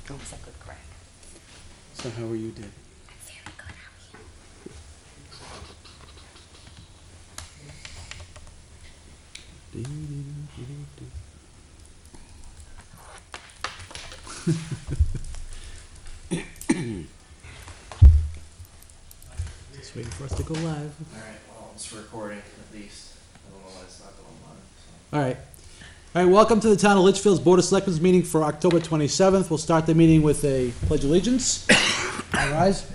Oh, was that good, Craig? So how are you, Deb? Very good, how are you? Just waiting for us to go live. Alright, well, it's recording at least. I don't know why it's not going live. All right. All right, welcome to the Town of Litchfield's Board of Selectmen's meeting for October 27th. We'll start the meeting with a pledge of allegiance. All rise.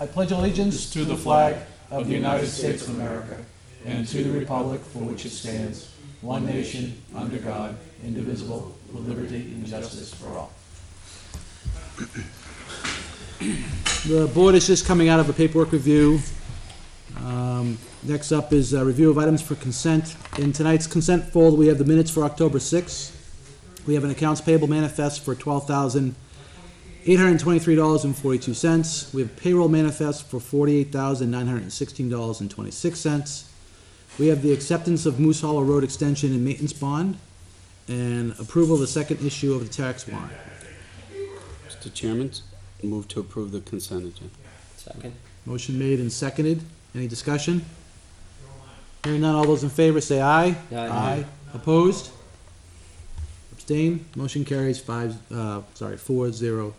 I pledge allegiance to the flag of the United States of America and to the republic for which it stands, one nation, under God, indivisible, with liberty and justice for all. The board is just coming out of a paperwork review. Next up is a review of items for consent. In tonight's consent folder, we have the minutes for October 6th. We have an accounts payable manifest for $12,823.42. We have payroll manifest for $48,916.26. We have the acceptance of Moose Hollow Road Extension and Maintenance Bond, and approval of the second issue of the tax warrant. Mr. Chairman, move to approve the consent agenda. Second? Motion made and seconded. Any discussion? Hearing none, all those in favor say aye. Aye. Opposed? Abstain? Motion carries 4-0-0.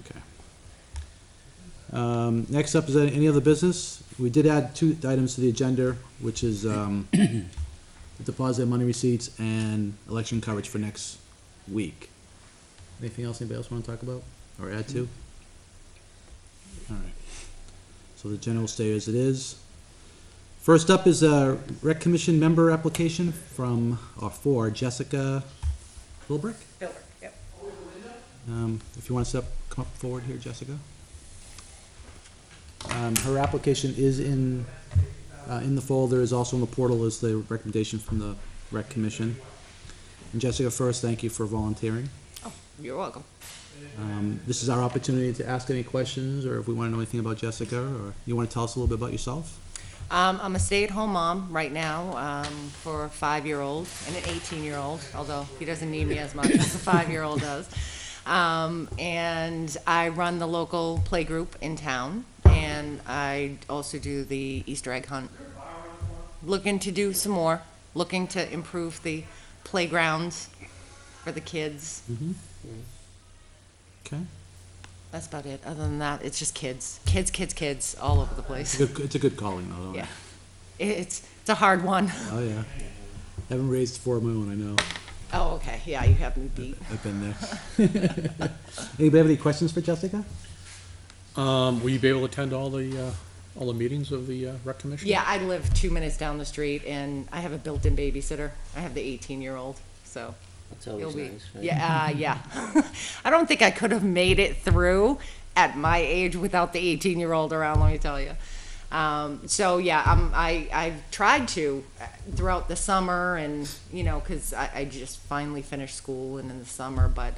Okay. Next up is any other business? We did add two items to the agenda, which is the deposit of money receipts and election coverage for next week. Anything else anybody else want to talk about or add to? All right. So the agenda will stay as it is. First up is a Rec Commission member application for Jessica Bilbrick. Bilber, yep. If you want to come up forward here, Jessica. Her application is in the folder, is also in the portal as the recommendation from the Rec Commission. And Jessica, first, thank you for volunteering. Oh, you're welcome. This is our opportunity to ask any questions, or if we want to know anything about Jessica, or you want to tell us a little bit about yourself? I'm a stay-at-home mom right now for a 5-year-old and an 18-year-old, although he doesn't need me as much as a 5-year-old does. And I run the local play group in town, and I also do the Easter egg hunt. Looking to do some more, looking to improve the playgrounds for the kids. Mm-hmm. Okay. That's about it. Other than that, it's just kids all over the place. It's a good calling, though, don't Yeah. It's a hard one. Oh, yeah. Haven't raised 4 of my own, I know. Oh, okay. Yeah, you have me beat. I've been there. Anybody have any questions for Jessica? Will you be able to attend all the meetings of the Rec Commission? Yeah, I live 2 minutes down the street, and I have a built-in babysitter. I have the 18-year-old, so That's always nice, right? yeah, yeah. I don't think I could have made it through at my age without the 18-year-old around. Let me tell you. So yeah, I've tried to throughout the summer, and because I just finally finished school and in the summer, but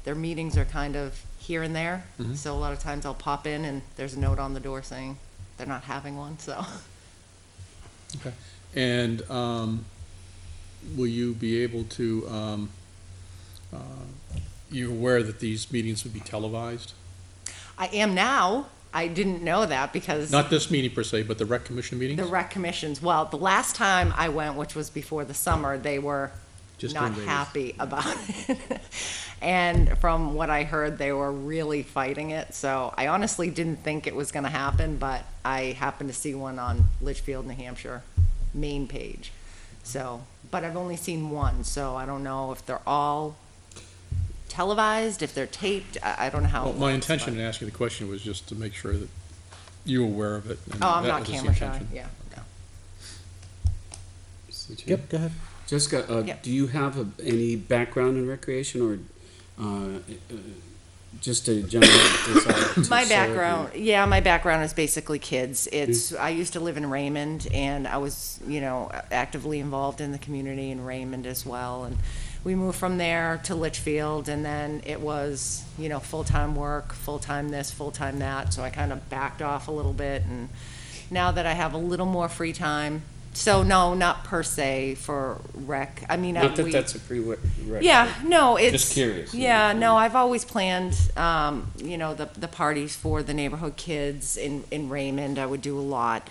their meetings are kind of here and there. Mm-hmm. So a lot of times I'll pop in and there's a note on the door saying they're not having one. So. Okay. And will you be able to? You're aware that these meetings would be televised? I am now. I didn't know that because Not this meeting per se, but the Rec Commission meetings? the rec commissions, well, the last time I went, which was before the summer, they were Just not doing ratings. happy about it. And from what I heard, they were really fighting it. So I honestly didn't think it was going to happen, but I happened to see one on Litchfield, New Hampshire main page. So, but I've only seen one, so I don't know if they're all televised, if they're taped. I don't know how. Well, it my works, intention but- in asking the question was just to make sure that you were aware of it. and Oh, I'm that not was the camera shy. intention. Yeah. No. Mr. Chairman? Yep, go ahead. Jessica, Yep. do you have any background in recreation, or just a general desire to My serve background, yeah, my background is basically kids. I used to live in Raymond, and I was, actively involved in the community in Raymond as well. And we moved from there to Litchfield, and then it was, full-time work, full-time this, full-time that. So I kind of backed off a little bit. And now that I have a little more free time, So no, not per se for rec. I mean, Not that we- that's a prerequisite. Yeah, no, it's. Just curious. Yeah, no, I've always planned, the parties for the neighborhood kids in Raymond. I would do a lot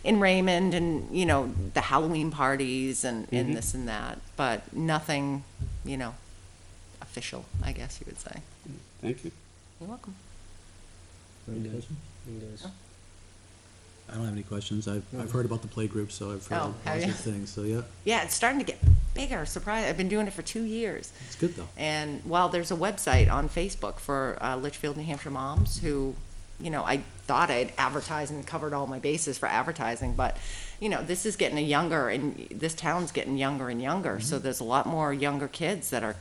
in Raymond and, the Halloween parties and this and that, but nothing, official, I guess you would say. Thank you. You're welcome. Any questions? Windows. I don't have any questions. I've heard about the play group, so I've heard Oh, have positive you? things, so yeah, Yeah, it's starting to get bigger, surprise. I've been doing it for 2 years. it's good though. And, well, there's a website on Facebook for Litchfield, New Hampshire moms who, I thought I'd advertised and covered all my bases for advertising, but, this is getting this town's getting younger and younger, so there's a lot more younger kids that are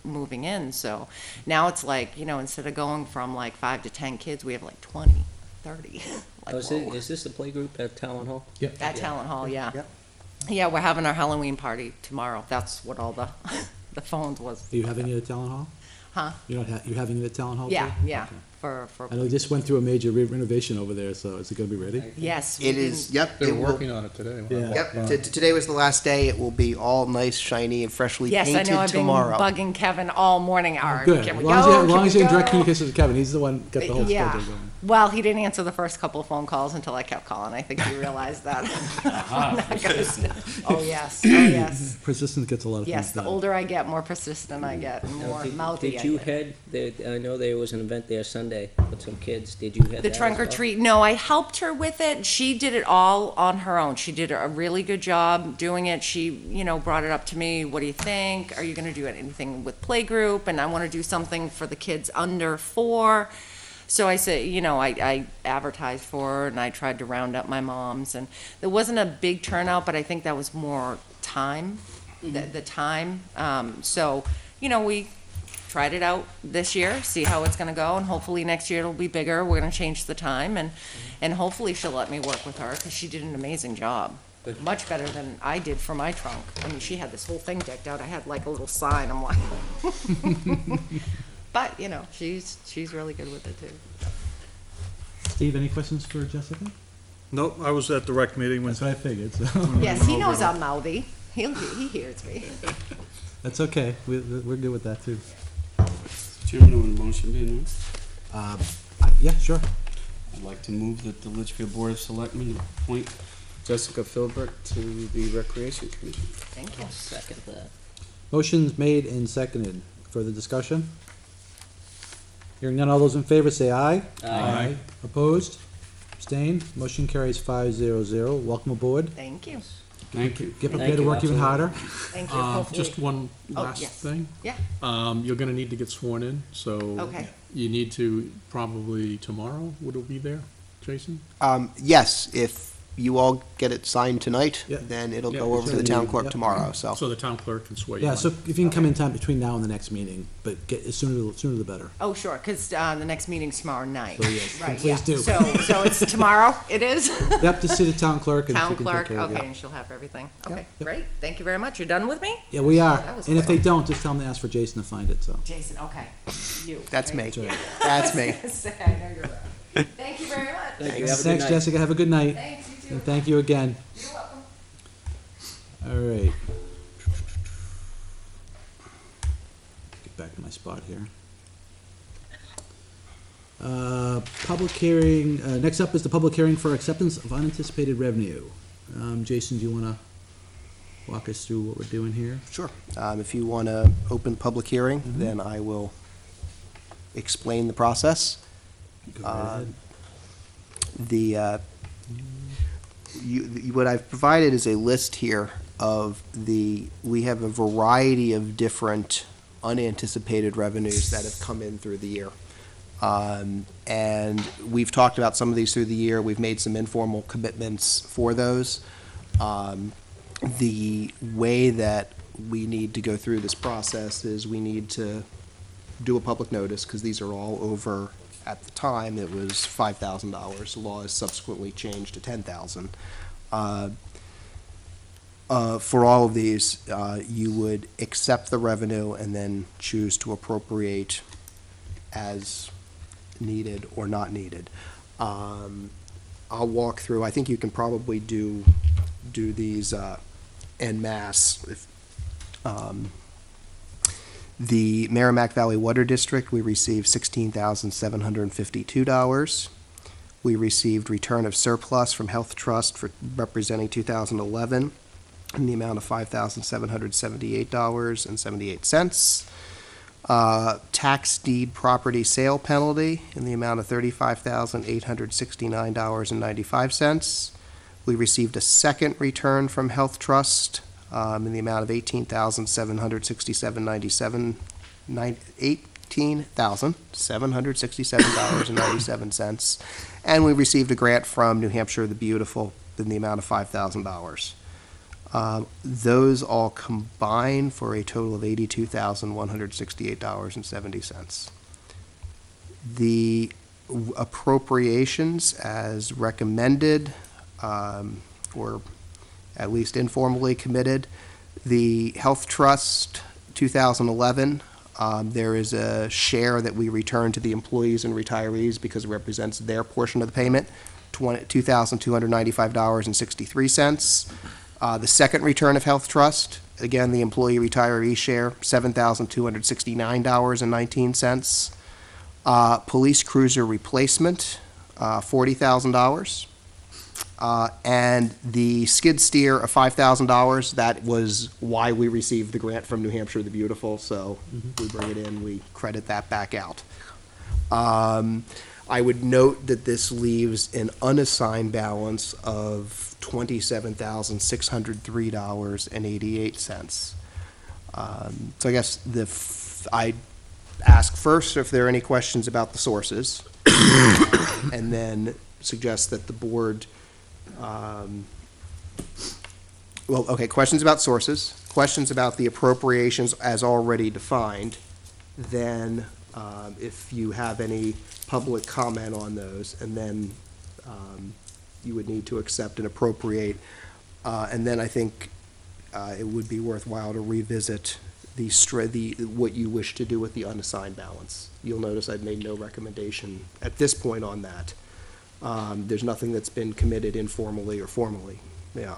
moving in, so now it's like, instead of going from like 5 to 10 kids, we have like 20, 30. Like, Oh, whoa. is this the playgroup at Talon Hall? Yep. At Talent Hall, yeah. Yep. Yeah, we're having our Halloween party tomorrow. That's what all the, the phones was. Are you having it at Town Hall? Huh? You're having it at Town Hall too? Yeah, yeah, Okay. for, I know they just went through a major renovation over there, so is it gonna be ready? yes. we It is, didn't- yep. They it were will- working on it today. Yeah. Yep, today was the last day. It will be all nice, shiny, and freshly Yes, I painted know, I've been tomorrow. bugging Kevin all morning. All right, Good, can as we long as you, go? as long Can as we you're in direct go? communication with Kevin, he's the one got the whole Yeah. schedule going. Well, he didn't answer the first couple of phone calls until I kept calling. I think he realized that. I'm not gonna st- Oh, yes, oh, yes. Persistence gets a lot of things Yes, the done. older I get, more persistent I get, and Now, more did- mouthy I Did you get. head, I know there was an event there Sunday with some kids. Did you head The that as trunk or well? treat, no, I helped her with it. She did it all on her own. She did a really good job doing it. She, brought it up to me. What do you think? Are you gonna do anything with playgroup? And I wanna do something for the kids under 4. So I said, I advertised for her and I tried to round up my moms, and there wasn't a big turnout, but I think that was more time, the time. So, we tried it out this year, see how it's gonna go, and hopefully next year it'll be bigger. We're gonna change the time, and hopefully she'll let me work with her, because she did an amazing job. Good. Much better than I did for my trunk. I mean, she had this whole thing decked out. I had like a little sign. I'm like, but, she's really good with it too. Steve, any questions for Jessica? Nope, I was at the rec meeting when, That's what I figured, so, Yes, he knows I'm mouthy. He hears me. that's okay, we're good with that too. Chairman, will the motion be announced? Yeah, sure. I'd like to move that the Litchfield Board of Selectmen appoint Jessica Philbrook to the Recreation Commission. Thank you. I'll second that. Motion's made and seconded. Further discussion? Hearing none, all those in favor say aye. Aye. Opposed? Abstained? Motion carries 5-0-0. Welcome aboard. Thank you. Thank you. Get Thank prepared to you, work even harder. Thank you. Hopefully. Just one Oh, last yes. thing. Yeah, You're gonna need to get sworn in, so. Okay. You need to, probably tomorrow, would it be there, Jason? Yes, if you all get it signed tonight, Yeah. then it'll Yeah, go over to the town clerk Yep. tomorrow, so. So the town clerk can swear you Yeah, in. so if you can come in time between now and the next meeting, but get, sooner the better. oh, sure, because the next meeting's tomorrow night. So, yes, Right, please yeah. do. So it's tomorrow, it is? Yep, just see the town clerk and she Town can take clerk, care of okay, it. and she'll have everything. Okay, Yep. great. Thank you very much. You're done with me? Yeah, we are. That was And if they quick. don't, just tell them to ask for Jason to find it, so. Jason, okay. You. That's right? me. That's right. That's me. I know you're right. Thank you very much. Thank you. Have a good Thanks, night. Jessica. Have a good night. Thanks, you too. And thank you again. You're welcome. All right. Get back to my spot here. Public hearing, next up is the public hearing for acceptance of unanticipated revenue. Jason, do you wanna walk us through what we're doing here? Sure. If you want to open the public hearing, Mm-hmm. then I will explain the process. Go right ahead. What I've provided is a list here of we have a variety of different unanticipated revenues that have come in through the year. And we've talked about some of these through the year. We've made some informal commitments for those. The way that we need to go through this process is we need to do a public notice, because these are all over, at the time, it was $5,000. The law has subsequently changed to $10,000. For all of these, you would accept the revenue and then choose to appropriate as needed or not needed. I'll walk through, I think you can probably do do these en masse. The Merrimack Valley Water District, we received $16,752. We received return of surplus from Health Trust for representing 2011 in the amount of $5,778.78. Tax deed property sale penalty in the amount of $35,869.95. We received a second return from Health Trust in the amount of $18,767.97. And we received a grant from New Hampshire the Beautiful in the amount of $5,000. Those all combine for a total of $82,168.70. The appropriations as recommended, or at least informally committed, the Health Trust 2011, there is a share that we return to the employees and retirees because it represents their portion of the payment, $2,295.63. The second return of Health Trust, again, the employee retiree share, $7,269.19. Police cruiser replacement, $40,000. And the skid steer of $5,000, that was why we received the grant from New Hampshire the Beautiful, so we bring it in, we credit that back out. I would note that this leaves an unassigned balance of $27,603.88. So I guess I ask first if there are any questions about the sources, and then suggest that the board, questions about sources, questions about the appropriations as already defined, then if you have any public comment on those, and then you would need to accept and appropriate. And then I think it would be worthwhile to revisit what you wish to do with the unassigned balance. You'll notice I've made no recommendation at this point on that. There's nothing that's been committed informally or formally. Yeah,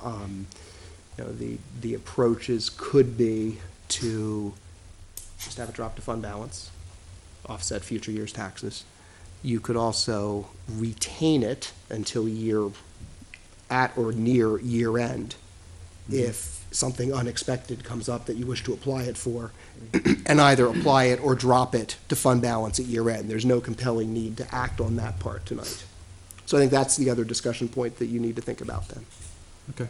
the approaches could be to just have it drop to fund balance, offset future year's taxes. You could also retain it until at or near year end, if something unexpected comes up that you wish to apply it for, and either apply it or drop it to fund balance at year end. There's no compelling need to act on that part tonight. So I think that's the other discussion point that you need to think about then. Okay.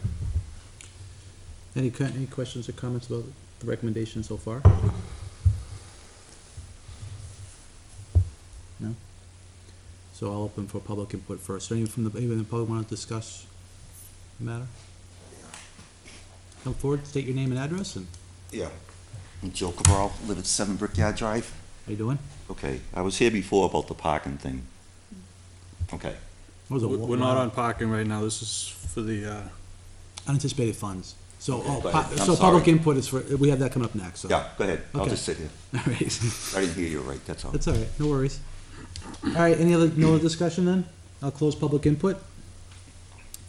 Any questions or comments about the recommendation so far? No? So I'll open for public input first. Anyone in the public want to discuss the matter? Come forward, state your name and address, and Yeah. I'm Joe Cabral, live at 7 Brickyard Drive. how you doing? Okay, I was here before about the parking thing. Okay, What was it? We're not on parking right now, this is for the, Unanticipated funds. So, Okay, go ahead. I'm so public sorry. input is we have that coming up next, so. yeah, go ahead, I'll Okay. just sit here. All right. I didn't hear you right, that's all. That's all right, no worries. All right, no other discussion then? I'll close public input.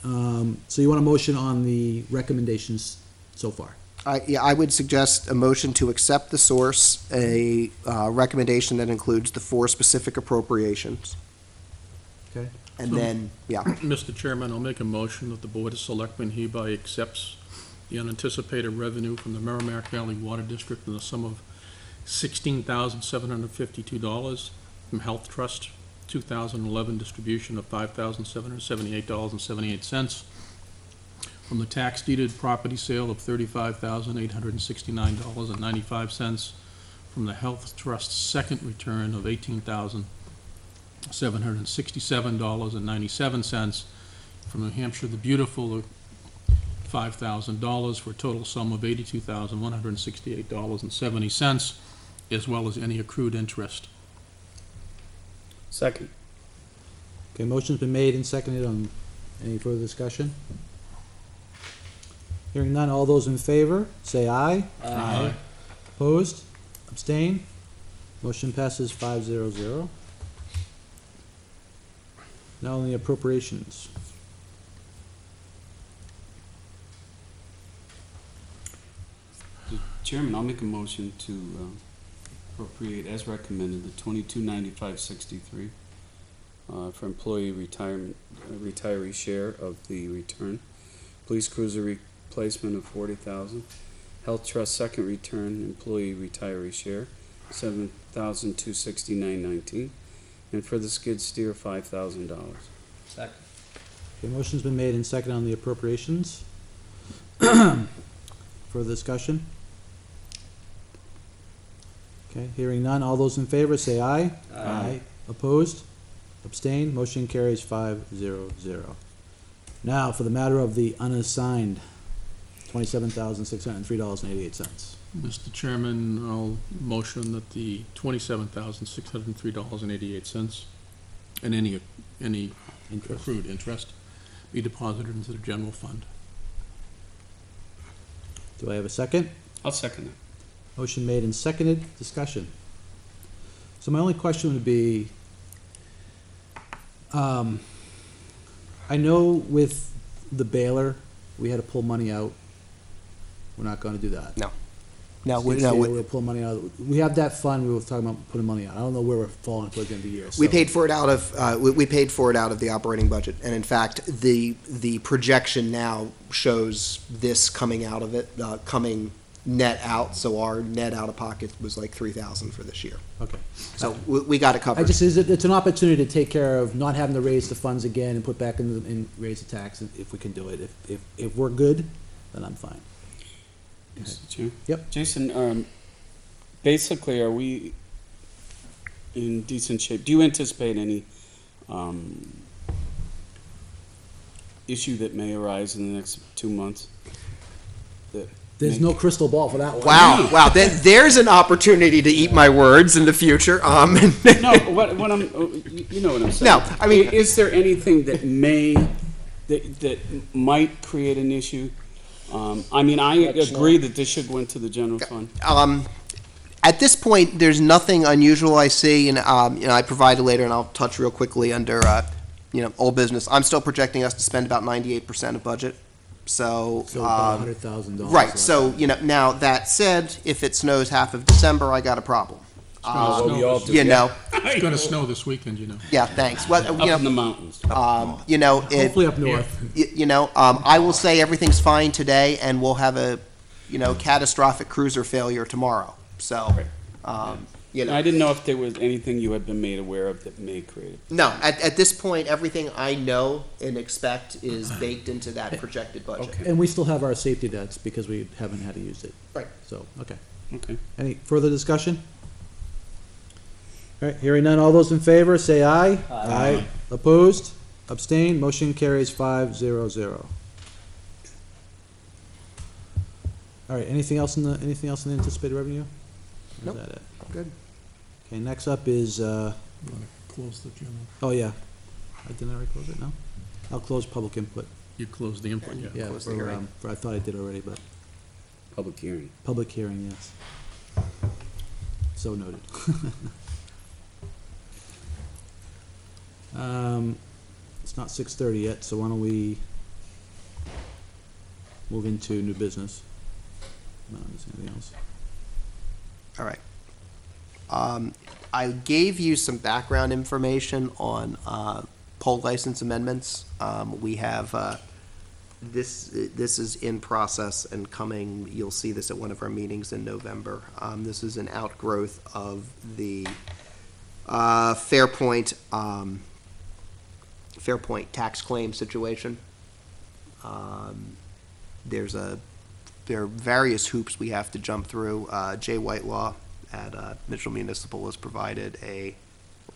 So you want a motion on the recommendations so far? I would suggest a motion to accept the source, a recommendation that includes the 4 specific appropriations. Okay. And So- then, yeah, Mr. Chairman, I'll make a motion that the Board of Selectmen hereby accepts the unanticipated revenue from the Merrimack Valley Water District in the sum of $16,752 from Health Trust, 2011 distribution of $5,778.78, from the tax deeded property sale of $35,869.95, from the Health Trust's second return of $18,767.97, from New Hampshire the Beautiful, $5,000, for a total sum of $82,168.70, as well as any accrued interest. Second. Okay, motion's been made and seconded on, any further discussion? Hearing none, all those in favor, say aye. Aye. Opposed? Abstain? Motion passes 500. Now on the appropriations. Chairman, I'll make a motion to appropriate as recommended the 2295.63 for employee retirement, retiree share of the return. Police cruiser replacement of 40,000. Health trust second return employee retiree share, 7,269.19. And for the skid steer, $5,000. Second. Okay, motion's been made and seconded on the appropriations. Further discussion? Okay, hearing none, all those in favor say aye. Aye. Opposed? Abstained? Motion carries 5-0-0. Now, for the matter of the unassigned, $27,603.88. Mr. Chairman, I'll motion that the $27,603.88 and any Interest. accrued interest be deposited into the general fund. Do I have a second? I'll second that. Motion made and seconded, discussion. So my only question would be, I know with the baler, we had to pull money out. We're not gonna do that. No, We'll pull money out. We have that fund, we were talking about putting money out. I don't know where we're falling towards the end of the year. we so- paid for it out of, we paid for it out of the operating budget. And in fact, the projection now shows this coming out of it, coming net out. So our net out of pocket was like 3,000 for this year. Okay. So we got it covered. It's an opportunity to take care of not having to raise the funds again and put back in and raise the tax if we can do it. If we're good, then I'm fine. Mr. Chair? Yep. Jason, basically, are we in decent shape? Do you anticipate any issue that may arise in the next 2 months? There's no crystal ball for that one. Wow. There's an opportunity to eat my words in the future. No, what I'm, you know what I'm saying. No, I mean- Is there anything that that might create an issue? I mean, I agree that this should go into the general fund. At this point, there's nothing unusual I see, and I provided later, and I'll touch real quickly under old business. I'm still projecting us to spend about 98% of budget. So about $100,000. right. So now that said, if it snows half of December, I got a problem. Well, we all do. It's gonna snow this weekend, you know. Yeah. Thanks. Well, Up in the mountains. Hopefully up north. I will say everything's fine today, and we'll have a catastrophic cruiser failure tomorrow. So. I didn't know if there was anything you had been made aware of that may create it. No, at this point, everything I know and expect is baked into that projected budget. Okay. And we still have our safety nets because we haven't had to use it. Right. So, okay. Okay. Any further discussion? All right, hearing none, all those in favor, say aye. Aye. Opposed? Abstained? Motion carries 5-0-0. All right, anything else in the anticipated revenue? Or is Nope. that it? Good. Okay, next up is, You wanna close the general, oh yeah. Didn't I already close it? No? I'll close public input. you close the input, yeah. Yeah, Close the hearing. I thought I did already, but Public hearing. public hearing, yes. So noted. It's not 6:30 yet, so why don't we move into new business? No, there's anything else. All right. I gave you some background information on poll license amendments. We have this is in process and coming. You'll see this at one of our meetings in November. This is an outgrowth of the Fairpoint tax claim situation. There are various hoops we have to jump through. Jay Whitelaw at Mitchell Municipal has provided a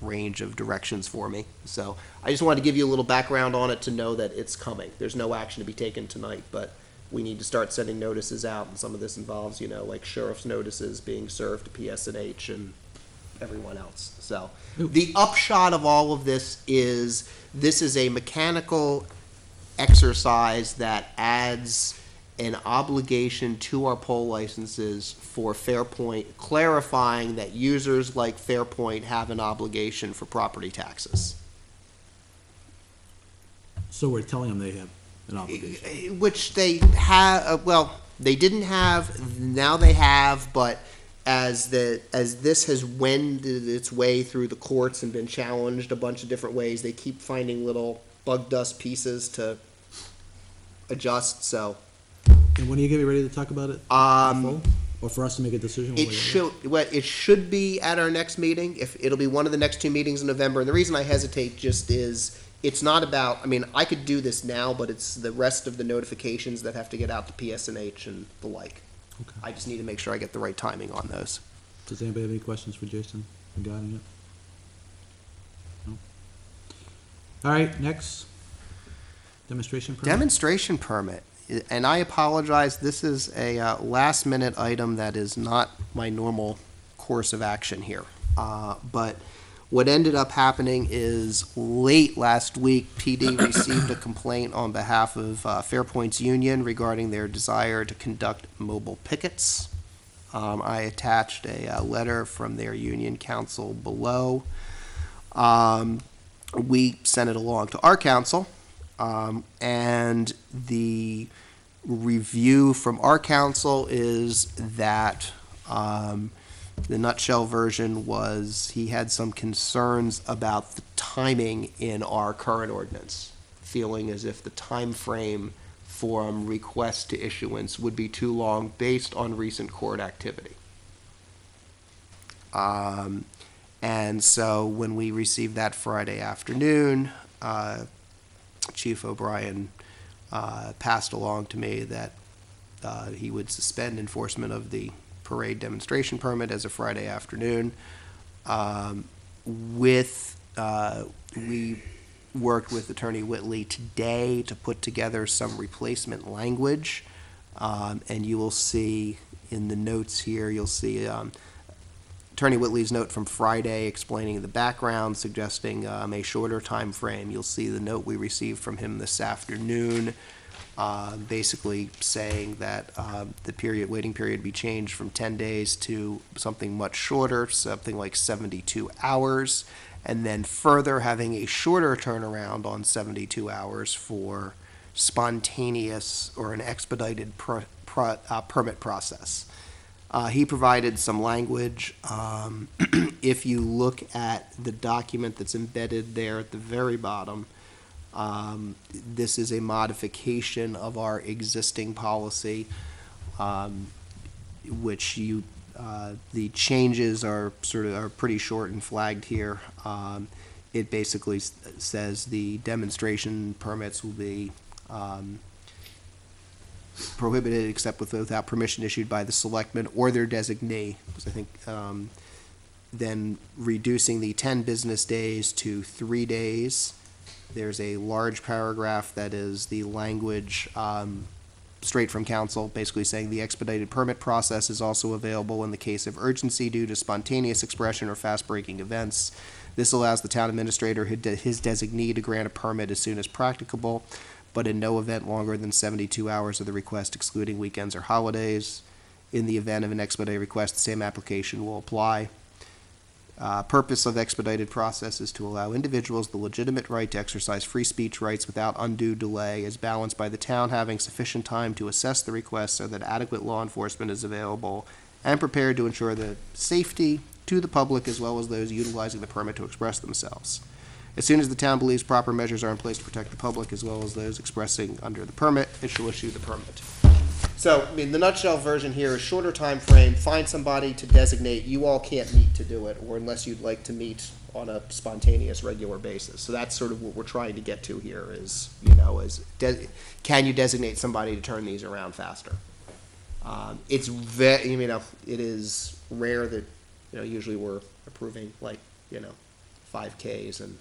range of directions for me. So I just wanted to give you a little background on it to know that it's coming. There's no action to be taken tonight, but we need to start sending notices out, and some of this involves, like sheriff's notices being served to PSNH and everyone else. So the upshot of all of this is a mechanical exercise that adds an obligation to our poll licenses for Fairpoint, clarifying that users like Fairpoint have an obligation for property taxes. So we're telling them they have an obligation. Which they have, They didn't have, now they have, but as this has wended its way through the courts and been challenged a bunch of different ways, they keep finding little bug dust pieces to adjust, so. And when are you gonna be ready to talk about it? Um, Or for us to make a decision? It should be at our next meeting, if, it'll be one of the next 2 meetings in November, and the reason I hesitate just is, it's not about, I mean, I could do this now, but it's the rest of the notifications that have to get out to PSNH and the like. Okay. I just need to make sure I get the right timing on those. Does anybody have any questions for Jason regarding it? No? All right, next. Demonstration permit? Demonstration permit, and I apologize, this is a last-minute item that is not my normal course of action here. But what ended up happening is late last week, PD received a complaint on behalf of Fairpoints Union regarding their desire to conduct mobile pickets. I attached a letter from their union council below. We sent it along to our council, and the review from our council is that the nutshell version was he had some concerns about the timing in our current ordinance, feeling as if the time frame from request to issuance would be too long based on recent court activity. And so when we received that Friday afternoon, Chief O'Brien passed along to me that he would suspend enforcement of the parade demonstration permit as a Friday afternoon. We worked with Attorney Whitley today to put together some replacement language, and you will see in the notes here, you'll see Attorney Whitley's note from Friday explaining the background, suggesting a shorter time frame. You'll see the note we received from him this afternoon, basically saying that the waiting period be changed from 10 days to something much shorter, something like 72 hours, and then further having a shorter turnaround on 72 hours for spontaneous or an expedited permit process. He provided some language. If you look at the document that's embedded there at the very bottom, this is a modification of our existing policy, which the changes are pretty short and flagged here. It basically says the demonstration permits will be prohibited except without permission issued by the selectmen or their designee. Because I think then reducing the 10 business days to 3 days. There's a large paragraph that is the language straight from council, basically saying the expedited permit process is also available in the case of urgency due to spontaneous expression or fast-breaking events. This allows the town administrator, his designee, to grant a permit as soon as practicable, but in no event longer than 72 hours of the request, excluding weekends or holidays. In the event of an expedited request, the same application will apply. Purpose of expedited process is to allow individuals the legitimate right to exercise free speech rights without undue delay, as balanced by the town having sufficient time to assess the request so that adequate law enforcement is available and prepared to ensure the safety to the public as well as those utilizing the permit to express themselves. As soon as the town believes proper measures are in place to protect the public as well as those expressing under the permit, it shall issue the permit. So, I mean, the nutshell version here is shorter time frame, find somebody to designate, you all can't meet to do it, or unless you'd like to meet on a spontaneous, regular basis. So that's sort of what we're trying to get to here is, can you designate somebody to turn these around faster? It's it is rare that, usually we're approving 5Ks and.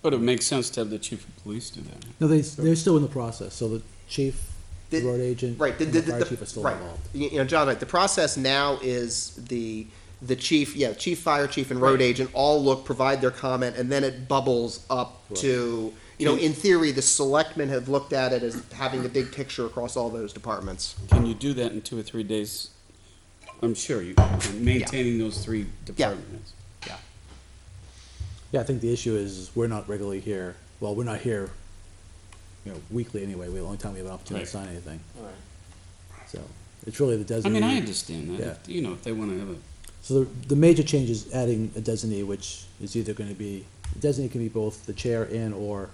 But it makes sense to have the chief of police do that. No, they're still in the process, so the chief, the road agent, right, and the fire chief are still right. involved. John, right, the process now is the chief, chief, fire chief, and road agent all provide their comment, and then it bubbles up to, in theory, the selectmen have looked at it as having the big picture across all those departments. Can you do that in 2 or 3 days? I'm sure you, maintaining those 3 departments. Yeah, I think the issue is we're not regularly here. Well, we're not here, weekly anyway. The only time we have an opportunity to sign anything. All right. So It's really the I designee. mean, I understand that, Yeah. you know, if they wanna have a, So the major change is adding a designee, which is either gonna be, the designee can be both the chair and or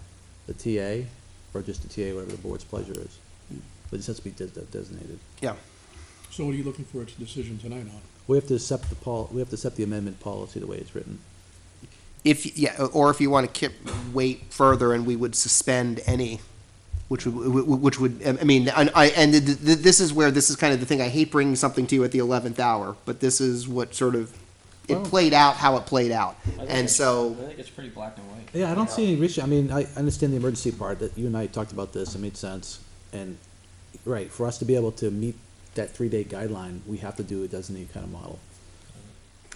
the TA, or just the TA, whatever the board's pleasure is. But it just has to be designated. Yeah. So what are you looking for a decision tonight on? We have to accept we have to accept the amendment policy the way it's written. Or if you want to wait further and we would suspend any, which would, I mean, this is where, this is kind of the thing, I hate bringing something to you at the 11th hour, but this is what sort of, it played out how it played out. And so, I think it's pretty black and white. Yeah, I don't see any issue. I mean, I understand the emergency part, that you and I talked about this, it made sense. And, right, for us to be able to meet that 3-day guideline, we have to do a designee kind of model.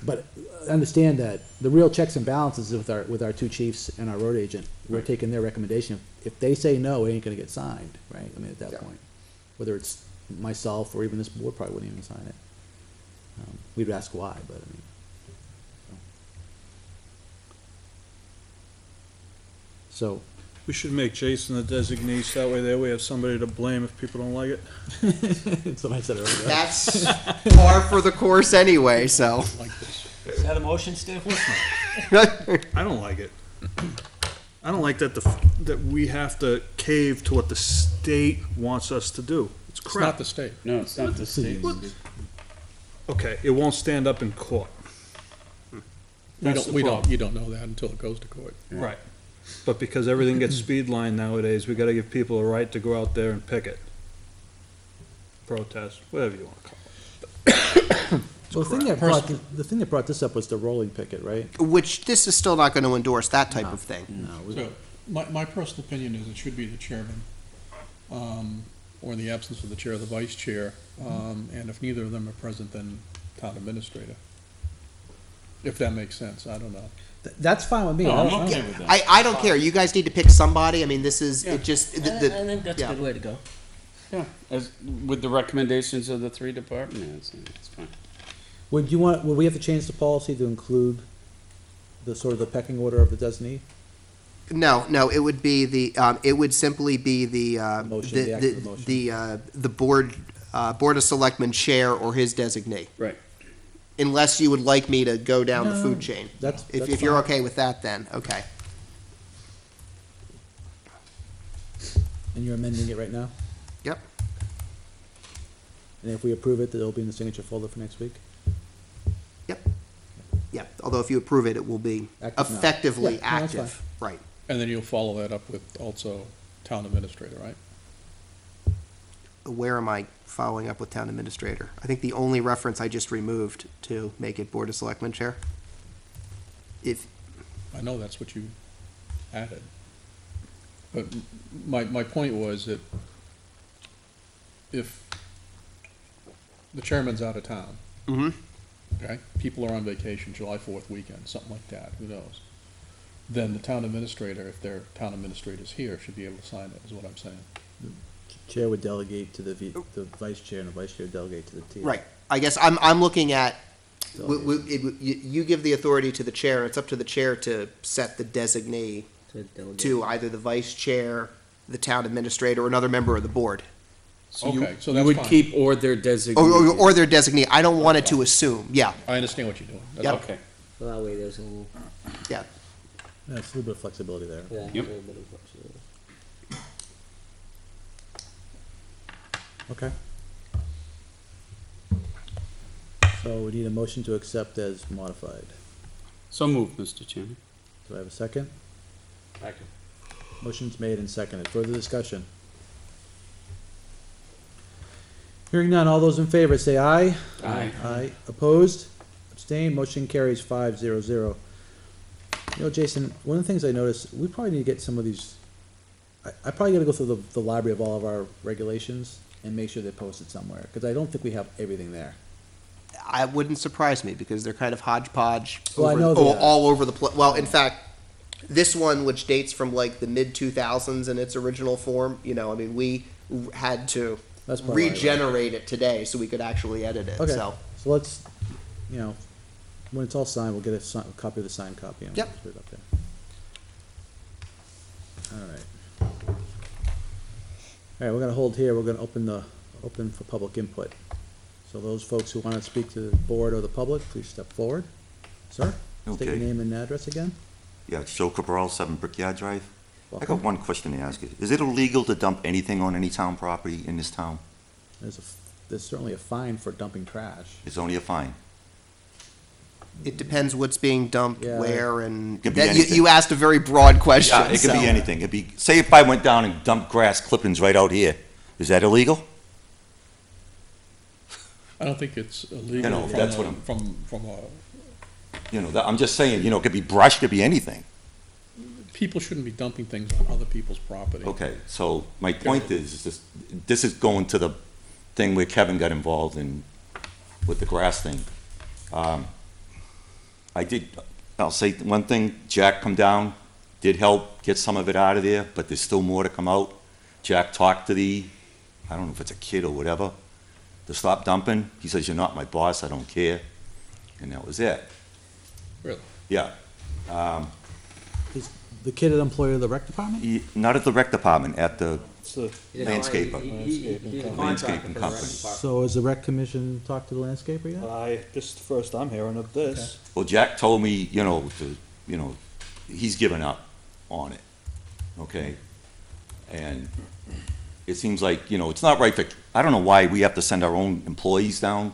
But understand that the real checks and balances with our two chiefs and our road agent, we're taking their recommendation. If they say no, it ain't gonna get signed, right? I mean, at that Yeah. point, whether it's myself or even this board probably wouldn't even sign it. We'd ask why, but I mean. So, We should make Jason the designee, so that way there we have somebody to blame if people don't like it. somebody said it earlier. that's par for the course anyway, so. Like this. Is that a motion, Steve? I don't like it. I don't like that that we have to cave to what the state wants us to do. It's It's not crap. the state. no, it's not the state. Okay, it won't stand up in court. That's the problem. You don't know that until it goes to court. Right. But because everything gets speed line nowadays, we gotta give people a right to go out there and picket. Protest, whatever you wanna call it. Well, the thing that brought this up was the rolling picket, right? Which, this is still not going to endorse that type of thing. No, So, my personal opinion is it should be the chairman, or in the absence of the chair, the vice chair, and if neither of them are present, then town administrator. If that makes sense, I don't know. that's fine with me. No, I I'm don't- okay with that. I don't care, you guys need to pick somebody, I mean, this is, Yeah. it just, I think that's a yeah. good way to go. Yeah, as, with the recommendations of the 3 department heads, it's fine. Would we have to change the policy to include the sort of the pecking order of the designee? No, it would be it would simply be Motion, the act of the motion. the board of selectmen chair or his designee. Right. Unless you would like me to go down the No, food chain. that's If you're fine. okay with that, then, okay. And you're amending it right now? Yep. And if we approve it, it'll be in the signature folder for next week? Yep, although if you approve it, it will be Active now. effectively Yeah, no, that's active, right. And then you'll follow that up with also town administrator, right? Where am I following up with town administrator? I think the only reference I just removed to make it board of selectmen chair. If, I know that's what you added. But my point was that if the chairman's out of town, mhm. okay, people are on vacation, July 4th weekend, something like that, who knows? Then the town administrator, if their town administrator's here, should be able to sign it, is what I'm saying. Chair would delegate to the vice chair, and the vice chair would delegate to the TA. Right, I guess I'm looking at, Delegate. you give the authority to the chair, it's up to the chair to set the designee To delegate. to either the vice chair, the town administrator, or another member of the board. So you, Okay, so you that's would fine. keep or their designee. Or their designee, I don't want it to assume, yeah, I understand what you're doing. That's Yep. okay. Okay. So that way there's a little, yeah. Yeah, it's a little bit of flexibility there. yeah, a Yep. little bit of flexibility. Okay. So we need a motion to accept as modified. So moved, Mr. Chairman. Do I have a second? Second. Motion's made and seconded. Further discussion? Hearing none, all those in favor say aye. Aye. Aye. Opposed? Abstained? Motion carries 5-0-0. You know, Jason, one of the things I noticed, we probably need to get some of these, I probably gotta go through the library of all of our regulations and make sure they're posted somewhere, because I don't think we have everything there. I wouldn't surprise me, because they're kind of hodgepodge Well, I know they are. all over the place. Well, in fact, this one, which dates from like the mid-2000s in its original form, you know, I mean, we had to That's probably right. regenerate it today so we could actually edit it, Okay, so. so let's, you know, when it's all signed, we'll get a copy of the signed copy and we'll Yep. put it up there. All right. All right, we're gonna hold here, we're gonna open for public input. So those folks who want to speak to the board or the public, please step forward. Sir, state your Okay. name and address again. Yeah, it's Joe Cabral, 7 Brickyard Drive. I Welcome. got one question to ask you. Is it illegal to dump anything on any town property in this town? There's certainly a fine for dumping trash. It's only a fine. It depends what's being dumped, Yeah. where, and Could be that, anything. you asked a very broad question. Yeah, it could be so- anything. It'd be, say if I went down and dumped grass clippings right out here, is that illegal? I don't think it's You illegal know, from that's a, what I'm- from a, You know, I'm just saying, you know, it could be brush, it could be anything. people shouldn't be dumping things on other people's property. Okay, so my point is this is going to the thing where Kevin got involved in, with the grass thing. I'll say one thing, Jack come down, did help get some of it out of there, but there's still more to come out. Jack talked to I don't know if it's a kid or whatever, to stop dumping. He says, "You're not my boss, I don't care." And that was it. Really? Yeah. Is the kid an employee of the rec department? Not at the rec department, at the It's the landscaper. He's a contractor Landscaping for the rec company. department. So has the rec commission talked to the landscaper yet? this is the first I'm hearing of this. Well, Jack told me, he's given up on it, okay? And it seems like, it's not right for, I don't know why we have to send our own employees down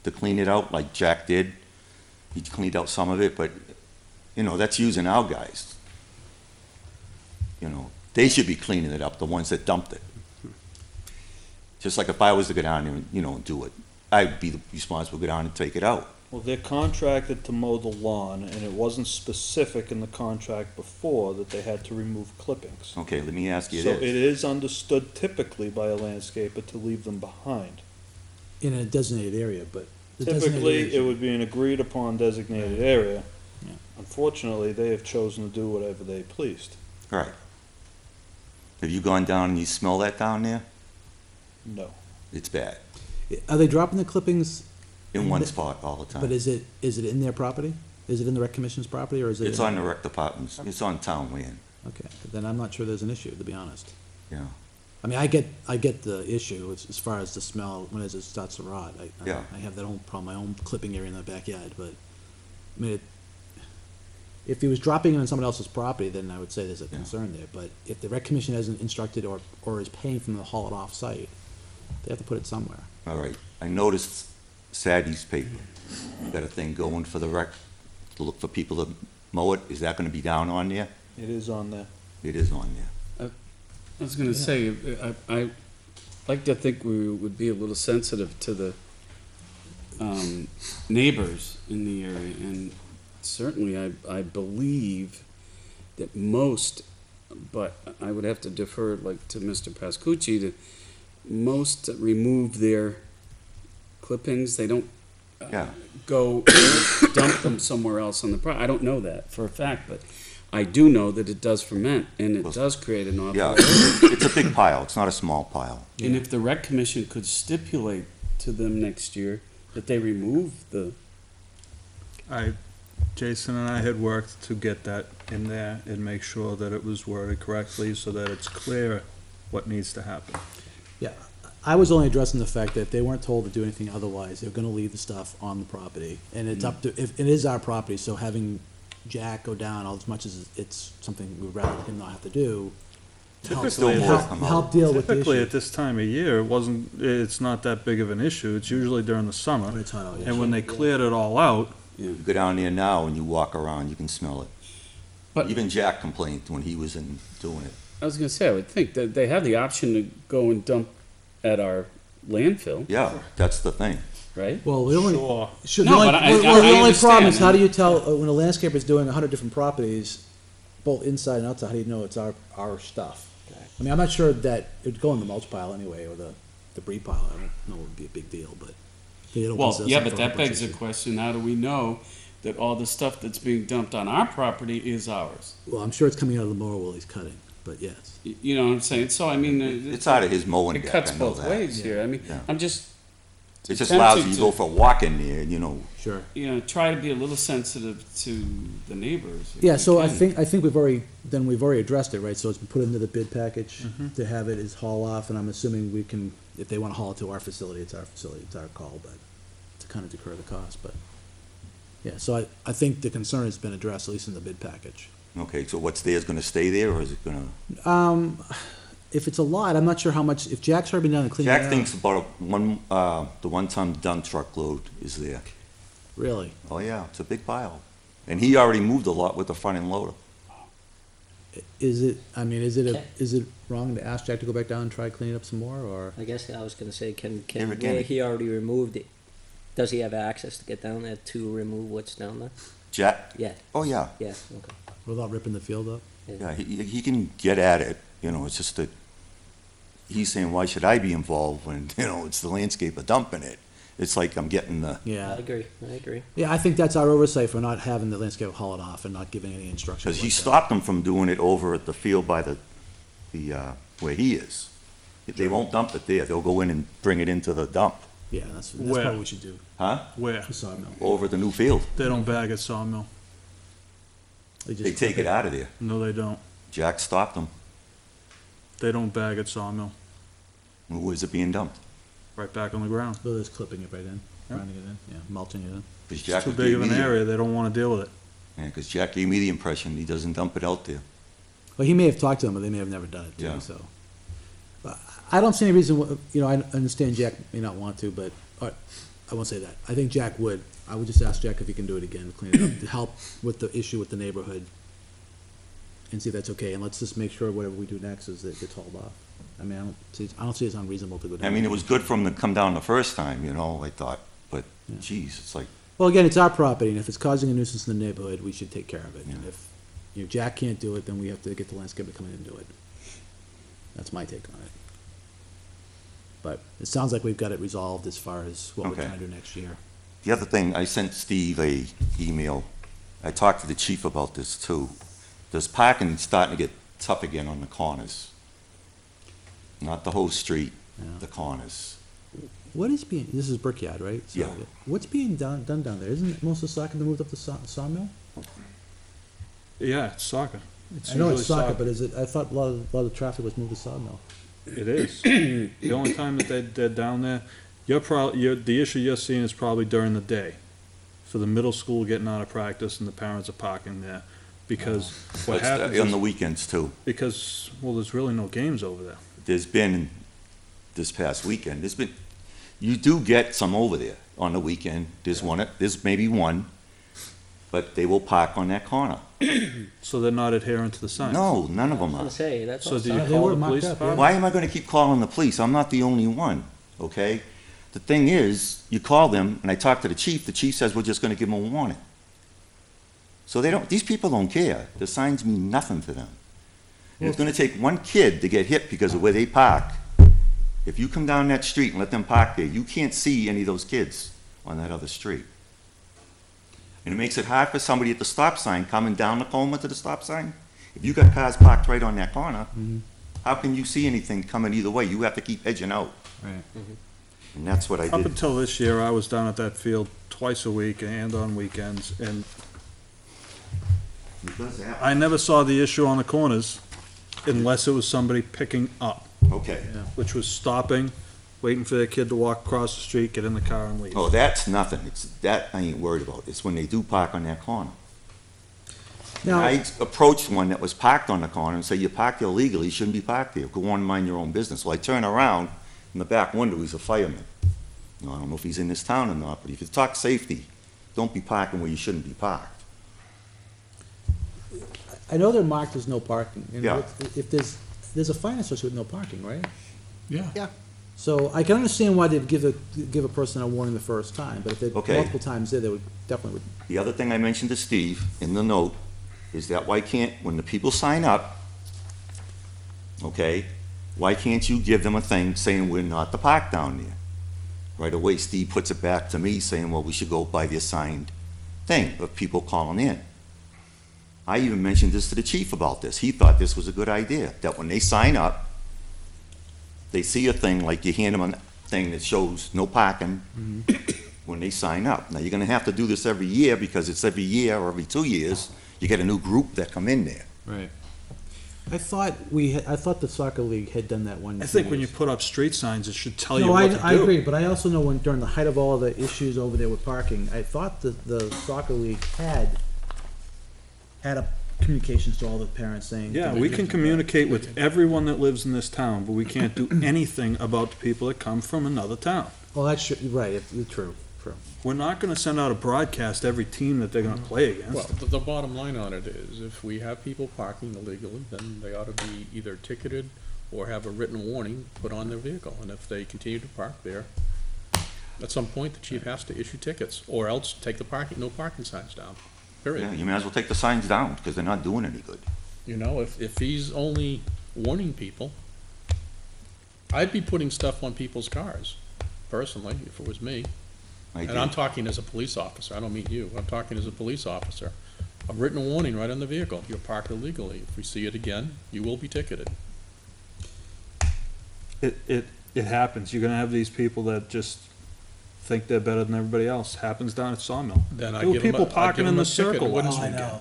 to clean it out like Jack did. He cleaned out some of it, but, that's using our guys. They should be cleaning it up, the ones that dumped it. Just like if I was to go down there and, do it, I'd be responsible to go down and take it out. Well, they're contracted to mow the lawn, and it wasn't specific in the contract before that they had to remove clippings. Okay, let me ask you So it this. is understood typically by a landscaper to leave them behind. In a designated area, but. the designated Typically, area- it would be an agreed-upon designated area. Yeah. Unfortunately, they have chosen to do whatever they pleased. Right. Have you gone down and you smell that down there? No. It's bad. Are they dropping the clippings, In one But- spot all the time. but is it in their property? Is it in the rec commission's property, or is it? It's on the rec department, it's on town land, Okay, then I'm not sure there's an issue, to be honest. yeah. I mean, I get the issue as far as the smell when it starts to rot. Yeah. I have that own problem, my own clipping area in the backyard, but, I mean, if he was dropping it on someone else's property, then I would say there's a concern there, but if the rec commission hasn't instructed or is paying for them to haul it off-site, they have to put it somewhere. All right, I noticed Saturday's paper, got a thing going for the rec, to look for people to mow it, is that gonna be down on there? It is on there. It is on there. I was gonna say, I like to think we would be a little sensitive to the neighbors in the area, and certainly I believe that most, but I would have to defer like to Mr. Pascucci, that most remove their clippings, they don't Yeah. go dump them somewhere else on the I don't know that for a fact, but I do know that it does ferment, and it does create an awful Yeah, odor. it's a big pile, it's not a small pile. And if the rec commission could stipulate to them next year that they remove the, Jason and I had worked to get that in there and make sure that it was worded correctly so that it's clear what needs to happen. Yeah, I was only addressing the fact that if they weren't told to do anything otherwise, they're gonna leave the stuff on the property. And it's up to, if, it is our property, so having Jack go down, as much as it's something we'd rather him not have to do, help, Still more help, come out. help deal with the Typically, issue. at this time of year, it's not that big of an issue. It's usually during the summer. When it's hot out, yeah. And when they cleared it all out, You go down there now and you walk around, you can smell it. But- Even Jack complained when he was in doing it. I was gonna say, I would think that they have the option to go and dump at our landfill, Yeah, that's the thing. right? Well, the only, sure. should, No, the only, but I well, the only problem understand. is how do you tell, when a landscaper's doing 100 different properties, both inside and outside, how do you know it's our stuff? I mean, I'm not sure that it'd go in the mulch pile anyway, or the debris pile, I don't know, it would be a big deal, but. it opens Well, us yeah, up but for a that whole bunch begs the of issues. question, how do we know that all the stuff that's being dumped on our property is ours? Well, I'm sure it's coming out of the mower while he's cutting, but yes. You know what I'm saying? So, I mean, It's out of his mowing it deck, cuts I know both that. ways here. I mean, Yeah. I'm just, It's just tempting lousy, you to- go for a walk in there, Sure. try to be a little sensitive to the neighbors. if Yeah, we so I can. think we've already addressed it, right? So it's been put into the bid package to have it as haul off, and I'm assuming we can if they wanna haul it to our facility, it's our call, but to kind of decur the cost, but, yeah, so I think the concern has been addressed, at least in the bid package. Okay, so what's there is gonna stay there, or is it gonna? If it's a lot, I'm not sure how much, if Jack's already been down and cleaned it out. Jack thinks about the one-ton dump truckload is there. Really? Oh, yeah, it's a big pile. And he already moved a lot with the front end loader. Is it, I mean, is Okay. it wrong to ask Jack to go back down and try cleaning it up some more, or? I guess I was gonna say, Here can, again. where he already removed it, does he have access to get down there to remove what's down there? Jack? Yeah, Oh, yeah. yeah, okay. Without ripping the field up? Yeah, he can get at it, you know, it's just that he's saying, why should I be involved when, you know, it's the landscaper dumping it? It's like I'm getting the, I Yeah. agree, I agree. Yeah, I think that's our oversight for not having the landscape haul it off and not giving any instructions. because he like that. stopped them from doing it over at the field by the, where he is. They won't dump it there, they'll go in and bring it into the dump, Yeah, that's Where? what we should do. huh? Where? The sawmill. Over at the new field. They don't bag at Sawmill. They take it out of there. No, they don't. Jack stopped them. They don't bag at Sawmill. Where's it being dumped? Right back on the ground. So they're just clipping it right in, Yeah. grinding it in, yeah, mulching it in. 'Cause It's Jack too gave big of me an the- area. They don't wanna deal with it. Yeah, 'cause Jack gave me the impression he doesn't dump it out there. Well, he may have talked to them, but they may have never done it Yeah. too, so. But I don't see any reason, you know, I understand Jack may not want to, but, I won't say that. I think Jack would. I would just ask Jack if he can do it again, clean it up, to help with the issue with the neighborhood. And see if that's okay, and let's just make sure whatever we do next is that it gets hauled off. I mean, I don't see it's unreasonable to go down. I mean, it was good for him to come down the first time, you know, I thought, but Yeah. geez, it's like, Well, again, it's our property, and if it's causing a nuisance in the neighborhood, we should take care of it. And Yeah. if, you know, Jack can't do it, then we have to get the landscaper to come in and do it. That's my take on it. But it sounds like we've got it resolved as far as what we're Okay. trying to do next year. the other thing, I sent Steve a email. I talked to the chief about this too. There's parking starting to get tough again on the corners. Not the whole street, Yeah. the corners. What is being, this is Brickyard, right? So, Yeah. What's being done down there? Isn't most of the soccer moved up to sawmill? Yeah, it's soccer. I know it's usually soccer, but is it, I thought a lot of the traffic was moved to sawmill. It is. The only time that they're down there, the issue you're seeing is probably during the day. For the middle school getting out of practice and the parents are parking there. Because what That's happens on is, the weekends too. because, well, there's really no games over there. There's been, this past weekend, you do get some over there on the weekend. There's maybe one, but they will park on that corner. So they're not adhering to the signs. No, none of I was them gonna are. say, that's So all. do you They call were the marked police up, yeah. department? Why am I gonna keep calling the police? I'm not the only one, okay? The thing is, you call them, and I talk to the chief says we're just gonna give them a warning. So these people don't care. The signs mean nothing to them. And it's gonna take one kid to get hit because of where they park. If you come down that street and let them park there, you can't see any of those kids on that other street. And it makes it hard for somebody at the stop sign coming down the Colma to the stop sign. If you got cars parked right on that corner, how can you see anything coming either way? You have to keep edging out. Right. And that's what I Up did. until this year, I was down at that field twice a week and on weekends, and I never saw the issue on the corners unless it was somebody picking up, Okay. which was stopping, waiting for their kid to walk across the street, get in the car and leave. Oh, that's nothing. That I ain't worried about. It's when they do park on that corner. Now, I approached one that was parked on the corner and said, you parked illegally, you shouldn't be parked there. Go on and mind your own business. Well, I turn around, in the back window, he's a fireman. Now, I don't know if he's in this town or not, but if you talk safety, don't be parking where you shouldn't be parked. I know they're marked as no parking. And Yeah. if there's a fine associated with no parking, right? Yeah. So I can understand why they'd give a person a warning the first time, but if they're Okay. multiple times there, they would definitely. The other thing I mentioned to Steve in the note is that when the people sign up, okay, why can't you give them a thing saying we're not to park down there? Right away, Steve puts it back to me saying, well, we should go by the assigned thing of people calling in. I even mentioned this to the chief about this. He thought this was a good idea, that when they sign up, they see a thing, like you hand them a thing that shows no parking when they sign up. Now, you're gonna have to do this every year, because it's every year or every 2 years, you get a new group that come in there. Right. I thought the soccer league had done that one. I think when you put up street signs, it should tell you No, what to do. I agree, but I also know when, during the height of all the issues over there with parking, I thought the soccer league had a communications to all the parents saying. Yeah, we can communicate with everyone that lives in this town, but we can't do anything about the people that come from another town. Well, that's right, true. We're not gonna send out a broadcast every team that they're gonna play Well, against. the bottom line on it is, if we have people parking illegally, then they ought to be either ticketed or have a written warning put on their vehicle. And if they continue to park there, at some point, the chief has to issue tickets, or else take no parking signs down, Yeah, period. you may as well take the signs down, because they're not doing any good. You know, if he's only warning people, I'd be putting stuff on people's cars, personally, if it was me. I And do. I'm talking as a police officer, I don't mean you, I'm talking as a police officer. A written warning right on the vehicle, you're parked illegally. If we see it again, you will be ticketed. It happens. You're gonna have these people that just think they're better than everybody else. Happens down at Sawmill. Then I There were give 'em people a- I'd parking give in 'em the a ticket. It circle. wouldn't- Oh, I know.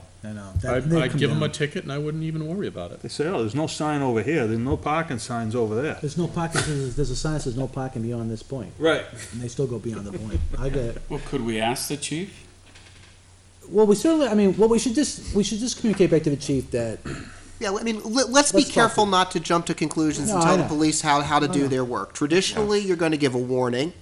I'd give them a ticket and I wouldn't even worry about it. They say, oh, there's no sign over here. There's no parking signs over there. There's no parking, there's a sign that says no parking beyond this point, Right. and they still go beyond the point. I get it. Well, could we ask the chief? Well, we certainly, I mean, we should just communicate back to the chief that, Yeah, I mean, let's be Let's talk careful to- not to jump to conclusions No, and I tell the know. police how to I do know. their work. Traditionally, you're going to give a warning.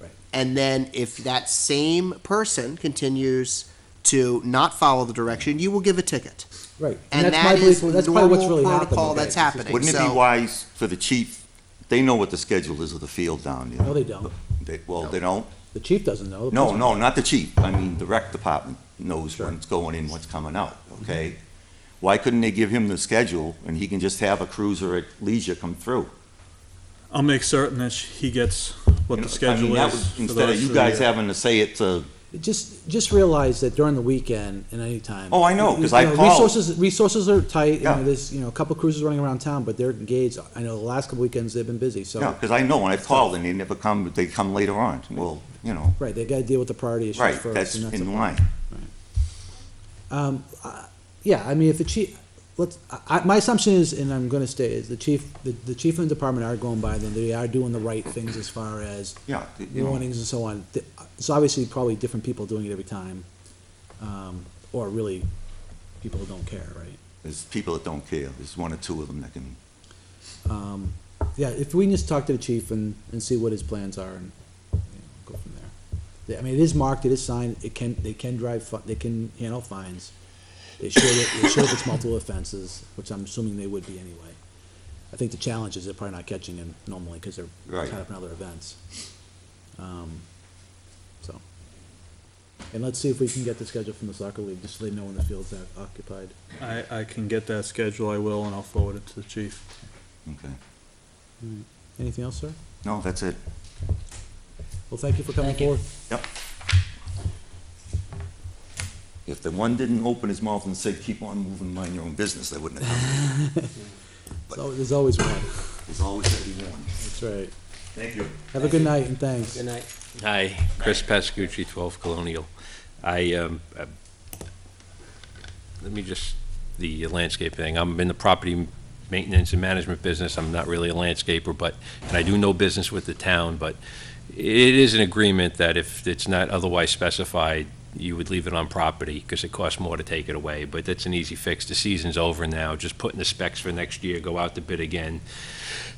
Right. And then if that same person continues to not follow the direction, you will give a ticket. right. And that's my that is belief, that's probably what's normal really protocol happening. that's happening. Wouldn't it be So- wise for the chief, they know what the schedule is of the field down there. No, they don't. Well, they don't? The chief doesn't know. the No, police- no, not the chief. I mean, the rec department knows what's going in, what's coming out, okay? Why couldn't they give him the schedule and he can just have a cruiser at leisure come through? I'll make certain that he gets what You the know, I schedule mean, that is. would- for the Instead of rest you the guys year. having to say it to, Just realize that during the weekend and any time. Oh, I know, 'cause you I know, called. Resources are tight, Yeah. there's, a couple cruisers running around town, but they're engaged. I know the last couple weekends, they've been busy, so. yeah, because I know when I've called and they never come, they come later on. Well, you know, Right, they gotta deal with the priority issues right, first. that's and the in problem. line. Yeah, I mean, if the chief, my assumption is, and I'm gonna stay, is the chief and the department are going by them, they are doing the right things as far as Yeah, you know, warnings and so on. It's obviously probably different people doing it every time, or really, people who don't care, right? there's people that don't care. There's one or two of them that can, Yeah, if we can just talk to the chief and see what his plans are and, go from there. Yeah, I mean, it is marked, it is signed, they can they can handle fines. They should if it's multiple offenses, which I'm assuming they would be anyway. I think the challenge is they're probably not catching him normally because they're Right. tied up in other events. So. And let's see if we can get the schedule from the soccer league, just so they know when the field's occupied. I can get that schedule, I will, and I'll forward it to the chief. okay. Anything else, sir? No, that's it. Well, thank you for coming Thank you. forward. If the one didn't open his mouth and say, keep on moving, mind your own business, they wouldn't have done it. So, there's always one, There's always that one. that's right. Thank you. Have a good night and thanks. Good night. Hi, Chris Pascucci, 12 Colonial. Let me just, the landscape thing, I'm in the property maintenance and management business, I'm not really a landscaper, and I do no business with the town, but it is an agreement that if it's not otherwise specified, you would leave it on property, because it costs more to take it away, but that's an easy fix. The season's over now, just put in the specs for next year, go out to bid again,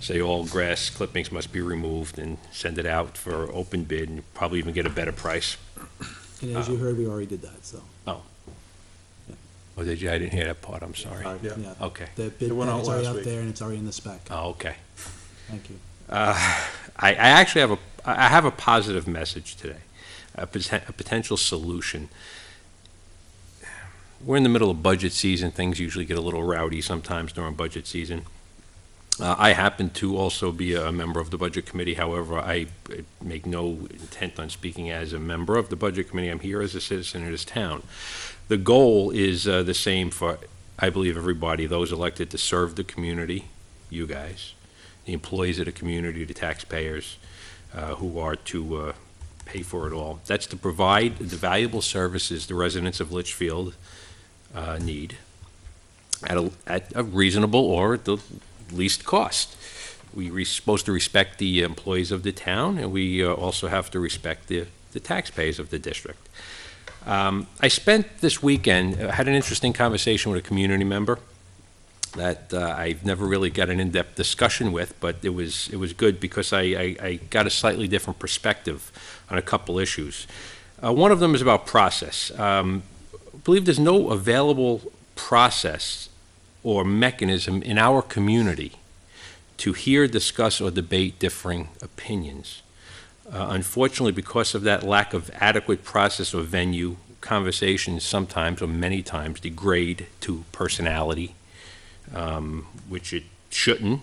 say all grass clippings must be removed, and send it out for open bid, and probably even get a better price. And as you heard, we already did that, so. Oh, did you? I didn't hear that part, I'm sorry. Yeah. Okay. The bid, It went out it's already last out week. there and it's already in the spec. Oh, okay. Thank you. I actually have a positive message today, a potential solution. We're in the middle of budget season. Things usually get a little rowdy sometimes during budget season. I happen to also be a member of the Budget Committee. However, I make no intent on speaking as a member of the Budget Committee. I'm here as a citizen of this town. The goal is the same for, I believe, everybody, those elected to serve the community, you guys, the employees of the community, the taxpayers who are to pay for it all. That's to provide the valuable services the residents of Litchfield need. at a reasonable or at the least cost. We're supposed to respect the employees of the town, and we also have to respect the taxpayers of the district. I spent this weekend, had an interesting conversation with a community member that I've never really got an in-depth discussion with, but it was good because I got a slightly different perspective on a couple issues. One of them is about process. I believe there's no available process or mechanism in our community to hear, discuss, or debate differing opinions. Unfortunately, because of that lack of adequate process or venue, conversations sometimes or many times degrade to personality, which it shouldn't,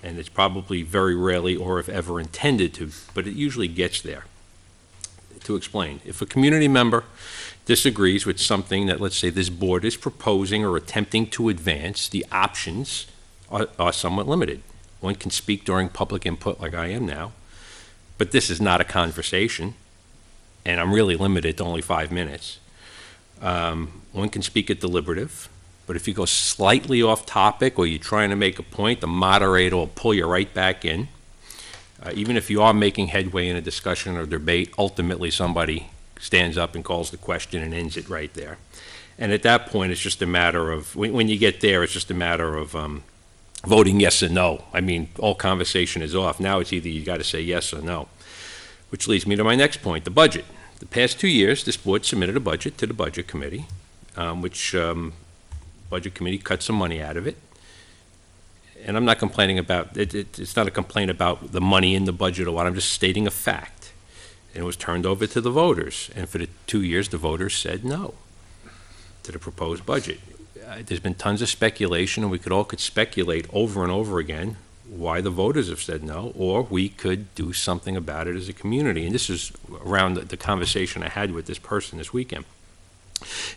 and it's probably very rarely or if ever intended to, but it usually gets there. To explain, if a community member disagrees with something that, let's say, this board is proposing or attempting to advance, the options are somewhat limited. One can speak during public input like I am now, but this is not a conversation, and I'm really limited to only 5 minutes. One can speak at deliberative, but if you go slightly off topic or you're trying to make a point, the moderator will pull you right back in. Even if you are making headway in a discussion or debate, ultimately somebody stands up and calls the question and ends it right there. And at that point, it's just a matter of, when you get there, it's just a matter of voting yes or no. I mean, all conversation is off. Now it's either you got to say yes or no, which leads me to my next point, the budget. The past 2 years, this board submitted a budget to the Budget Committee, which Budget Committee cut some money out of it. And I'm not complaining about, it's not a complaint about the money in the budget or what, I'm just stating a fact. And it was turned over to the voters, and for the 2 years, the voters said no to the proposed budget. There's been tons of speculation, and we could speculate over and over again why the voters have said no, or we could do something about it as a community. And this is around the conversation I had with this person this weekend.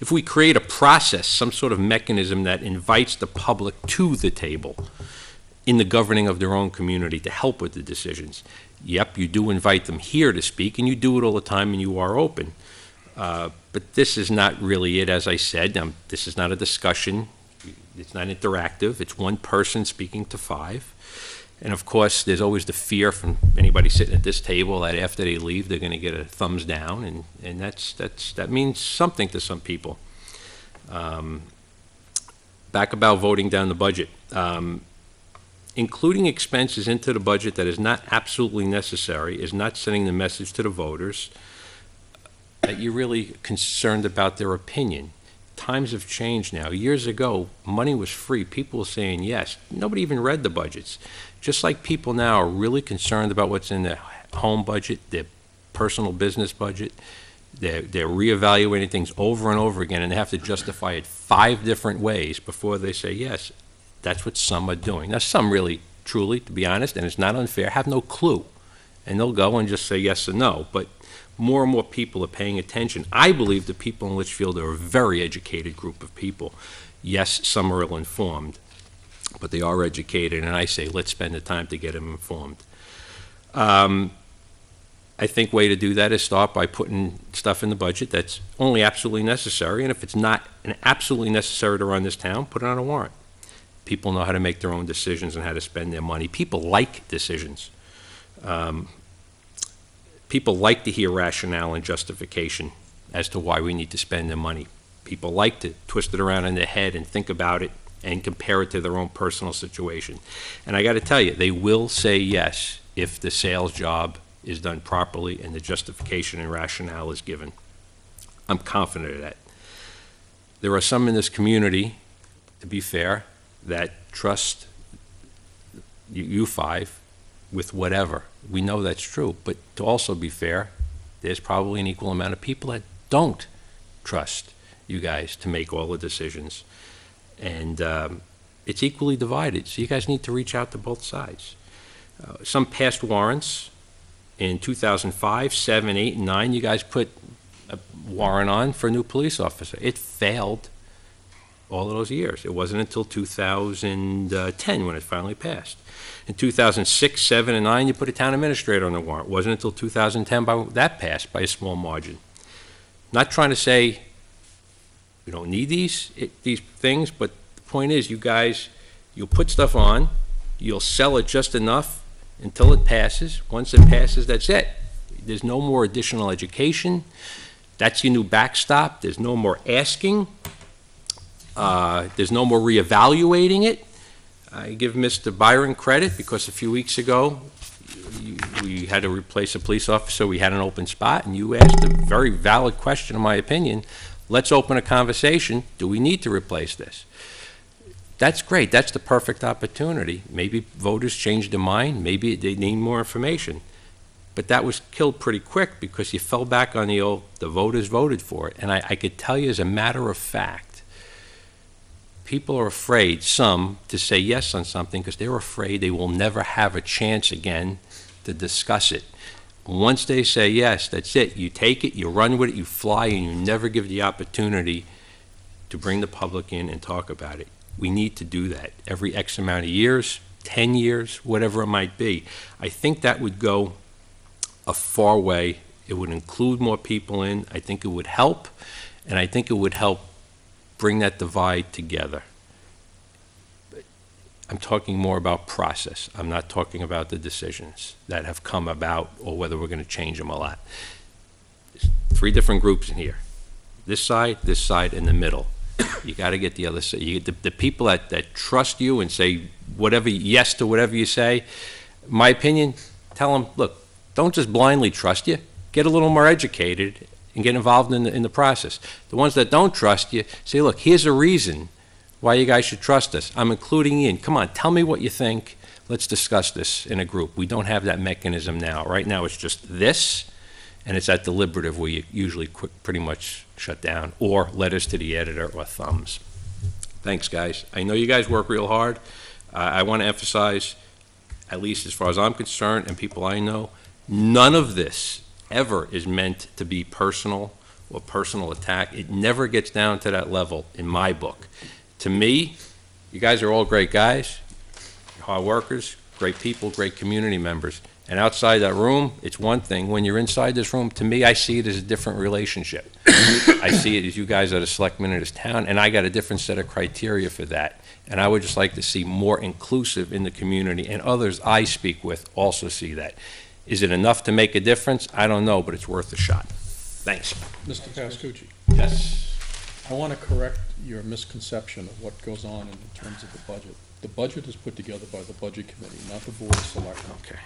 If we create a process, some sort of mechanism that invites the public to the table in the governing of their own community to help with the decisions, yep, you do invite them here to speak, and you do it all the time, and you are open. But this is not really it, as I said. This is not a discussion. It's not interactive. It's one person speaking to 5. And of course, there's always the fear from anybody sitting at this table that after they leave, they're going to get a thumbs down, and that means something to some people. Back about voting down the budget. Including expenses into the budget that is not absolutely necessary is not sending the message to the voters that you're really concerned about their opinion. Times have changed now. Years ago, money was free. People were saying yes. Nobody even read the budgets. Just like people now are really concerned about what's in their home budget, their personal business budget, they're reevaluating things over and over again, and they have to justify it 5 different ways before they say yes. That's what some are doing. Now, some really, truly, to be honest, and it's not unfair, have no clue. And they'll go and just say yes or no. But more and more people are paying attention. I believe the people in Litchfield are a very educated group of people. Yes, some are ill-informed, but they are educated, and I say let's spend the time to get them informed. I think way to do that is start by putting stuff in the budget that's only absolutely necessary, and if it's not absolutely necessary to run this town, put it on a warrant. People know how to make their own decisions and how to spend their money. People like decisions. People like to hear rationale and justification as to why we need to spend their money. People like to twist it around in their head and think about it and compare it to their own personal situation. And I got to tell you, they will say yes if the sales job is done properly and the justification and rationale is given. I'm confident of that. There are some in this community, to be fair, that trust you 5 with whatever. We know that's true, but to also be fair, there's probably an equal amount of people that don't trust you guys to make all the decisions. And it's equally divided, so you guys need to reach out to both sides. Some past warrants, in 2005, 7, 8, and 9, you guys put a warrant on for a new police officer. It failed all of those years. It wasn't until 2010 when it finally passed. In 2006, 7, and 9, you put a town administrator on the warrant. It wasn't until 2010 that passed by a small margin. Not trying to say we don't need these things, but the point is, you guys, you'll put stuff on, you'll sell it just enough until it passes. Once it passes, that's it. There's no more additional education. That's your new backstop. There's no more asking. There's no more reevaluating it. I give Mr. Byron credit because a few weeks ago, we had to replace a police officer. We had an open spot, and you asked a very valid question, in my opinion. Let's open a conversation. Do we need to replace this? That's great. That's the perfect opportunity. Maybe voters changed their mind. Maybe they need more information. But that was killed pretty quick because you fell back on the voters voted for it. And I could tell you as a matter of fact, people are afraid, some, to say yes on something because they're afraid they will never have a chance again to discuss it. Once they say yes, that's it. You take it, you run with it, you fly, and you never give the opportunity to bring the public in and talk about it. We need to do that every X amount of years, 10 years, whatever it might be. I think that would go a far way. It would include more people in. I think it would help, and I think it would help bring that divide together. I'm talking more about process. I'm not talking about the decisions that have come about or whether we're going to change them a lot. There's 3 different groups in here. This side, and the middle. You got to get the other side. You get the people that trust you and say whatever, yes to whatever you say. My opinion, tell them, look, don't just blindly trust you. Get a little more educated and get involved in the process. The ones that don't trust you, say, look, here's a reason why you guys should trust us. I'm including you in. Come on, tell me what you think. Let's discuss this in a group. We don't have that mechanism now. Right now it's just this, and it's at deliberative where you usually pretty much shut down, or letters to the editor, or thumbs. Thanks, guys. I know you guys work real hard. I want to emphasize, at least as far as I'm concerned, and people I know, none of this ever is meant to be personal or personal attack. It never gets down to that level in my book. To me, you guys are all great guys, hard workers, great people, great community members. And outside that room, it's one thing. When you're inside this room, to me, I see it as a different relationship. I see it as you guys are the selectmen of this town, and I got a different set of criteria for that. And I would just like to see more inclusive in the community, and others I speak with also see that. Is it enough to make a difference? I don't know, but it's worth a shot. Thanks. Mr. Pascucci, Yes. I want to correct your misconception of what goes on in terms of the budget. The budget is put together by the Budget Committee, not the Board of Selectmen. Okay.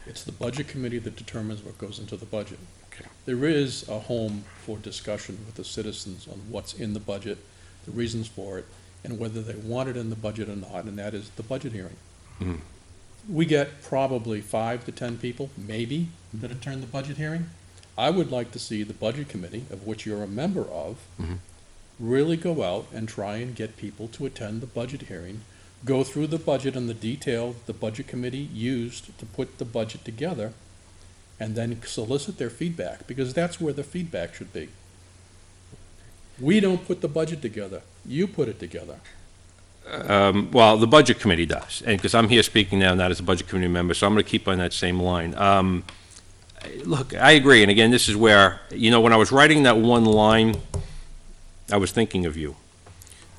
It's the Budget Committee that determines what goes into the budget. Okay. There is a home for discussion with the citizens on what's in the budget, the reasons for it, and whether they want it in the budget or not, and that is the budget hearing. Mhm. We get probably 5 to 10 people, maybe, that attend the budget hearing. I would like to see the Budget Committee, of which you're a member of, Mhm. really go out and try and get people to attend the budget hearing, go through the budget and the detail the Budget Committee used to put the budget together, and then solicit their feedback, because that's where the feedback should be. We don't put the budget together. You put it together. Well, the Budget Committee does, and because I'm here speaking now, not as a Budget Committee member, so I'm going to keep on that same line. Look, I agree, and again, this is where, when I was writing that one line, I was thinking of you.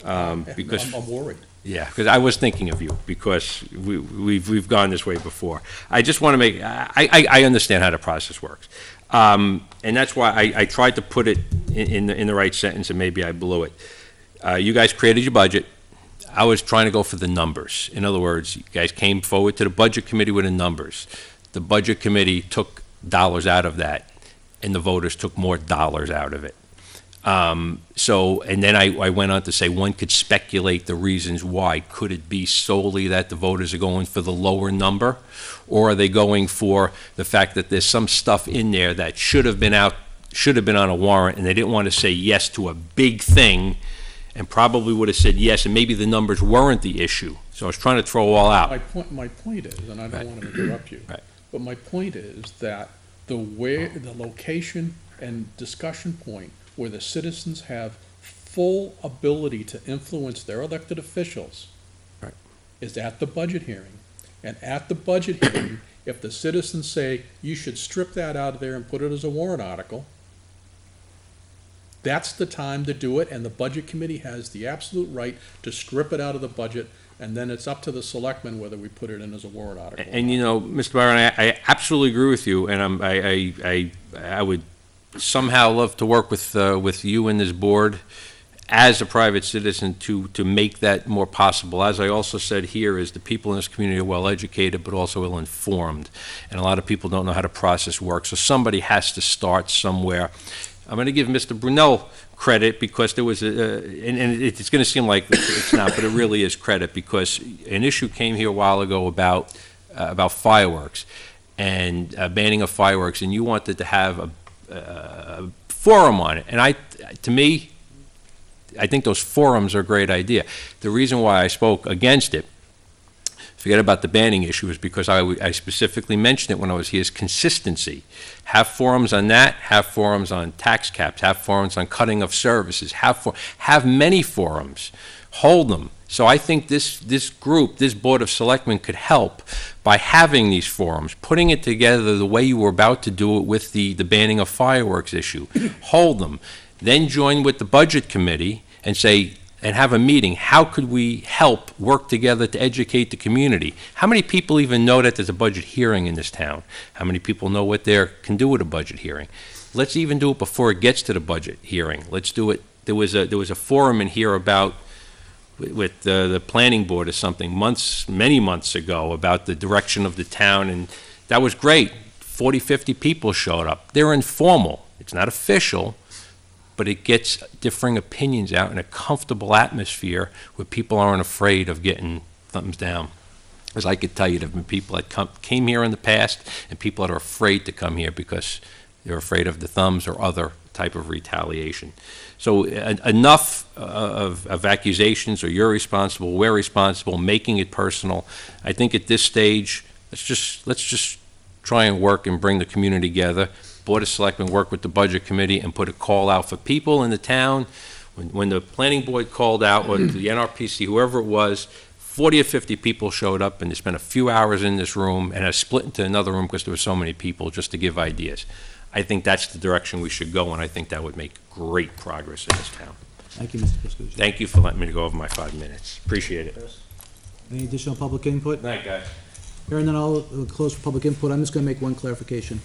Because I'm worried. Yeah, because I was thinking of you, because we've gone this way before. I just want to make, I understand how the process works. And that's why I tried to put it in the right sentence, and maybe I blew it. You guys created your budget. I was trying to go for the numbers. In other words, you guys came forward to the Budget Committee with the numbers. The Budget Committee took dollars out of that, and the voters took more dollars out of it. And then I went on to say one could speculate the reasons why. Could it be solely that the voters are going for the lower number? Or are they going for the fact that there's some stuff in there that should have been on a warrant, and they didn't want to say yes to a big thing, and probably would have said yes, and maybe the numbers weren't the issue. So I was trying to throw all out. My point is, and I don't want to interrupt you, Right. but my point is that the location and discussion point where the citizens have full ability to influence their elected officials Right. is at the budget hearing. And at the budget hearing, if the citizens say, you should strip that out of there and put it as a warrant article, that's the time to do it, and the budget committee has the absolute right to strip it out of the budget, and then it's up to the selectmen whether we put it in as a warrant article. or And, not. you know, Mr. Byron, I absolutely agree with you, and I would somehow love to work with you and this board as a private citizen to make that more possible. As I also said here, is the people in this community are well-educated, but also ill-informed, and a lot of people don't know how the process works, so somebody has to start somewhere. I'm going to give Mr. Brunel credit because there was and it's going to seem like it's not, but it really is credit, because an issue came here a while ago about fireworks and banning of fireworks, and you wanted to have a forum on it. And to me, I think those forums are a great idea. The reason why I spoke against it, forget about the banning issue, is because I specifically mentioned it when I was here, is consistency. Have forums on that, have forums on tax caps, have forums on cutting of services, have many forums, hold them. So I think this group, this Board of Selectmen could help by having these forums, putting it together the way you were about to do it with the banning of fireworks issue. Hold them. Then join with the Budget Committee and say, and have a meeting, how could we help work together to educate the community? How many people even know that there's a budget hearing in this town? How many people know what they can do at a budget hearing? Let's even do it before it gets to the budget hearing. Let's do it. There was a forum in here about, with the planning board or something, many months ago, about the direction of the town, and that was great. 40, 50 people showed up. They're informal. It's not official, but it gets differing opinions out in a comfortable atmosphere where people aren't afraid of getting thumbs down. As I could tell you, there have been people that came here in the past and people that are afraid to come here because they're afraid of the thumbs or other type of retaliation. So enough of accusations, or you're responsible, we're responsible, making it personal. I think at this stage, let's just try and work and bring the community together. Board of Selectmen work with the Budget Committee and put a call out for people in the town. When the planning board called out, or the NRPC, whoever it was, 40 or 50 people showed up, and they spent a few hours in this room and have split into another room because there were so many people, just to give ideas. I think that's the direction we should go, and I think that would make great progress in this town. Thank you, Mr. Pascucci. Thank you for letting me go over my 5 minutes. Appreciate it. Any additional public input? Night, guys. Hearing none, I'll close for public input. I'm just gonna make one clarification.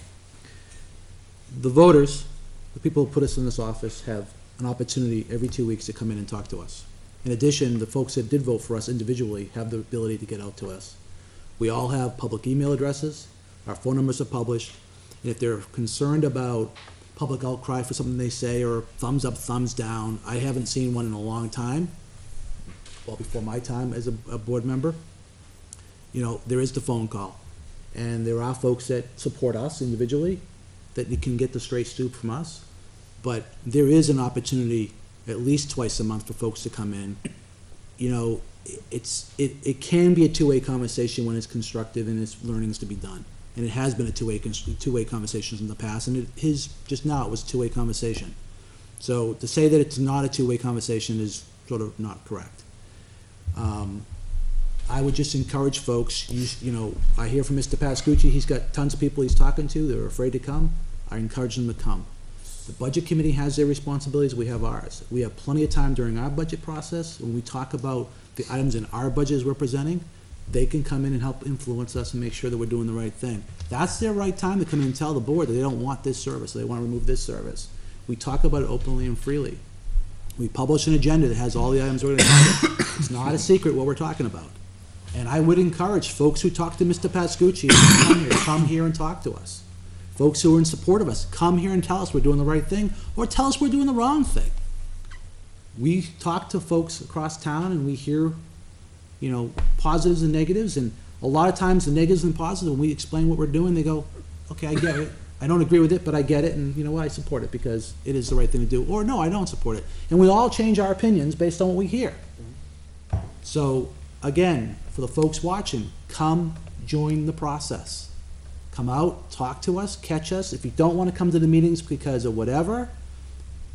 The voters, the people who put us in this office, have an opportunity every 2 weeks to come in and talk to us. In addition, the folks that did vote for us individually have the ability to get out to us. We all have public email addresses, our phone numbers are published, and if they're concerned about public outcry for something they say, or thumbs up, thumbs down, I haven't seen one in a long time, well, before my time as a board member. You know, there is the phone call, and there are folks that support us individually, that you can get the straight scoop from us, but there is an opportunity at least twice a month for folks to come in. You know, it can be a two-way conversation when it's constructive and it's learnings to be done, and it has been a two-way conversations in the past, and it is just now, it was a two-way conversation. So to say that it's not a two-way conversation is sort of not correct. I would just encourage folks, you know, I hear from Mr. Pascucci, he's got tons of people he's talking to, they're afraid to come. I encourage them to come. The Budget Committee has their responsibilities, we have ours. We have plenty of time during our budget process, when we talk about the items in our budget as we're presenting, they can come in and help influence us and make sure that we're doing the right thing. That's their right time to come in and tell the board that they don't want this service, they want to remove this service. We talk about it openly and freely. We publish an agenda that has all the items we're going to cover. It's not a secret what we're talking about. And I would encourage folks who talk to Mr. Pascucci to come here and talk to us. Folks who are in support of us, come here and tell us we're doing the right thing, or tell us we're doing the wrong thing. We talk to folks across town and we hear, you know, positives and negatives, and a lot of times the negatives and positives, when we explain what we're doing, they go, okay, I get it. I don't agree with it, but I get it, and you know what, I support it because it is the right thing to do. Or no, I don't support it. And we all change our opinions based on what we hear. So, again, for the folks watching, come join the process. Come out, talk to us, catch us. If you don't want to come to the meetings because of whatever,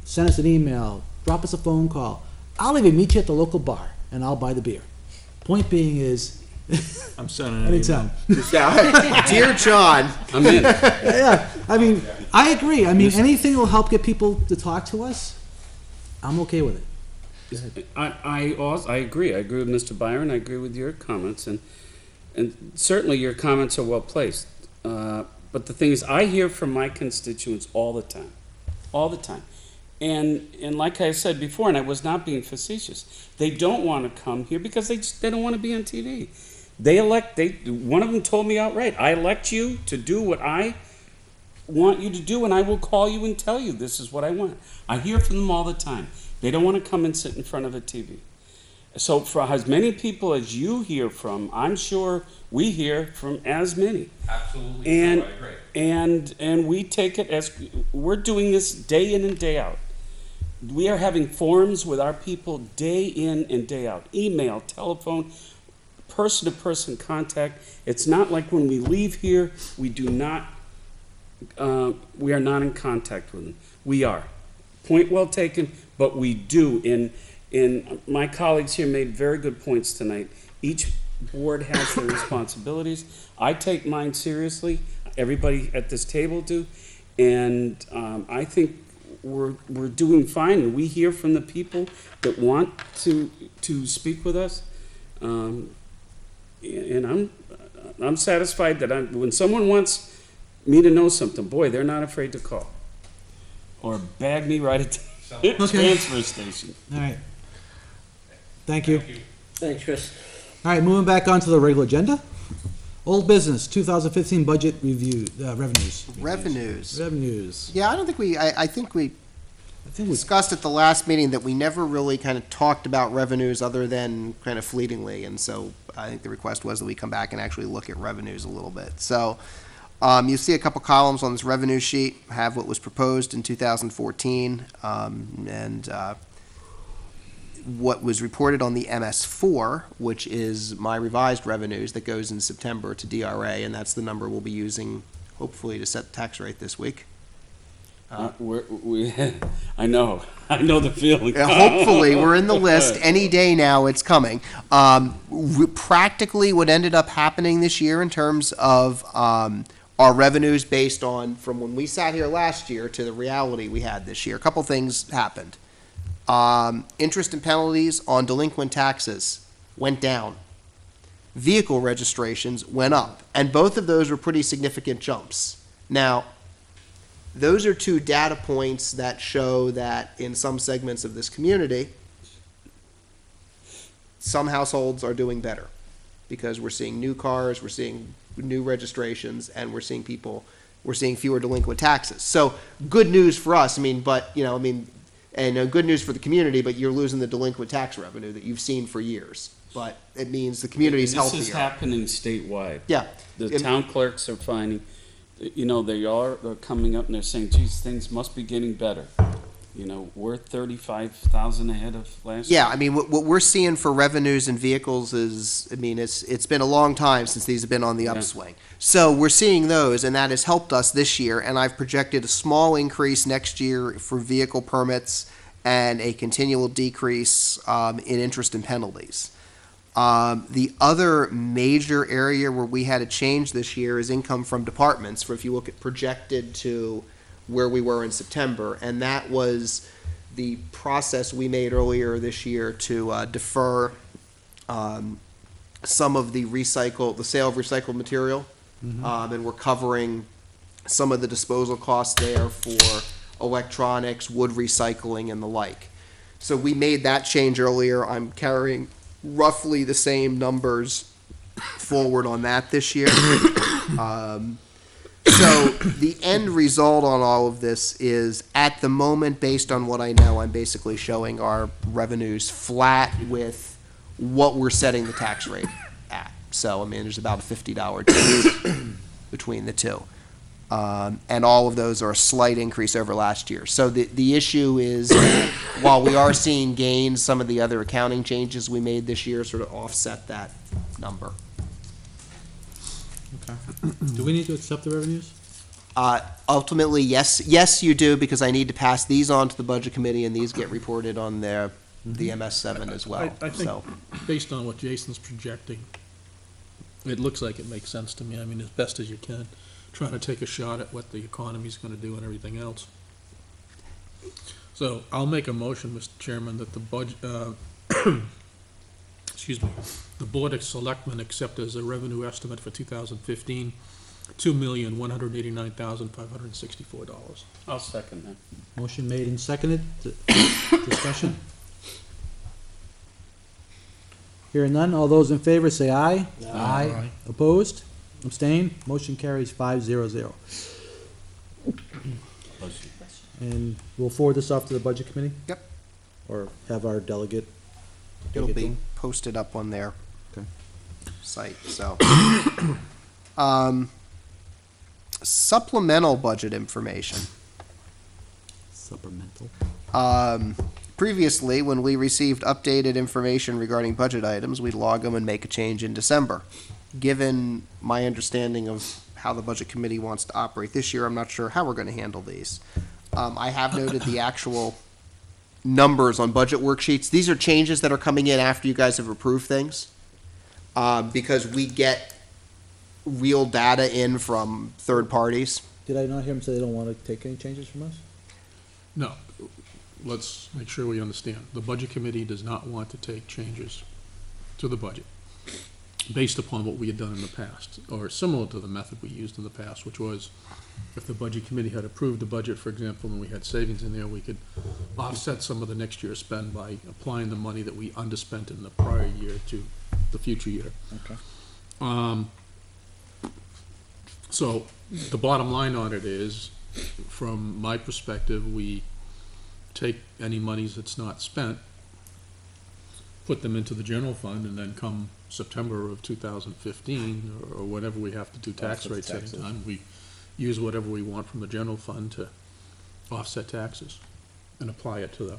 send us an email, drop us a phone call. I'll even meet you at the local bar, and I'll buy the beer. Point being is, I'm sending an anytime. Dear John, I'm in. Yeah, I mean, I agree. I mean, anything will help get people to talk to us. I'm okay with it. I agree. I agree with Mr. Byron. I agree with your comments, and certainly your comments are well placed. But the thing is, I hear from my constituents all the time. And like I said before, and I was not being facetious, they don't want to come here because they don't want to be on TV. One of them told me outright, I elect you to do what I want you to do, and I will call you and tell you this is what I want. I hear from them all the time. They don't want to come and sit in front of a TV. So for as many people as you hear from, I'm sure we hear from as many. Absolutely. And, I agree. and we take it as, we're doing this day in and day out. We are having forums with our people day in and day out. Email, telephone, person-to-person contact. It's not like when we leave here, we are not in contact with them. We are. Point well taken, but we do. And my colleagues here made very good points tonight. Each board has their responsibilities. I take mine seriously. Everybody at this table do. And I think we're doing fine. And we hear from the people that want to speak with us. And I'm satisfied that when someone wants me to know something, boy, they're not afraid to call or bag me right at the transfer station. All right. Thank you. Thanks, Chris. All right, moving back onto the regular agenda. Old business, 2015 budget review, revenues. Revenues. Yeah, I think we I think we, discussed at the last meeting that we never really kind of talked about revenues other than kind of fleetingly, and so I think the request was that we come back and actually look at revenues a little bit. So you see a couple columns on this revenue sheet, have what was proposed in 2014, and what was reported on the MS4, which is my revised revenues that goes in September to DRA, and that's the number we'll be using hopefully to set the tax rate this week. I know the feeling. Hopefully, we're in the list any day now. It's coming. Practically, what ended up happening this year in terms of our revenues based on from when we sat here last year to the reality we had this year, a couple things happened. Interest and penalties on delinquent taxes went down. Vehicle registrations went up, and both of those were pretty significant jumps. Now, those are two data points that show that in some segments of this community, some households are doing better because we're seeing new cars, we're seeing new registrations, and we're seeing fewer delinquent taxes. So good news for us. And good news for the community, but you're losing the delinquent tax revenue that you've seen for years. But it means the community's healthier. This is happening statewide. Yeah. The town clerks are finding, they are coming up and they're saying, geez, things must be getting better. We're 35,000 ahead of last year. Yeah, what we're seeing for revenues and vehicles is, it's been a long time since these have been on the upswing. So we're seeing those, and that has helped us this year, and I've projected a small increase next year for vehicle permits and a continual decrease in interest and penalties. The other major area where we had a change this year is income from departments, for if you look at projected to where we were in September, and that was the process we made earlier this year to defer some of the sale of recycled material, and we're covering some of the disposal costs there for electronics, wood recycling, and the like. So we made that change earlier. I'm carrying roughly the same numbers forward on that this year. So the end result on all of this is, at the moment, based on what I know, I'm basically showing our revenues flat with what we're setting the tax rate at. So, there's about a $50 difference between the two. And all of those are a slight increase over last year. So the issue is, while we are seeing gains, some of the other accounting changes we made this year sort of offset that number. okay. Do we need to accept the revenues? Ultimately, yes, you do, because I need to pass these on to the budget committee, and these get reported on the MS7 as well. I think, based on what Jason's projecting, it looks like it makes sense to me. As best as you can, trying to take a shot at what the economy's gonna do and everything else. So I'll make a motion, Mr. Chairman, that the budget, excuse me, the Board of Selectmen accept as a revenue estimate for 2015, $2,189,564. I'll second that. Motion made and seconded. Discussion? Hearing none, all those in favor say aye. Aye. Opposed? Abstained? Motion carries 5-0-0. And we'll forward this off to the Budget Committee? Yep. Or have our delegate? It'll take it to be them? posted up on their Okay. site, so. Supplemental budget information. Supplemental. Previously, when we received updated information regarding budget items, we'd log them and make a change in December. Given my understanding of how the Budget Committee wants to operate this year, I'm not sure how we're gonna handle these. I have noted the actual numbers on budget worksheets. These are changes that are coming in after you guys have approved things. Because we get real data in from third parties. Did I not hear him say they don't want to take any changes from us? No, let's make sure we understand. The Budget Committee does not want to take changes to the budget based upon what we had done in the past, or similar to the method we used in the past, which was if the Budget Committee had approved the budget, for example, and we had savings in there, we could offset some of the next year's spend by applying the money that we underspent in the prior year to the future year. Okay. So the bottom line on it is, from my perspective, we take any monies that's not spent, put them into the general fund, and then come September of 2015, or whenever we have to do tax Offset rate setting taxes. time, we use whatever we want from the general fund to offset taxes and apply it to the,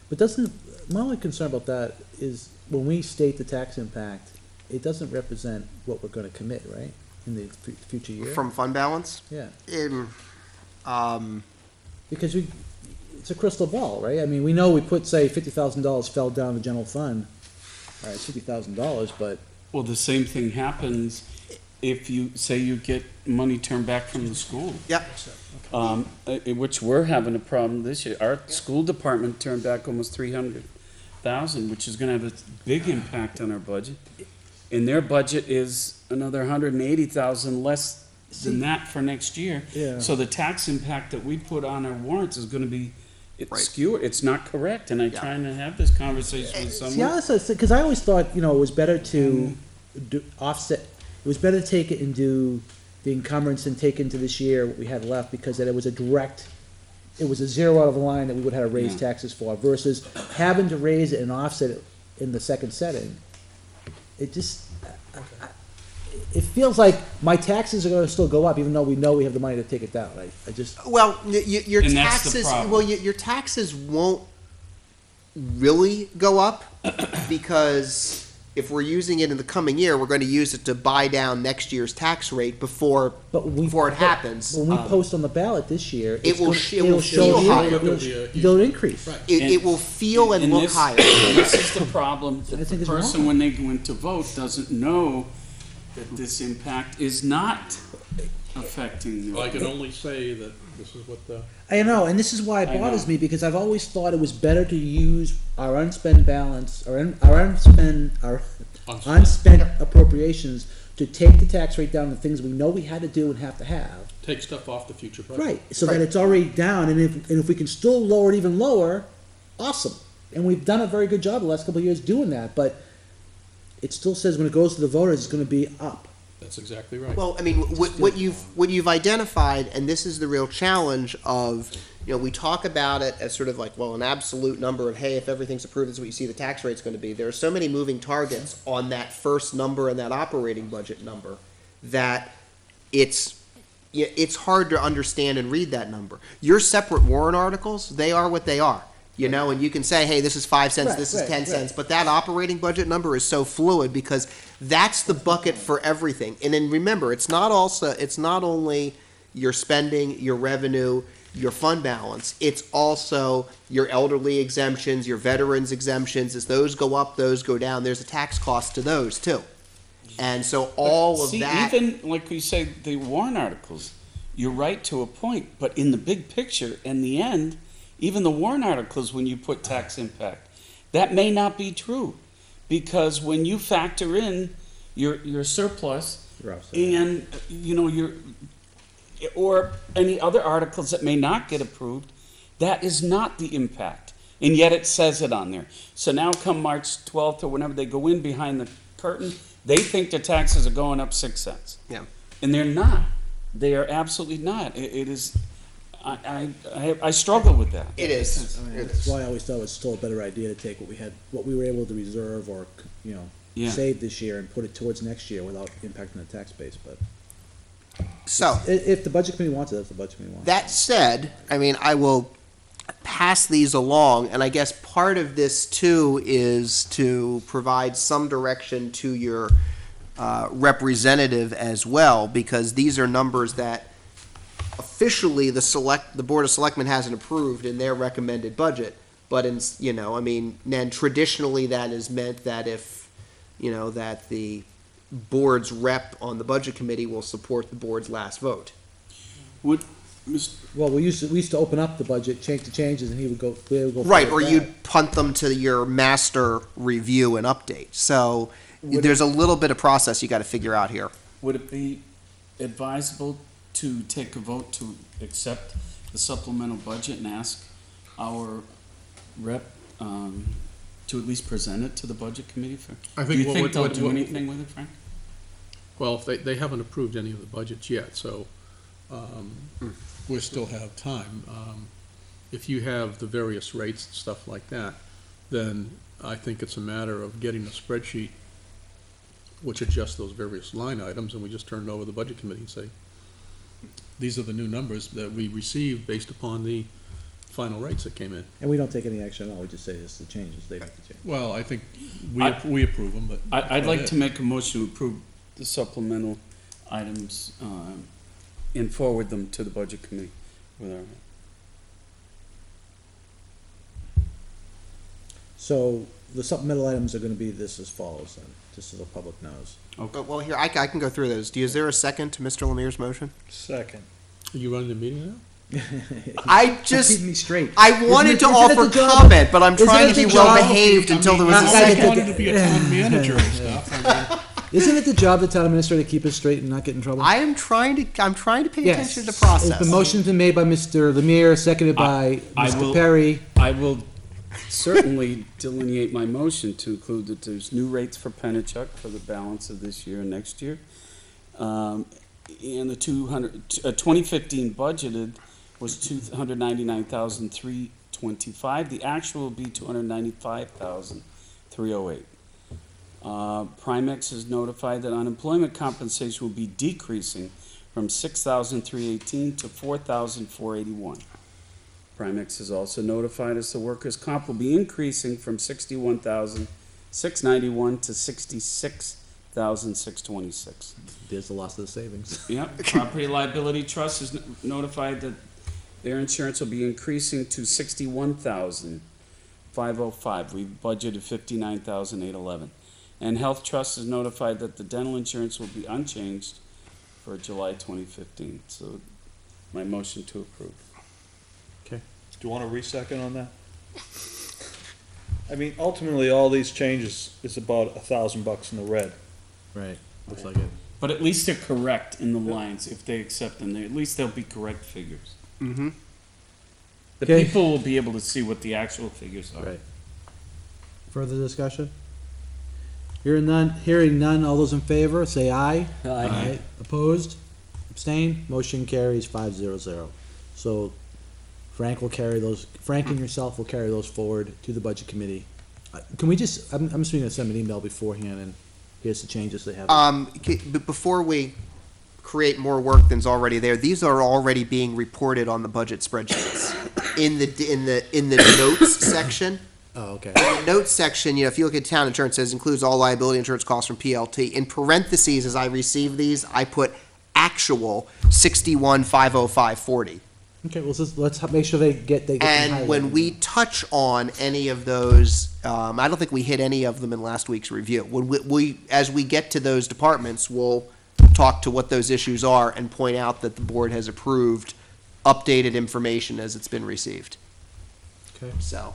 But doesn't, my only concern about that is when we state the tax impact, it doesn't represent what we're gonna commit, right, in the future year? From fund balance? Yeah, Um, because it's a crystal ball, right? I mean, we know we put, say, $50,000 fell down the general fund. All right, $50,000, but Well, the same thing happens if you, say you get money turned back from the school. Yep. Which we're having a problem this year. Our school department turned back almost 300,000, which is gonna have a big impact on our budget. And their budget is another 180,000 less than that for next year. Yeah. So the tax impact that we put on our warrants is gonna be, it's Right. skewed, it's not correct, and I'm Yeah. trying to have this conversation with see, someone. honestly, because I always thought, it was better to do offset, it was better to take it and do the encumbrance and take into this year what we had left, because then it was a direct, it was a zero out of the line that we would have to raise Yeah. taxes for, versus having to raise it and offset it in the second setting. It just, it feels like my taxes are gonna still go up, even though we know we have the money to take it down. I just, Well, your And that's the taxes, problem. well, your taxes won't really go up because if we're using it in the coming year, we're going to use it to buy down next year's tax rate before it happens. when we post on the ballot this year, It it's will gonna- sh- it will it'll show feel the- higher. It'll increase. Right. It will feel and look this- higher. This is the problem, I that think the it's person, wrong. when they go in to vote, doesn't know that this impact is not affecting I can them. only say that this is what the, I know, and this is why it I bothers know. me, because I've always thought it was better to use our unspent balance, our unspent appropriations to take the tax rate down to things we know we had to do and have to have. take stuff off the future budget. Right, so that Right. it's already down, and if we can still lower it even lower, awesome. And we've done a very good job the last couple of years doing that, but it still says when it goes to the voters, it's gonna be up. That's exactly right. Well, I mean, what you've identified, and this is the real challenge of, we talk about it as sort of like, well, an absolute number of, hey, if everything's approved, this is what you see the tax rate's gonna be. There are so many moving targets on that first number and that operating budget number that it's hard to understand and read that number. Your separate warrant articles, they are what they are. And you can say, hey, this is 5 cents, Right, this is right, 10 right. cents, but that operating budget number is so fluid because that's the bucket for everything. And then remember, it's not only your spending, your revenue, your fund balance, it's also your elderly exemptions, your veterans exemptions. As those go up, those go down, there's a tax cost to those too. And so all of See, that. even, like we say, the warrant articles, you're right to a point, but in the big picture, in the end, even the warrant articles, when you put tax impact, that may not be true. Because when you factor in your surplus You're offset. and, or any other articles that may not get approved, that is not the impact. And yet it says it on there. So now come March 12th or whenever they go in behind the curtain, they think their taxes are going up 6 cents. Yeah. And they're not. They are absolutely not. It is, I struggle with that. It is. That's why I always thought it was still a better idea to take what we were able to reserve or, Yeah. save this year and put it towards next year without impacting the tax base, but So, if the budget committee wants it, that's the budget committee wants it. that said, I mean, I will pass these along, and I guess part of this too is to provide some direction to your representative as well, because these are numbers that officially the Board of Selectmen hasn't approved in their recommended budget, but then traditionally that has meant that if, that the board's rep on the budget committee will support the board's last vote. Would, Well, we used to open up the budget, change the changes, and they would go. Right, forward or with you'd punt them to your master review and update. So there's a little bit of process you gotta figure out here. would it be advisable to take a vote to accept the supplemental budget and ask our rep to at least present it to the budget committee? I Do you think think they'll do what- anything with it, Frank? Well, if they haven't approved any of the budgets yet, so we still have time. If you have the various rates and stuff like that, then I think it's a matter of getting a spreadsheet which adjusts those various line items, and we just turn it over to the budget committee and say, these are the new numbers that we received based upon the final rates that came in. And we don't take any action at all, we just say it's the changes, they have to change. Well, I think I- we approve them, but. I'd like to make a motion to approve the supplemental items and forward them to the budget committee with our. So the supplemental items are gonna be this as follows then, just so the public knows. Well, here, I can go through those. Is there a second to Mr. Lemire's motion? Second. Are you running the meeting now? I just, Keep me straight. I wanted to Isn't it offer the job- comment, but I'm isn't trying it to be the job- well behaved until there was a I- I- second. I wanted to be a town manager and stuff. I mean, Isn't it the job of the town administrator to keep us straight and not get in trouble? I'm trying to pay Yes. attention to the process. The motion's been made by Mr. Lemire, seconded by I Mr. will- Perry. I will certainly delineate my motion to include that there's new rates for Pennachuck for the balance of this year and next year. And the 2015 budgeted was 299,325. The actual will be 295,308. Primex is notified that unemployment compensation will be decreasing from 6,318 to 4,481. Primex is also notified as the workers' comp will be increasing from 61,691 to 66,626. There's the loss of the savings. Yep, Property Liability Trust is notified that their insurance will be increasing to 61,505. We budgeted 59,811. And Health Trust is notified that the dental insurance will be unchanged for July 2015. So my motion to approve. Do you want a re-second on that? I mean, ultimately, all these changes is about $1,000 in the red. Right, looks like it. But at least they're correct in the lines, if they accept them, at least they'll be correct figures. Mm-hmm. The Okay. people will be able to see what the actual figures are. Right. Further discussion? Hearing none, all those in favor, say aye. Aye. Opposed? Abstained? Motion carries 500. So Frank and yourself will carry those forward to the budget committee. Can we just, I'm just going to send an email beforehand and here's the changes they have. But before we create more work than's already there, these are already being reported on the budget spreadsheets. In the notes section. Oh, okay. In the notes section, if you look at town insurance, it says includes all liability insurance costs from PLT. In parentheses, as I receive these, I put actual 61,505.40. Okay, well, let's make sure they get them And when highlighted. we touch on any of those, I don't think we hit any of them in last week's review. When as we get to those departments, we'll talk to what those issues are and point out that the board has approved updated information as it's been received. Okay. So,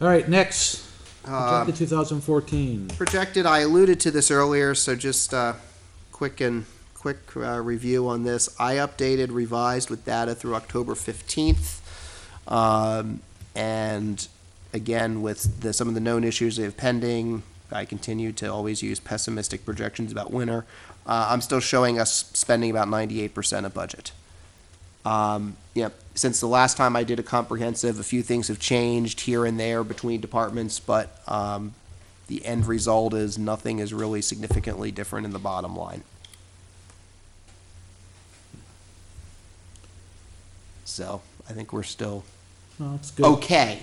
All right, next, um, projected 2014. projected, I alluded to this earlier, so just quick review on this. I updated, revised with data through October 15th. And again, with some of the known issues they have pending, I continue to always use pessimistic projections about winter. I'm still showing us spending about 98% of budget. Since the last time I did a comprehensive, a few things have changed here and there between departments, but the end result is nothing is really significantly different in the bottom line. So I think we're still Well, that's good. okay.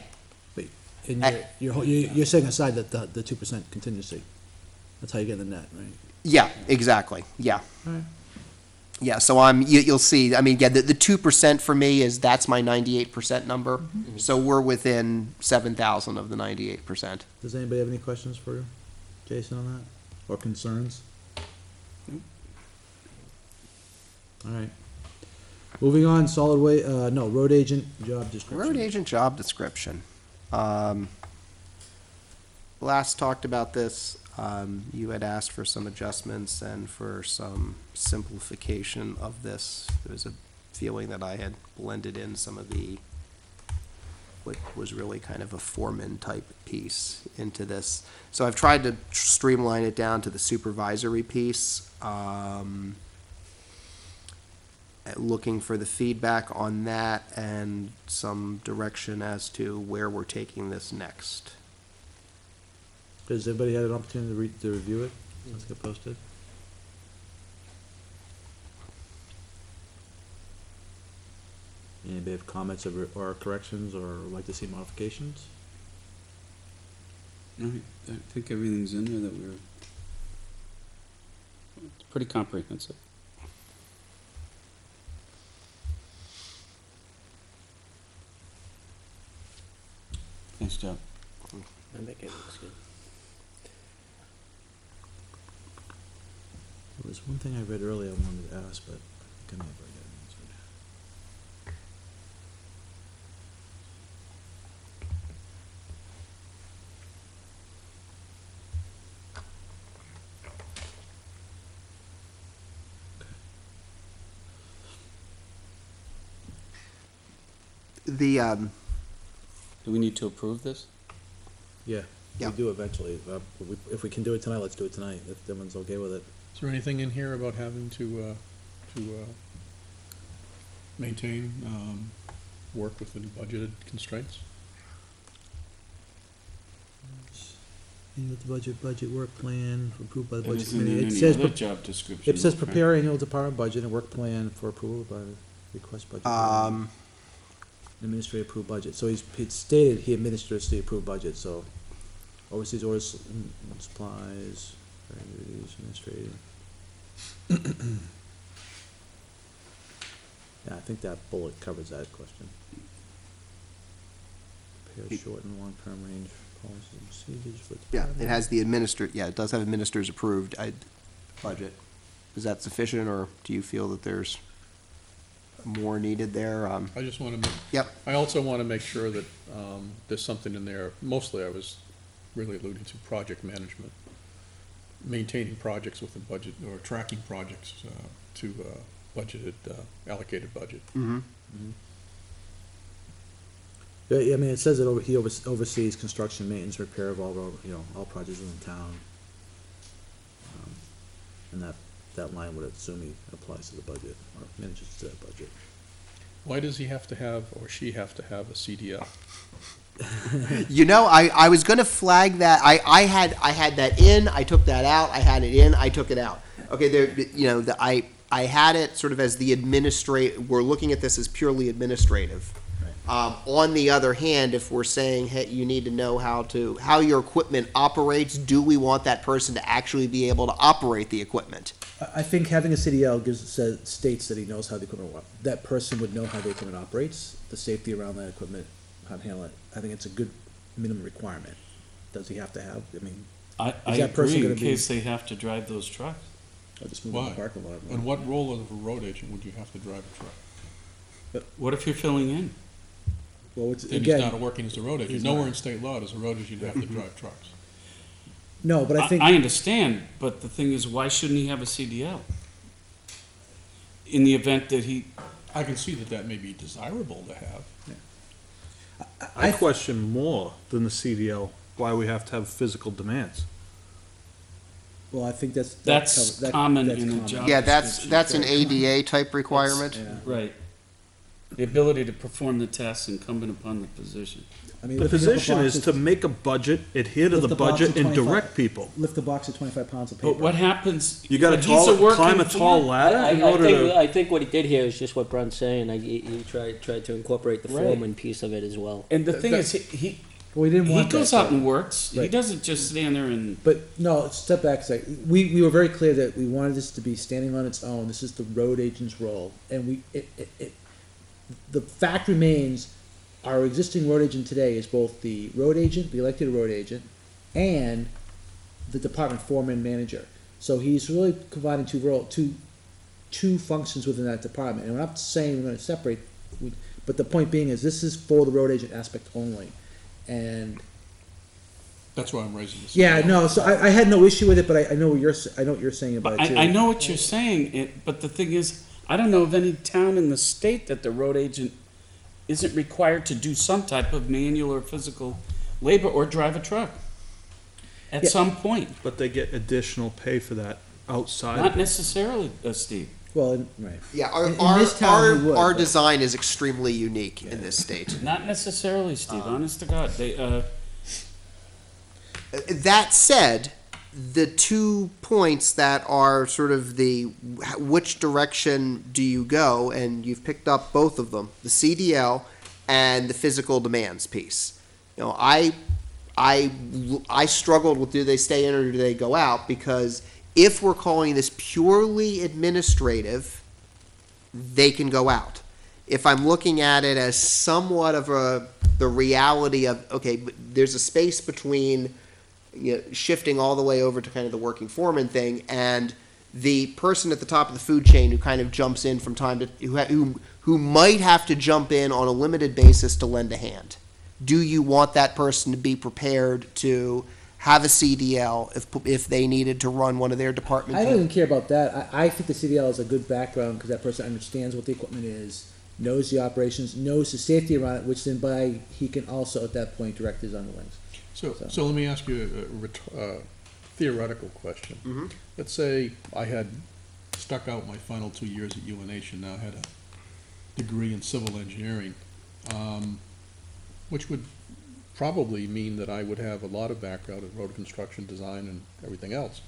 And you're setting aside that the 2% contingency. That's how you get the net, right? Yeah, exactly. Yeah. All right. Yeah, so you'll see, I mean, yeah, the 2% for me that's my 98% number. So we're within 7,000 of the 98%. Does anybody have any questions for Jason on that, or concerns? All right. Moving on, road agent job description. Road agent job description. Last talked about this, you had asked for some adjustments and for some simplification of this. There was a feeling that I had blended in some of what was really kind of a foreman type piece into this. So I've tried to streamline it down to the supervisory piece. Looking for the feedback on that and some direction as to where we're taking this next. Has everybody had an opportunity to review it? Let's get posted. Anybody have comments or corrections or like to see modifications? I think everything's in there that it's pretty comprehensive. Nice job. I think it looks good. There was one thing I read earlier I wanted to ask, but I think I may have already got an answer. Do we need to approve this? Yeah, Yeah. we do eventually. If we can do it tonight, let's do it tonight, if everyone's okay with it. Is there anything in here about having to maintain, work within budgeted constraints? Annual budget work plan approved by the That budget isn't in committee. It any says, other job description. it says okay. prepare annual department budget and work plan for approval by the request budget. Administrative approved budget. So he's stated he administers the approved budget, so oversees orders and supplies, duties, administrative. Yeah, I think that bullet covers that question. Prepare short and long-term range policies and procedures for. Yeah, it has the it does have administers approved budget. Is that sufficient, or do you feel that there's more needed there? I just want to make. Yep. I also want to make sure that there's something in there, mostly I was really alluding to project management, maintaining projects within budget, or tracking projects to budgeted, allocated budget. Mm-hmm. Yeah, I mean, it says that he oversees construction, maintenance, repair of all road, all projects in the town. And that line would assume he applies to the budget, or manages to that budget. Why does he have to have, or she have to have a CDL? I was gonna flag that. I had that in, I took that out, I had it in, I took it out. Okay, I had it sort of as we're looking at this as purely administrative. On the other hand, if we're saying, hey, you need to know how your equipment operates, do we want that person to actually be able to operate the equipment? I think having a CDL states that he knows how the equipment works. That person would know how the equipment operates, the safety around that equipment, how to handle it. I think it's a good minimum requirement. Does he have to have? I mean, I Is that person agree, gonna in be- case they have to drive those trucks. I'll just move in Why? the parking lot. And what role of a road agent would you have to drive a truck? What if you're filling in? Well, it's, Then he's not again, working as a road agent. he's Nowhere not. in state law does a road agent have to drive trucks. no, but I think, I understand, but the thing is, why shouldn't he have a CDL? In the event that he, I can see that that may be desirable to have. I question more than the CDL, why we have to have physical demands. well, I think that's. That's common in a job. Yeah, that's an ADA type requirement. Yeah. right, the ability to perform the tasks incumbent upon the position. I mean, The lifting up a position box is to make a budget, adhere to Lift the the box budget, to and 25. direct people. Lift the box at 25 pounds of paper. But what happens? You gotta but he's climb a working tall for- ladder in order to. I think what he did here is just what Brent's saying, he tried to incorporate the Right. foreman piece of it as well. And the thing is, he Well, we didn't want that. goes out though. and works. He Right. doesn't just stand there and, But no, step back a second. We were very clear that we wanted this to be standing on its own. This is the road agent's role, and the fact remains, our existing road agent today is both the road agent, the elected road agent, and the department foreman manager. So he's really combining two functions within that department. And we're not saying we're going to separate, but the point being is this is for the road agent aspect only, and. That's why I'm raising this. Yeah, no, so I had no issue with it, but I know what you're saying about but it too. I know what you're saying, but the thing is, I don't know of any town in the state that the road agent isn't required to do some type of manual or physical labor or drive a truck at Yeah. some point. But they get additional pay for that outside. Not necessarily, Steve. Well, right. Yeah, In this town, we would, our but- design is extremely unique in this state. Not necessarily, Steve, honest to God. That said, the 2 points that are sort of the which direction do you go, and you've picked up both of them, the CDL and the physical demands piece. You know, I struggled with do they stay in or do they go out, because if we're calling this purely administrative, they can go out. If I'm looking at it as somewhat of the reality of, okay, but there's a space between shifting all the way over to kind of the working foreman thing, and the person at the top of the food chain who kind of jumps in from time to who might have to jump in on a limited basis to lend a hand. Do you want that person to be prepared to have a CDL if they needed to run one of their department? I don't even care about that. I think the CDL is a good background because that person understands what the equipment is, knows the operations, knows the safety around it, which then he can also at that point direct his underlings. So let me ask you a theoretical question. Mhm. Let's say I had stuck out my final 2 years at UNH and now had a degree in civil engineering, which would probably mean that I would have a lot of background in road construction, design, and everything else.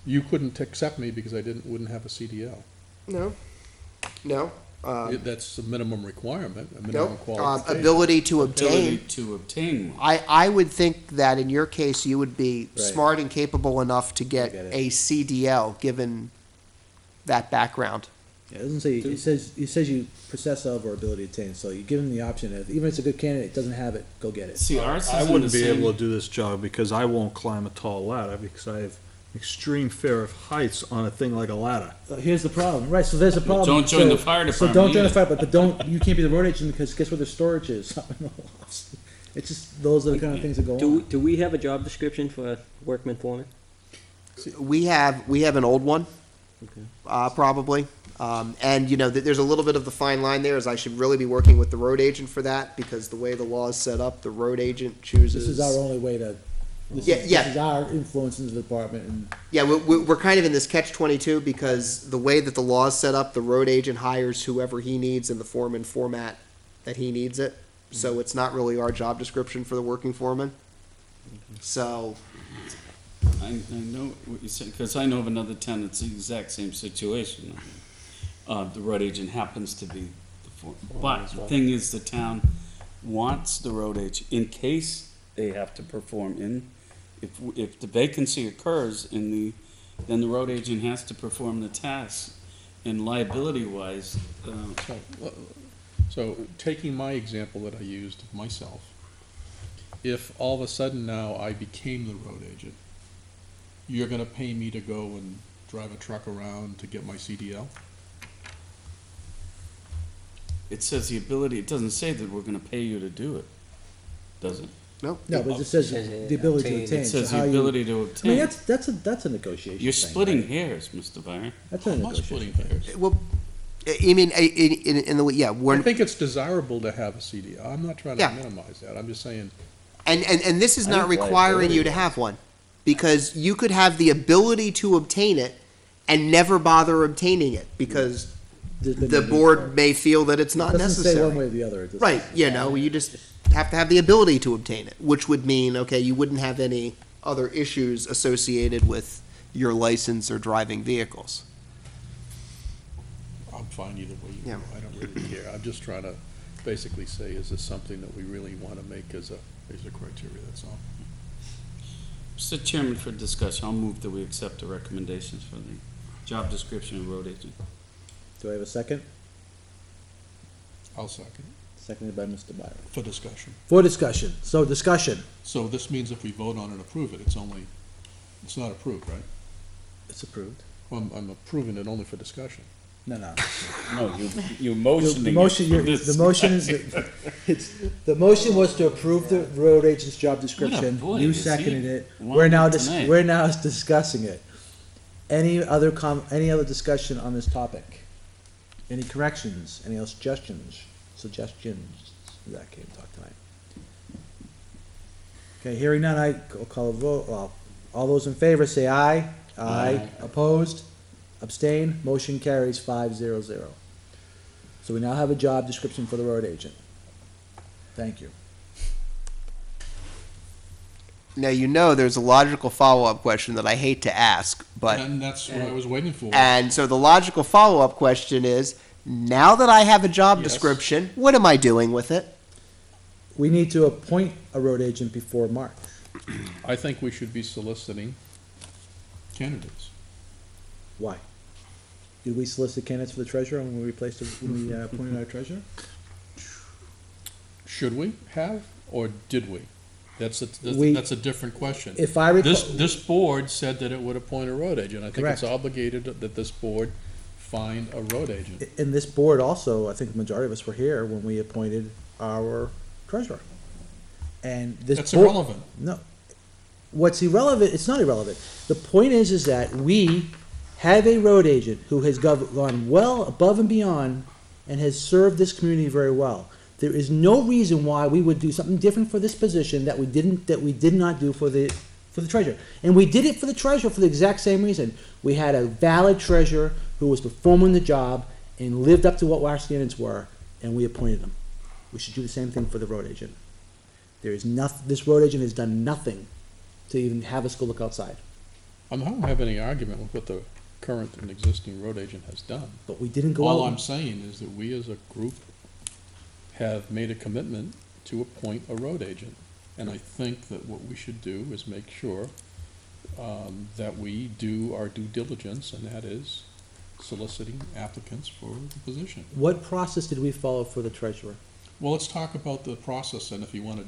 You couldn't accept me because I wouldn't have a CDL. No. That's a minimum requirement, a minimum Nope. qualification. Ability to Ability obtain. to obtain one. I would think that in your case, you would be Right. smart and capable enough to get get it. a CDL, given that background. Yeah, it doesn't say, it says you possess of or ability to obtain, so you give him the option, even if it's a good candidate, doesn't have it, go get it. See, ours is I in the wouldn't be same- able to do this job because I won't climb a tall ladder because I have extreme fear of heights on a thing like a ladder. Here's the problem, right, so there's a problem. Don't join So- the fire So department don't join the either. fire, but you can't be the road agent because guess where the storage is? Up in the lofts. It's just, those are the kind of things that go on. Do we have a job description for workman foreman? We have an old one, Okay. probably. And, there's a little bit of the fine line there, as I should really be working with the road agent for that, because the way the law is set up, the road agent chooses. This is our only way to, this Yeah, is, yeah. this is our influence into the department, and Yeah, we're kind of in this catch-22 because the way that the law is set up, the road agent hires whoever he needs in the foreman format that he needs it. So it's not really our job description for the working foreman. So, I know what you're saying, because I know of another town that's the exact same situation. The road agent happens to be the but the thing is, the town wants the road agent, in case they have to perform if the vacancy occurs then the road agent has to perform the task. And liability-wise, So taking my example that I used of myself, if all of a sudden now I became the road agent, you're gonna pay me to go and drive a truck around to get my CDL? It says the ability, it doesn't say that we're gonna pay you to do it, does it? No, but it just says the ability to obtain. It says So the how you- ability to I mean, obtain. that's a negotiation. You're thing, splitting right? hairs, Mr. Byron. That's a I'm not negotiation. splitting hairs. Well, I mean, in the way, yeah, I we're, think it's desirable to have a CDL. I'm not trying to Yeah. minimize that. I'm just saying, and this is I not think requiring liability you to wise. have one. Because you could have the ability to obtain it and never bother obtaining it, because There's been the no need board for it. may feel that it's not Doesn't say one way necessary. or the other. It just- Right, you know, you just have to have the ability to obtain it, which would mean, okay, you wouldn't have any other issues associated with your license or driving vehicles. I'm fine either way you Yeah. go. I don't really care. I'm just trying to basically say, is this something that we really want to make as a criteria, that's all. Mr. Chairman, for discussion, I'll move that we accept the recommendations for the job description of road agent. Do I have a second? I'll second, Seconded by Mr. Byron. for discussion. For discussion, so discussion, So this means if we vote on it and approve it, it's not approved, right? it's approved. Well, I'm approving it only for discussion. No, no. No, you The motioning. motion, it for the motion is, the motion was to approve the road agent's job description. boy, You is he seconded it. wound up tonight. We're now discussing it. Any other discussion on this topic? Any corrections, any other suggestions? That came talk tonight. Okay, hearing none, I'll call a vote. Well, all those in favor say aye. Aye. Opposed? Abstain? Motion carries 5-0-0. So we now have a job description for the road agent. Thank you. Now, you know, there's a logical follow-up question that I hate to ask, but, And that's what I was waiting for. and so the logical follow-up question is, now that I have a job Yes. description, what am I doing with it? We need to appoint a road agent before March. I think we should be soliciting candidates. Why? Did we solicit candidates for the treasurer when we replaced, when we appointed our treasurer? Should we have, or did we? That's We- that's a different question. If I recall. This board said that it would appoint a road agent. I think it's Correct. obligated that this board find a road agent. In this board also, I think the majority of us were here when we appointed our treasurer. And this That's board- irrelevant. No. What's irrelevant, it's not irrelevant. The point is that we have a road agent who has gone well above and beyond and has served this community very well. There is no reason why we would do something different for this position that we did not do for the treasurer. And we did it for the treasurer for the exact same reason. We had a valid treasurer who was performing the job and lived up to what our standards were, and we appointed him. We should do the same thing for the road agent. There is nothing, this road agent has done nothing to even have us go look outside. I don't have any argument with what the current and existing road agent has done. But we didn't go All out. I'm saying is that we as a group have made a commitment to appoint a road agent. And I think that what we should do is make sure that we do our due diligence, and that is soliciting applicants for the position. What process did we follow for the treasurer? Well, let's talk about the process, and if you want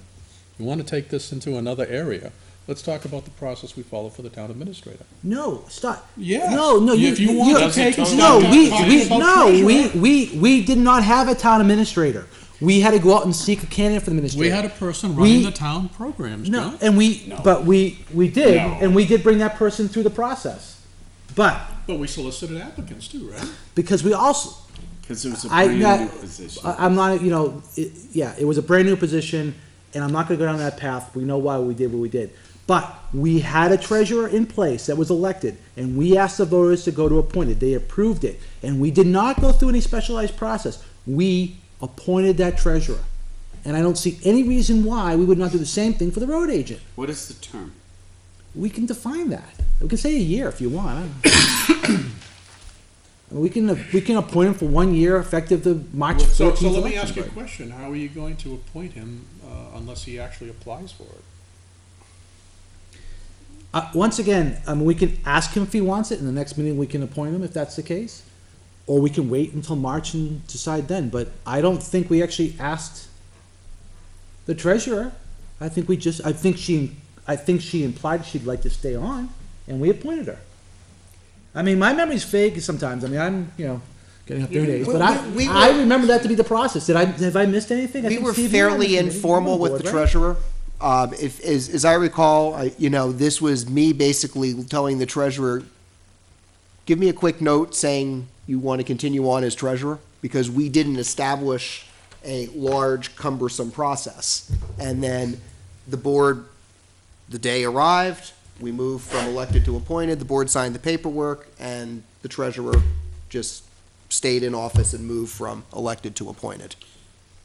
to take this into another area, let's talk about the process we follow for the town administrator. No, stop. Yes. No, If you want to take us No, down we, that path, we did not have a town administrator. We had to go out and seek a candidate for the administrator. We had a person running We- the town programs, No, John. and we did, No. and we did bring that person through the process. But, But we solicited applicants too, right? because we also, Because it was a I- brand that- new position. I'm not, it was a brand new position, and I'm not gonna go down that path. We know why we did what we did. But we had a treasurer in place that was elected, and we asked the voters to go to appoint it. They approved it, and we did not go through any specialized process. We appointed that treasurer. And I don't see any reason why we would not do the same thing for the road agent. What is the term? We can define that. We can say a year if you want. We can appoint him for 1 year, effective the March 14th So election. let me ask you a question. How are you going to appoint him unless he actually applies for it? Once again, we can ask him if he wants it, and the next meeting we can appoint him if that's the case. Or we can wait until March and decide then, but I don't think we actually asked the treasurer. I think she implied she'd like to stay on, and we appointed her. I mean, my memory's vague sometimes. I mean, I'm, getting up there in age, but I remember that to be the process. Have I missed anything? I We think were Steve, you were on the fairly committee. informal You were on with the board, right? treasurer. As I recall, this was me basically telling the treasurer, give me a quick note saying you want to continue on as treasurer, because we didn't establish a large cumbersome process. And then the board, the day arrived, we moved from elected to appointed, the board signed the paperwork, and the treasurer just stayed in office and moved from elected to appointed.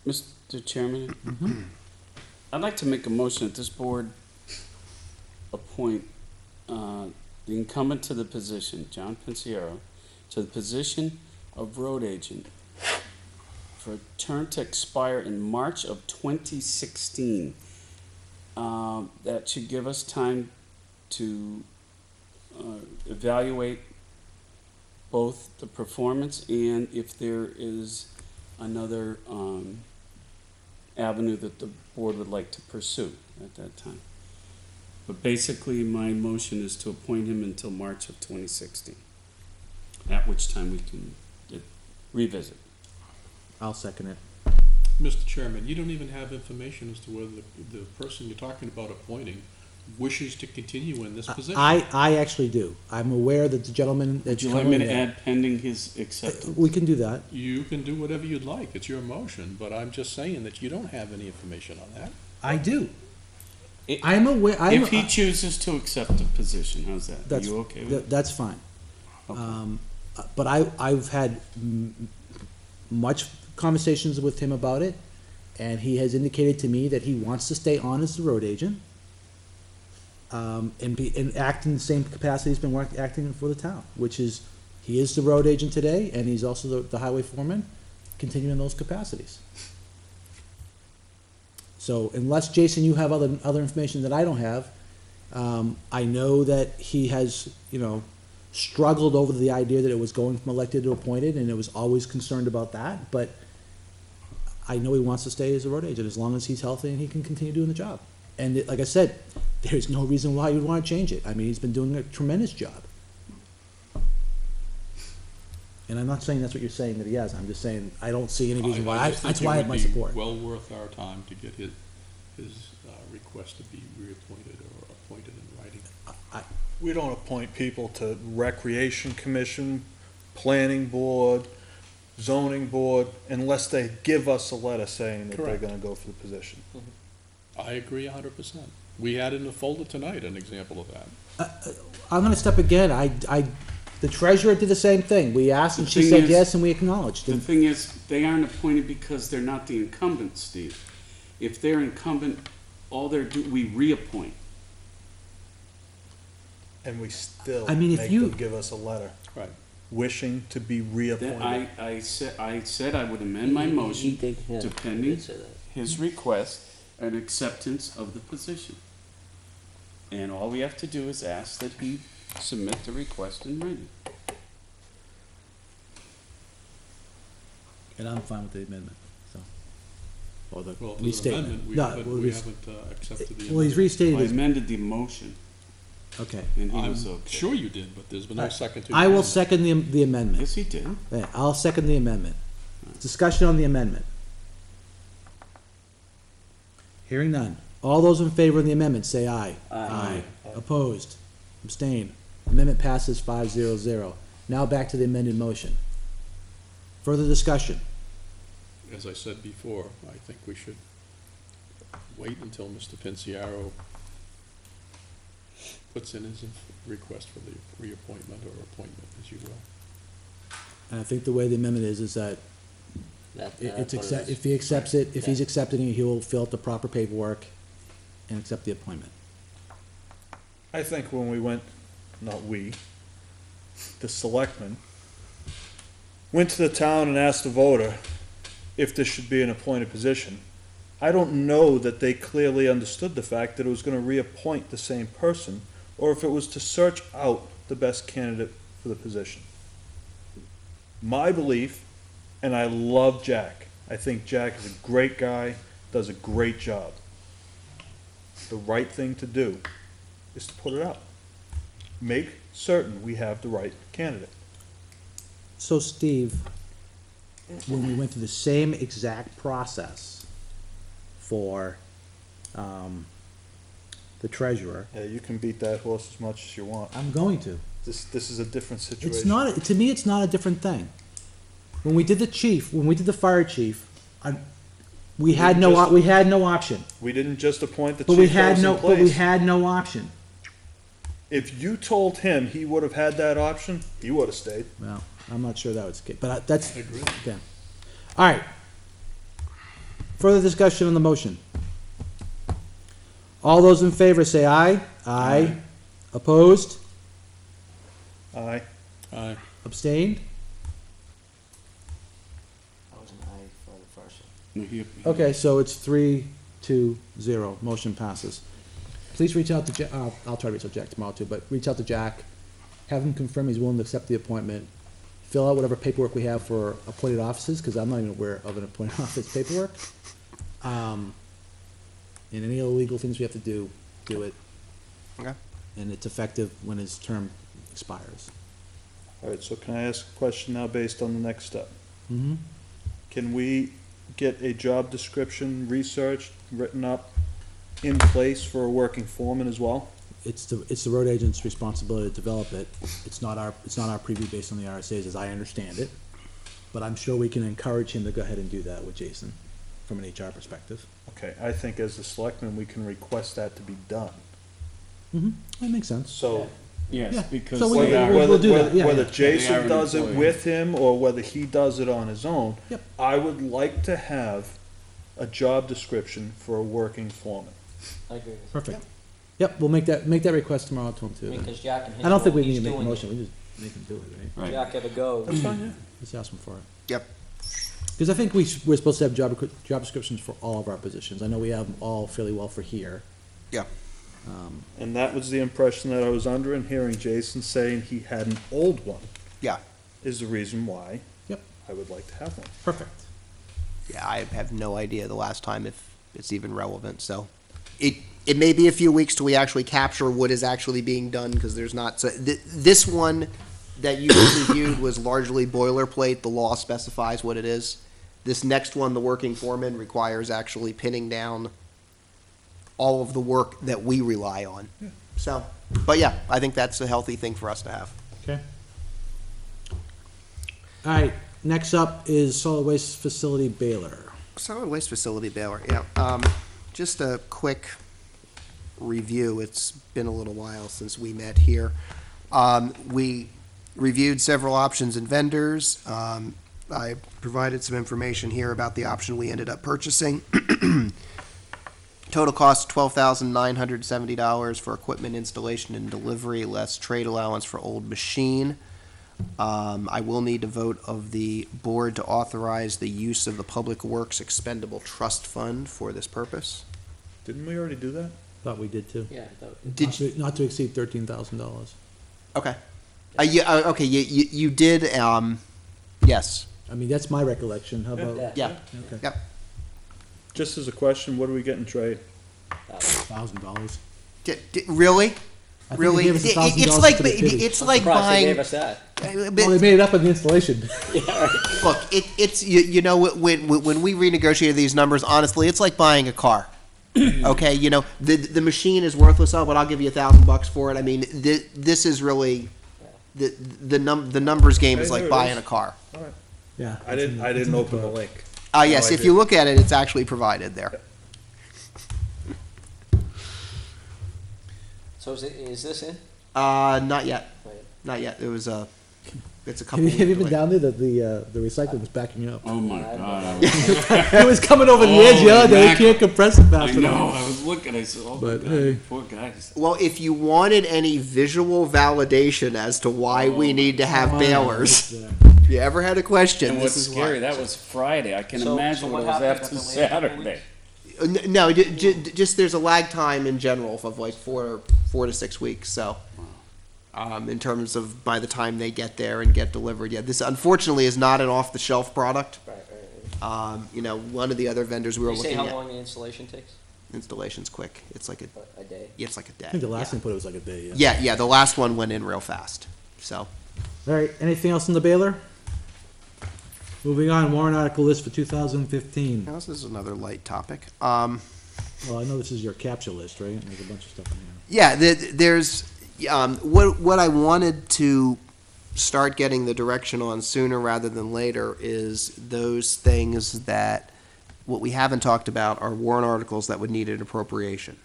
Mr. Chairman, I'd like to make a motion that this board appoint the incumbent to the position, John Pinciero, to the position of road agent for a term to expire in March of 2016. That should give us time to evaluate both the performance and if there is another avenue that the board would like to pursue at that time. But basically, my motion is to appoint him until March of 2016, at which time we can revisit. I'll second it. Mr. Chairman, you don't even have information as to whether the person you're talking about appointing wishes to continue in this position. I actually do. I'm aware that the gentleman Would that's you like coming me to in. add pending his acceptance? We can do that. You can do whatever you'd like, it's your motion, but I'm just saying that you don't have any information on that. I do. It- I'm aware, If he chooses to accept the position, how's that? Are that's, you okay with it? that's fine. Okay. But I've had much conversations with him about it, and he has indicated to me that he wants to stay on as the road agent, and act in the same capacity he's been acting for the town, which is, he is the road agent today, and he's also the highway foreman, continuing in those capacities. So unless, Jason, you have other information that I don't have, I know that he has, struggled over the idea that it was going from elected to appointed, and it was always concerned about that, but I know he wants to stay as a road agent as long as he's healthy and he can continue doing the job. And like I said, there's no reason why you'd want to change it. I mean, he's been doing a tremendous job. And I'm not saying that's what you're saying that he has, I'm just saying, I don't see any reason why, just think that's why I have my support. It would be well worth our time to get his request to be reappointed or appointed in writing. We don't appoint people to Recreation Commission, Planning Board, Zoning Board, unless they give us a letter saying that they're Correct. gonna go for the position. I agree 100%. We had in the folder tonight an example of that. I'm gonna step again, the treasurer did the same thing. We asked and The she thing said is- yes, and we acknowledged. The thing is, they aren't appointed because they're not the incumbent, Steve. If they're incumbent, we reappoint. And we still I mean, if make you- them give us a letter. Right. Wishing to be Then reappointed. I said I would amend my He motion did, yeah, to he pending did say that. his request and acceptance of the position. And all we have to do is ask that he submit the request in writing. And I'm fine with the amendment, so. Or the Well, if there's an restatement. amendment, we No, haven't, well, we res- haven't accepted the amendment. Well, he's restated I his, amended the motion, okay. and he I'm was okay. sure you did, but there's been no second to the I will amendment. second the amendment. Yes, he did. Yeah, I'll second the amendment. Discussion on the amendment. Hearing none. All those in favor of the amendment, say aye. Aye. Opposed? Abstained? Amendment passes 5-0-0. Now back to the amended motion. Further discussion? As I said before, I think we should wait until Mr. Pinciaro puts in his request for the reappointment or appointment, as you will. And I think the way the amendment is that That's it's what it accept, is. if he accepts it, if he's Yeah. accepting it, he will fill out the proper paperwork and accept the appointment. I think when we went, not we, the selectmen, went to the town and asked the voter if this should be an appointed position, I don't know that they clearly understood the fact that it was gonna reappoint the same person, or if it was to search out the best candidate for the position. My belief, and I love Jack, I think Jack is a great guy, does a great job. the right thing to do is to put it out. Make certain we have the right candidate. So Steve, when we went through the same exact process for, the treasurer, Yeah, you can beat that horse as much as you want. I'm going to. This is a different situation. It's not, to me, it's not a different thing. When we did the fire chief, we had no option. We didn't just appoint the But we chief that had was no, in but we place. had no option. If you told him he would have had that option, he would have stayed. Well, I'm not sure that was the case, but that's, okay. All right. Further discussion on the motion. All those in favor say aye. Aye. Opposed? Aye. Aye. Abstained? I was an aye for the first one. No, he- Okay, so it's 3-2-0. Motion passes. Please reach out to Jack, I'll try to reach out to Jack tomorrow too, but reach out to Jack. Have him confirm he's willing to accept the appointment. Fill out whatever paperwork we have for appointed offices, because I'm not even aware of an appointed office paperwork. And any other legal things we have to do it. Okay. And it's effective when his term expires. All right, so can I ask a question now based on the next step? Mm-hmm. Can we get a job description researched, written up, in place for a working foreman as well? It's the road agent's responsibility to develop it. It's not our preview based on the RSA's, as I understand it. But I'm sure we can encourage him to go ahead and do that with Jason, from an HR perspective. Okay, I think as the selectman, we can request that to be done. Mm-hmm, that makes sense. So Yeah. Yes, because So we- they are- we'll do that, whether, yeah, whether yeah. They are Jason an does it employee. with him or whether he does it on his own. Yep. I would like to have a job description for a working foreman. I agree with you. Perfect. Yep, we'll make that request tomorrow to him I too. mean, then. 'cause Jack and him I don't think know we need he's to make a doing it. motion, we just make him do it, right? Right. Jack ever goes. That's fine, yeah. Just ask him for it. Yep. Because I think we're supposed to have job descriptions for all of our positions. I know we have them all fairly well for here. Yeah. And that was the impression that I was under, and hearing Jason saying he had an old one. Yeah. Is the reason why. Yep. I would like to have one. Perfect. Yeah, I have no idea the last time if it's even relevant, so. It may be a few weeks till we actually capture what is actually being done, because there's not, so, this one that you reviewed was largely boilerplate, the law specifies what it is. This next one, the working foreman, requires actually pinning down all of the work that we rely on. So, but yeah, I think that's a healthy thing for us to have. Okay. All right, next up is solid waste facility Baylor. Solid waste facility Baylor, yeah. Just a quick review. It's been a little while since we met here. We reviewed several options and vendors. I provided some information here about the option we ended up purchasing. Total cost $12,970 for equipment installation and delivery, less trade allowance for old machine. I will need a vote of the board to authorize the use of the Public Works Expendable Trust Fund for this purpose. Didn't we already do that? Thought we did too. Yeah, I thought. Did Not to exceed $13,000. Okay. Okay, you did, yes. I mean, that's my recollection. How about? Yeah. Yeah. Okay. Yep. Just as a question, what do we get in trade? $1,000. Really? I think they Really? gave us $1,000 It's like, to the kitty. it's I'm like surprised they buying. gave us that. Well, they made it up in the installation. Look, it's, you know, when we renegotiated these numbers, honestly, it's like buying a car. Okay, you know, the machine is worthless, but I'll give you $1,000 for it. I mean, this is really, the numbers game is Okay, like there it buying is. a car. Yeah. I didn't open the link. Yes, No, I if you did. look at it, it's actually provided there. So is this in? Not yet, Wait. not yet. It was it's a Have couple. you, have you weeks been away. down there? The recycling was backing you up. Oh my God. It was coming over the edge the other day. You can't compress it I fast know, enough. I was looking, I said, oh my But, God, hey. poor guys. Well, if you wanted any visual validation as to why we need to have bailers, if you ever had a question, And this what's is scary, why. that was Friday, I can So imagine what what it was happened after at the last couple Saturday. No, just there's a lag time in general of like 4 to 6 weeks. So, in terms of by the time they get there and get delivered, yeah, this unfortunately is not an off-the-shelf product. Right. You know, one of the other vendors we were Can you say looking how at. long the installation takes? Installation's quick. It's like A day. it's like a day. I think the last yeah. thing put it was like a day, Yeah, the last one went in real fast. So, All right, anything else in the Baylor? Moving on, warrant article list for 2015. now this is another light topic. Well, I know this is your capture list, right? There's a bunch of stuff in here. Yeah, there's what I wanted to start getting the direction on sooner rather than later is those things that what we haven't talked about are warrant articles that would need an appropriation.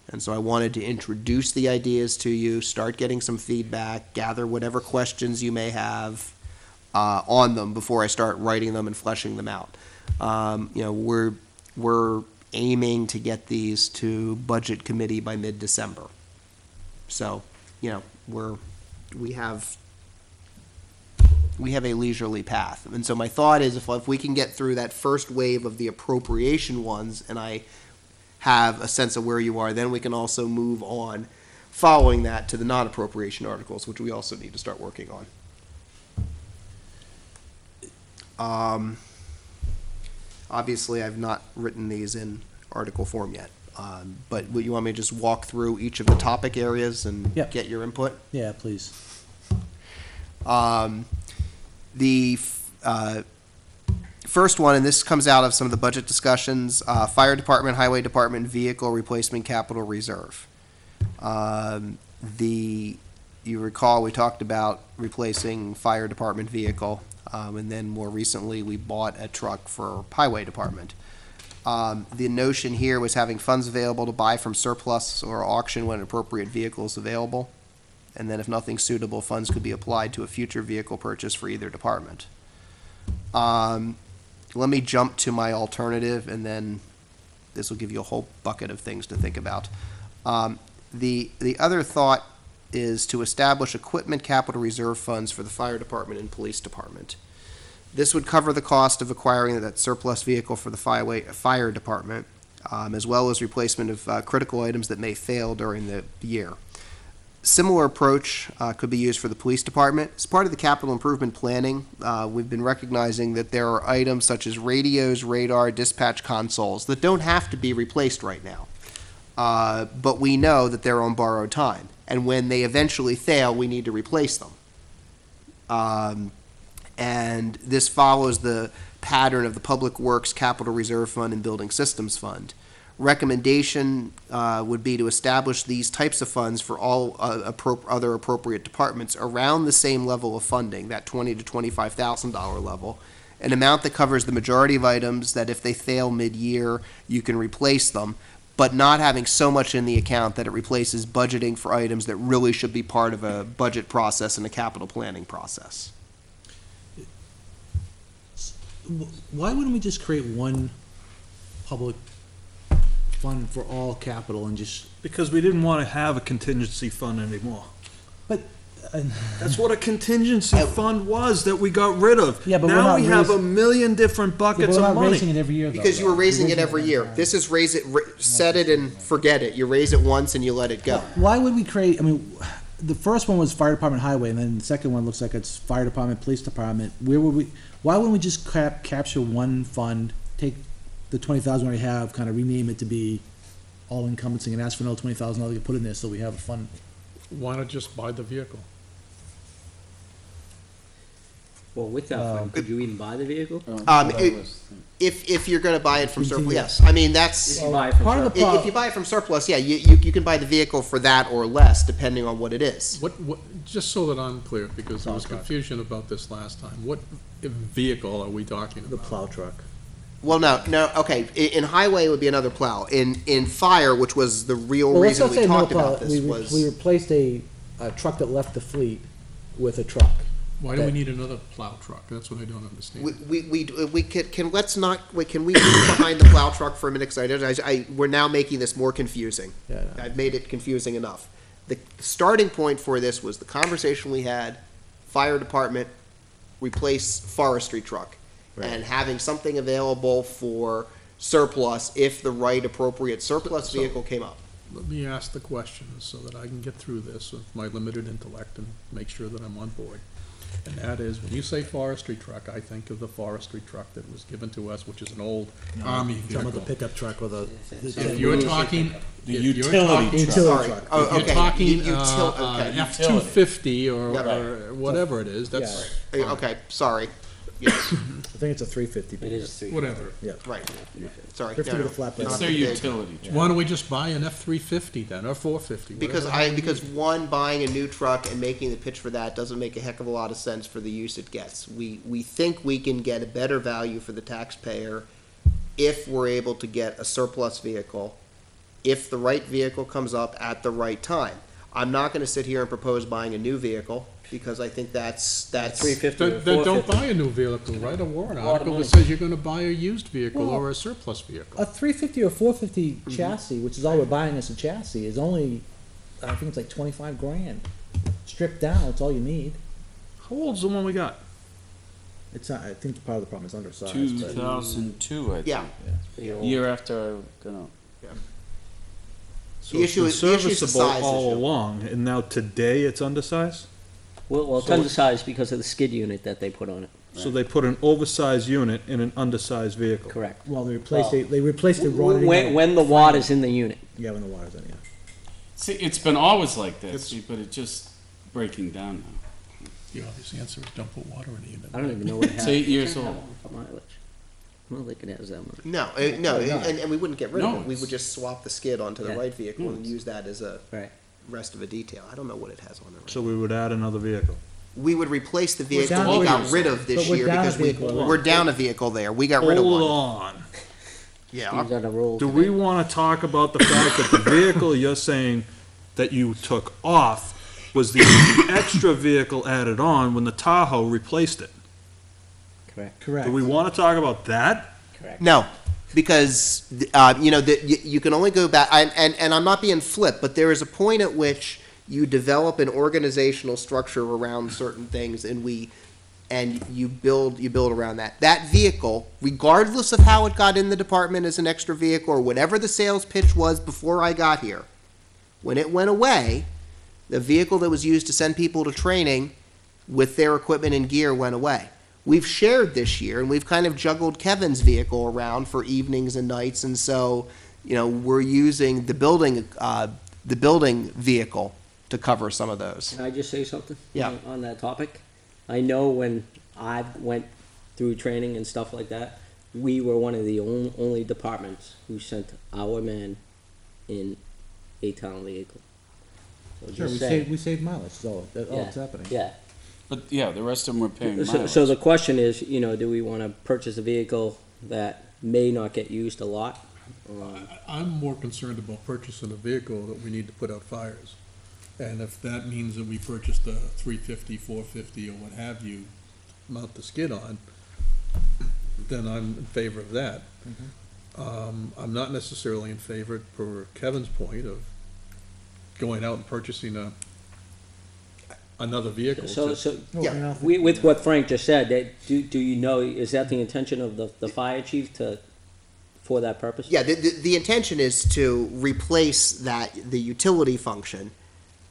And so I wanted to introduce the ideas to you, start getting some feedback, gather whatever questions you may have on them before I start writing them and fleshing them out. We're aiming to get these to Budget Committee by mid-December. So, we have a leisurely path. And so my thought is if we can get through that first wave of the appropriation ones and I have a sense of where you are, then we can also move on following that to the non-appropriation articles, which we also need to start working on. Obviously, I've not written these in article form yet. But you want me to just walk through each of the topic areas and Yep. get your input? Yeah, please. The first one, and this comes out of some of the budget discussions, Fire Department, Highway Department, Vehicle Replacement Capital Reserve. You recall, we talked about replacing Fire Department vehicle, and then more recently, we bought a truck for Highway Department. The notion here was having funds available to buy from surplus or auction when an appropriate vehicle is available. And then if nothing suitable, funds could be applied to a future vehicle purchase for either department. Let me jump to my alternative, and then this will give you a whole bucket of things to think about. The other thought is to establish equipment capital reserve funds for the fire department and police department. This would cover the cost of acquiring that surplus vehicle for the fire department, as well as replacement of critical items that may fail during the year. Similar approach could be used for the police department. As part of the capital improvement planning, we've been recognizing that there are items such as radios, radar, dispatch consoles that don't have to be replaced right now. But we know that they're on borrowed time. And when they eventually fail, we need to replace them. And this follows the pattern of the Public Works Capital Reserve Fund and Building Systems Fund. Recommendation would be to establish these types of funds for all other appropriate departments around the same level of funding, that $20,000 to $25,000 level, an amount that covers the majority of items that if they fail mid-year, you can replace them, but not having so much in the account that it replaces budgeting for items that really should be part of a budget process and a capital planning process. Why wouldn't we just create one public fund for all capital and just, Because we didn't want to have a contingency fund anymore. but, That's what a contingency fund was that we got rid of. Yeah, but we're now not we have a raising- million different but buckets we're of not raising money. it every year though. Because you were raising it We're every year. one This is raise it, set it and forget it. You raise it once and you let it go. time. Why would we create, I mean, the first one was fire department, highway, and then the second one looks like it's fire department, police department. Why wouldn't we just capture one fund, take the 20,000 we have, kind of rename it to be all encompassing and ask for another $20,000 to put in there so we have a fund? Why not just buy the vehicle? Well, with that fund, could you even buy the vehicle? If you're gonna buy it from surplus, Continue. yes. I mean, that's, If you buy it from part of the surplus. if you buy it from surplus, yeah, you can buy the vehicle for that or less, depending on what it is. What, just so that I'm clear, because there was confusion about this last time, what vehicle are we talking The about? plow truck. Well, no, okay, in highway it would be another plow. In fire, which was the real Well, let's reason not we say another talked about plow. this, We was. replaced a truck that left the fleet with a truck. Why do we need another plow truck? That's what I don't understand. We let's not, wait, can we move behind the plow truck for a minute, because we're now making this more confusing. Yeah, no. I've made it confusing enough. The starting point for this was the conversation we had, fire department, replace forestry truck. Right. And having something available for surplus if the right appropriate surplus So- vehicle came up. Let me ask the questions so that I can get through this with my limited intellect and make sure that I'm on board. And that is, when you say forestry truck, I think of the forestry truck that was given to us, which is an old army Some of the vehicle. pickup truck with a. If you're talking, The if you're utility talking- truck. Sorry. truck. Oh, If okay. you're talking, Okay. F-250 Yeah. or whatever it is, that's, Okay, sorry. Yes, I think it's a 350. It is three. whatever. Yeah. right. Sorry. 50 no, with no. a flatbed. Not It's the their big- utility. Why don't we just buy an F-350 then, or 450? Because whatever. because one, buying a new truck and making the pitch for that doesn't make a heck of a lot of sense for the use it gets. We think we can get a better value for the taxpayer if we're able to get a surplus vehicle, if the right vehicle comes up at the right time. I'm not gonna sit here and propose buying a new vehicle, because I think that's. 350 or Then don't 450. buy a new vehicle, write a warrant A lot of article that money. says you're gonna buy a used vehicle Well, or a surplus vehicle. A 350 or 450 chassis, which is all we're buying as a chassis, is only, I think it's like 25 grand. Stripped down, it's all you need. How old's the one we got? It's not, I think part of the problem is undersized. but- 2002, I think. Yeah, Pretty old. Year after, So The it's issue been is- the issue is the serviceable size all issue. along, and now today it's undersized? Well, it's undersized because of the skid unit that they put on it. So they put an oversized unit in an undersized vehicle. Correct. Well, they replaced, Well, they replaced the rotary. When the water's in the unit. Yeah, when the water's in, yeah. See, it's been always like this, but it's just breaking down now. The obvious answer is don't put water in the unit. I don't even know what it has. It's 8 years old. For mileage. I don't think it has that much. no, and we wouldn't get rid of it. We would just swap the skid onto the Yeah. right vehicle and use that as a Right. rest of a detail. I don't know what it has on it. So we would add another vehicle. We would replace the vehicle down we a got vehicle. rid of this But we're year down a because vehicle. we're down a vehicle there. We got rid of Hold one. on. Yeah. He's on a roll. Do we want to talk about the fact that the vehicle you're saying that you took off was the extra vehicle added on when the Tahoe replaced it? Correct. Correct. Do we want to talk about that? Correct. No, because you can only go back. And I'm not being flip, but there is a point at which you develop an organizational structure around certain things, and you build around that. That vehicle, regardless of how it got in the department as an extra vehicle or whatever the sales pitch was before I got here, when it went away, the vehicle that was used to send people to training with their equipment and gear went away. We've shared this year, and we've kind of juggled Kevin's vehicle around for evenings and nights, and so, we're using the building vehicle to cover some of those. Can I just say something? Yeah. On that topic? I know when I went through training and stuff like that, we were one of the only departments who sent our men in a town vehicle. So Sure, just saying. we saved mileage, that's all that's happening. Yeah. But yeah, the rest of them were paying So, mileage. so the question is, do we wanna purchase a vehicle that may not get used a lot? I'm more concerned about purchasing a vehicle that we need to put out fires. And if that means that we purchase the 350, 450, or what have you, mount the skid on, then I'm in favor of that. I'm not necessarily in favor, per Kevin's point, of going out and purchasing another vehicle. So, Yeah. with what Frank just said, do you know, is that the intention of the fire chief for that purpose? Yeah, the intention is to replace the utility function.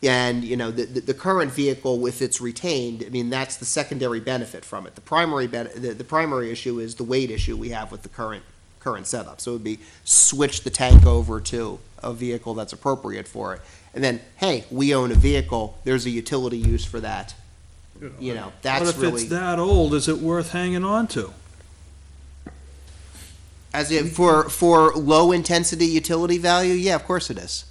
And, the current vehicle, if it's retained, I mean, that's the secondary benefit from it. The primary issue is the weight issue we have with the current setup. So it would be switch the tank over to a vehicle that's appropriate for it. And then, hey, we own a vehicle, there's a utility use for that. But That's if really, it's that old, is it worth hanging on to? as in, for low-intensity utility value, yeah, of course it is.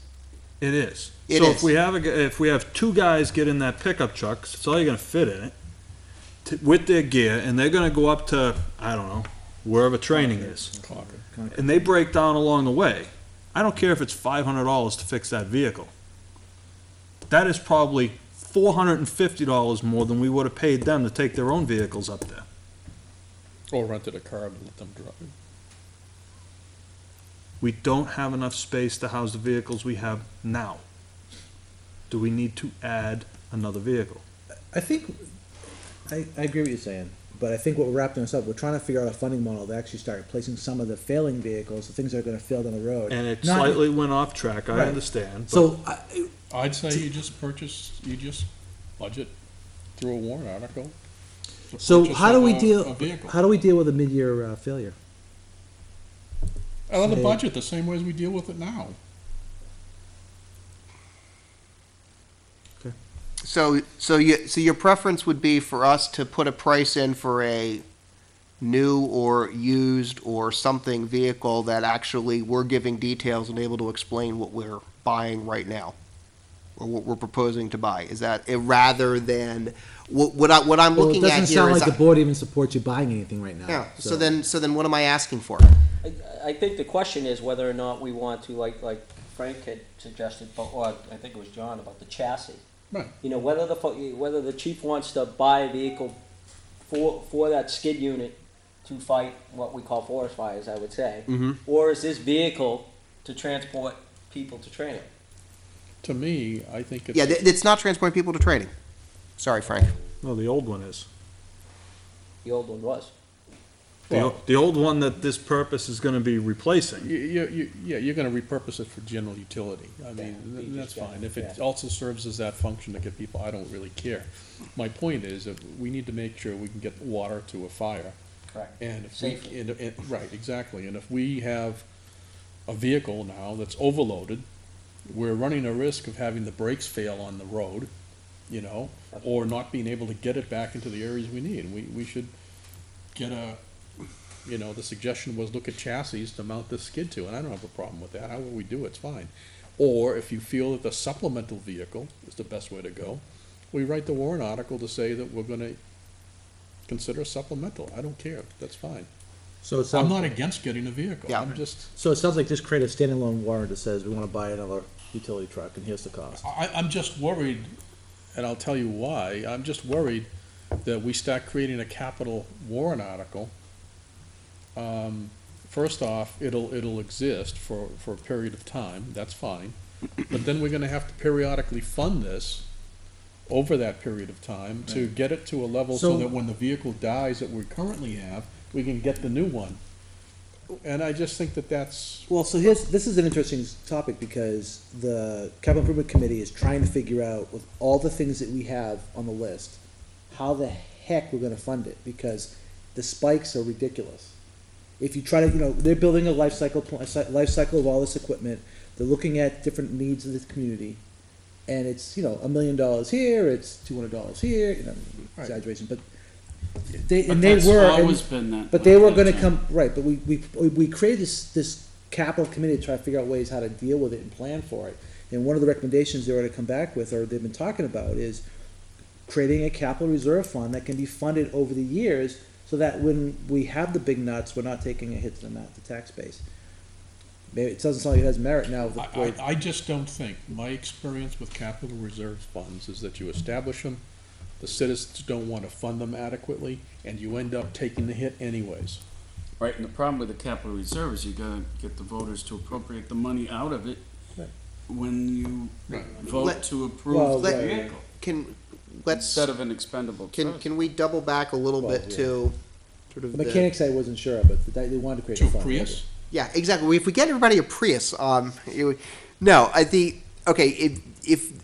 It is. It So is. if we have two guys get in that pickup truck, 'cause it's all you're gonna fit in it, with their gear, and they're gonna go up to, I don't know, wherever training is, and they break down along the way, I don't care if it's $500 to fix that vehicle. That is probably $450 more than we would have paid them to take their own vehicles up there. Or rented a car and let them drive. We don't have enough space to house the vehicles we have now. Do we need to add another vehicle? I think, I agree with you saying, but I think what we're wrapping this up, we're trying to figure out a funding model to actually start replacing some of the failing vehicles, the things that are gonna fail down the road. And it Not- slightly went off track, I Right. understand. but- So, I'd say you just budget through a warrant article, the So purchase how do of we a deal, vehicle. how do we deal with a mid-year, failure? Out of the Say- budget, the same way as we deal with it now. So your preference would be for us to put a price in for a new or used or something vehicle that actually we're giving details and able to explain what we're buying right now? Or what we're proposing to buy? Is that, rather than, what I'm Well, it looking at doesn't here sound is. like the board even supports you buying anything right now. Yeah, so then what am I asking for? I think the question is whether or not we want to, like Frank had suggested, or I think it was John, about the chassis. Right. You know, whether the chief wants to buy a vehicle for that skid unit to fight what we call forest fires, I would say, or is this vehicle to transport people to training? To me, I think it's. Yeah, it's not transporting people to training. Sorry, Frank. No, the old one is. The old one was. The old one that this purpose is gonna be replacing. Yeah, you're gonna repurpose it for general utility. I mean, you that's just got fine. it, If it yeah. also serves as that function to get people, I don't really care. My point is that we need to make sure we can get water to a fire. Correct. And if Safely. right, exactly. And if we have a vehicle now that's overloaded, we're running a risk of having the brakes fail on the road, you know, or not being able to get it back into the areas we need. We should get the suggestion was look at chassis to mount this skid to, and I don't have a problem with that. However we do it's fine. Or if you feel that the supplemental vehicle is the best way to go, we write the warrant article to say that we're gonna consider supplemental. I don't care. That's fine. So it I'm sounds, not against getting a vehicle. Yeah. I'm just, so it sounds like just create a standalone warrant that says we wanna buy another utility truck and here's the cost. I'm just worried, and I'll tell you why. I'm just worried that we start creating a capital warrant article. First off, it'll exist for a period of time, that's fine. But then we're gonna have to periodically fund this over that period of time to get it to a level so So- that when the vehicle dies that we currently have, we can get the new one. And I just think that that's, Well, so this is an interesting topic because the capital improvement committee is trying to figure out with all the things that we have on the list, how the heck we're gonna fund it, because the spikes are ridiculous. If you try to, they're building a life cycle of all this equipment, they're looking at different needs of the community, and it's, $1 million here, it's $200 here, Right. exaggeration, but But they that's were, always been that. but they were like that, gonna John. come, right, but we created this capital committee to try to figure out ways how to deal with it and plan for it. And one of the recommendations they were to come back with, or they've been talking about, is creating a capital reserve fund that can be funded over the years, so that when we have the big nuts, we're not taking a hit to the tax base. Maybe it doesn't sound like it has merit now. The way- I just don't think, my experience with capital reserve funds is that you establish them, the citizens don't want to fund them adequately, and you end up taking the hit anyways. Right, and the problem with the capital reserve is you gotta get the voters to appropriate the money out of it Right. when you Right. vote Let- to Well, approve the right. vehicle, Let's, instead of an expendable trust. can we double back a little Well, bit yeah. to sort of The mechanics I wasn't sure of, but they wanted to create To a fund. Prius? Yeah, exactly. If we get everybody a Prius, if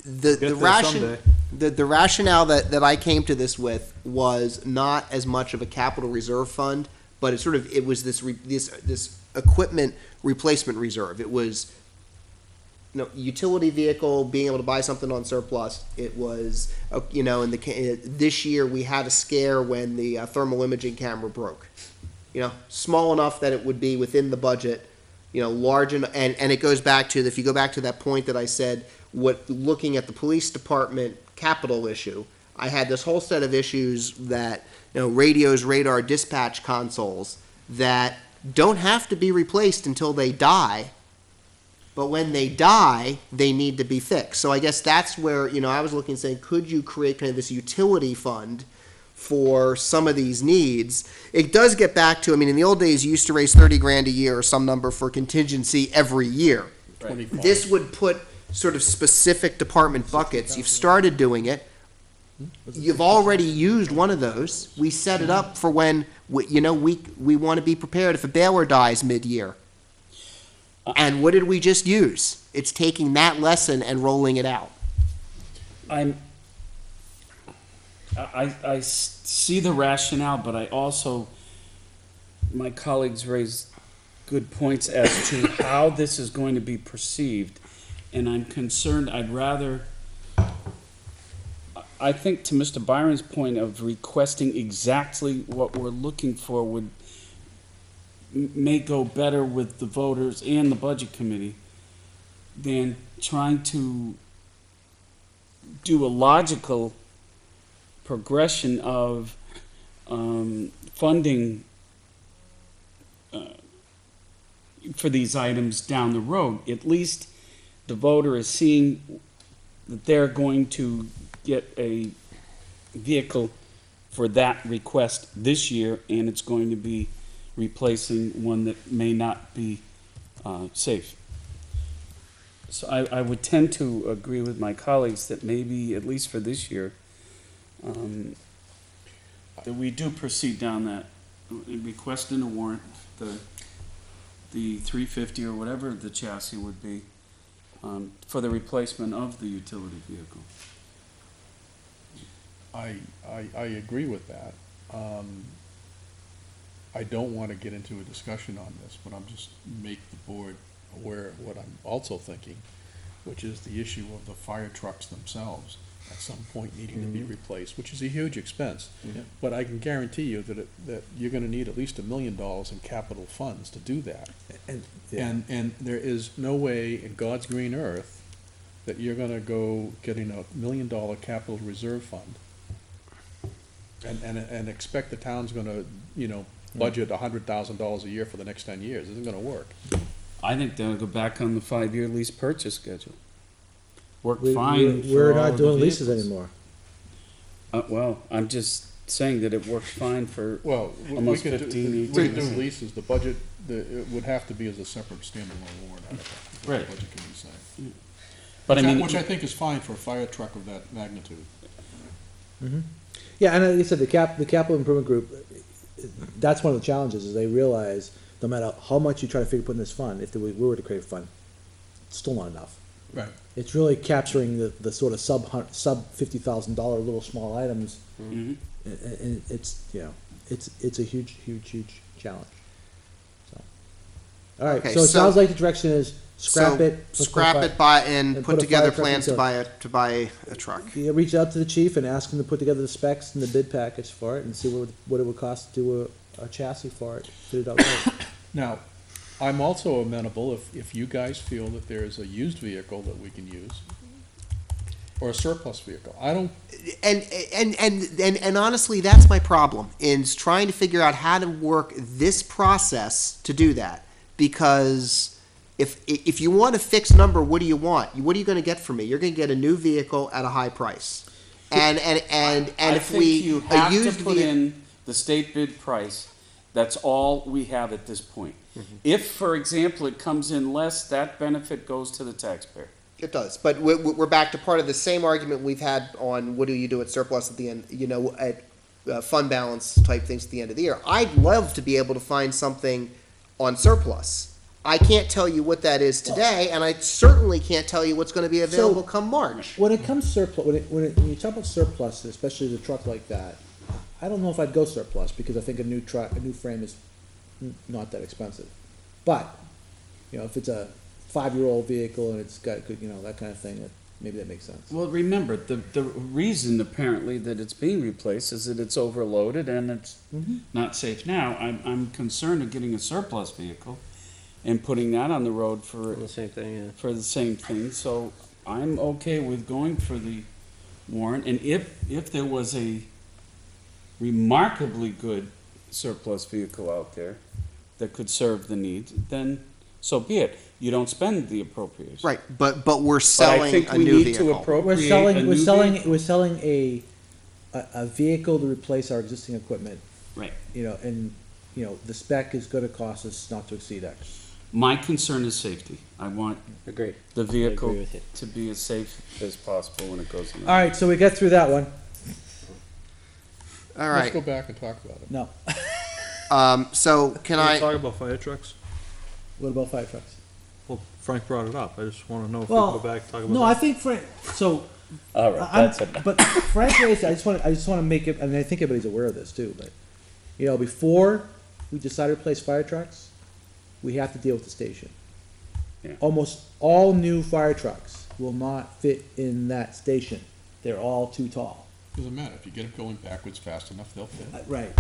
the there ration, someday. the rationale that I came to this with was not as much of a capital reserve fund, but it was this equipment replacement reserve. It was, utility vehicle, being able to buy something on surplus. It was, this year we had a scare when the thermal imaging camera broke. Small enough that it would be within the budget, large and it goes back to, if you go back to that point that I said, looking at the police department capital issue, I had this whole set of issues that, radios, radar, dispatch consoles that don't have to be replaced until they die, but when they die, they need to be fixed. So I guess that's where, I was looking and saying, could you create kind of this utility fund for some of these needs? It does get back to, in the old days, you used to raise 30 grand a year or some number for contingency every year. 25. This would put sort of specific department buckets. You've started doing it. You've already used one of those. We set it up for when, we want to be prepared if a baler dies mid-year. And what did we just use? It's taking that lesson and rolling it out. see the rationale, but I also, my colleagues raised good points as to how this is going to be perceived, and I'm concerned, I think to Mr. Byron's point of requesting exactly what we're looking for may go better with the voters and the budget committee than trying to do a logical progression of funding for these items down the road. At least the voter is seeing that they're going to get a vehicle for that request this year, and it's going to be replacing one that may not be safe. So I would tend to agree with my colleagues that maybe, at least for this year, that we do proceed down that, request in a warrant, the 350 or whatever the chassis would be, for the replacement of the utility vehicle. I agree with that. I don't want to get into a discussion on this, but I'm just make the board aware of what I'm also thinking, which is the issue of the fire trucks themselves at some point needing to be replaced, which is a huge expense. But I can guarantee you that you're gonna need at least $1 million in capital funds to do that. And there is no way in God's green earth that you're gonna go getting $1 million capital reserve fund and expect the town's gonna, budget $100,000 a year for the next 10 years. It isn't gonna work. I think they'll go back on the 5-year lease purchase schedule. Work We- fine. We're for all not the doing leases vehicles. anymore. Well, I'm just saying that it worked fine for Well, we almost could 15 do, we could do years. leases, the budget, it would have to be as a separate standalone warrant article. is what Right. The budget can be saying. But I mean, Which I think is fine for a fire truck of that magnitude. Yeah, and like you said, the capital improvement group, that's one of the challenges, is they realize no matter how much you try to figure put in this fund, if we were to create a fund, it's still not enough. Right. It's really capturing the sort of sub $50,000 little small items, mhm. and it's, it's a huge challenge. So, all right, Okay, so it so- sounds like the direction is scrap So, it. let's put Scrap fi- it, buy, and and put put a together fire truck plans to into- buy a truck. Yeah, reach out to the chief and ask him to put together the specs and the bid package for it, and see what it would cost to do a chassis for it, fit it out right. Now, I'm also amenable if you guys feel that there is a used vehicle that we can use, or a surplus vehicle. I don't, And honestly, that's my problem, is trying to figure out how to work this process to do that. Because if you want a fixed number, what do you want? What are you gonna get from me? You're gonna get a new vehicle at a high price. And if you a have used to put vehicle. in the state bid price, that's all we have at this point. If, for example, it comes in less, that benefit goes to the taxpayer. It does, but we're back to part of the same argument we've had on what do you do at surplus at the end, at fund balance type things at the end of the year. I'd love to be able to find something on surplus. I can't tell you what that is today, and I certainly can't tell you what's gonna be available come March. When it comes surplus, when you talk about surplus, especially the truck like that, I don't know if I'd go surplus, because I think a new frame is not that expensive. But, if it's a 5-year-old vehicle and it's got good, that kind of thing, maybe that makes sense. Well, remember, the reason apparently that it's being replaced is that it's overloaded and it's not safe. Now, I'm concerned of getting a surplus vehicle and putting that on the road for The same thing, yeah. for the same thing, so I'm okay with going for the warrant, and if there was a remarkably good surplus vehicle out there that could serve the needs, then so be it. You don't spend the appropriation. Right, but we're But I selling think a we new need to vehicle. appropriate a new vehicle. We're selling a vehicle to replace our existing equipment. Right. And the spec is gonna cost us not to exceed X. My concern is safety. I want Agreed. the vehicle with you. to be as safe as possible when it goes in. All right, so we got through that one. All let's right, go back and talk about it. No, so can Can we I, talk about fire trucks? what about fire trucks? Well, Frank brought it up. I just want to know if we Well, can go back and talk about No, that. I think so All right, but frankly, I just want to make it, I mean, I think everybody's aware of this too, but, you know, before we decide to replace fire trucks, we have to deal with the station. Yeah. Almost all new fire trucks will not fit in that station. They're all too tall. Doesn't matter, if you get it going backwards fast enough, they'll fit. Right.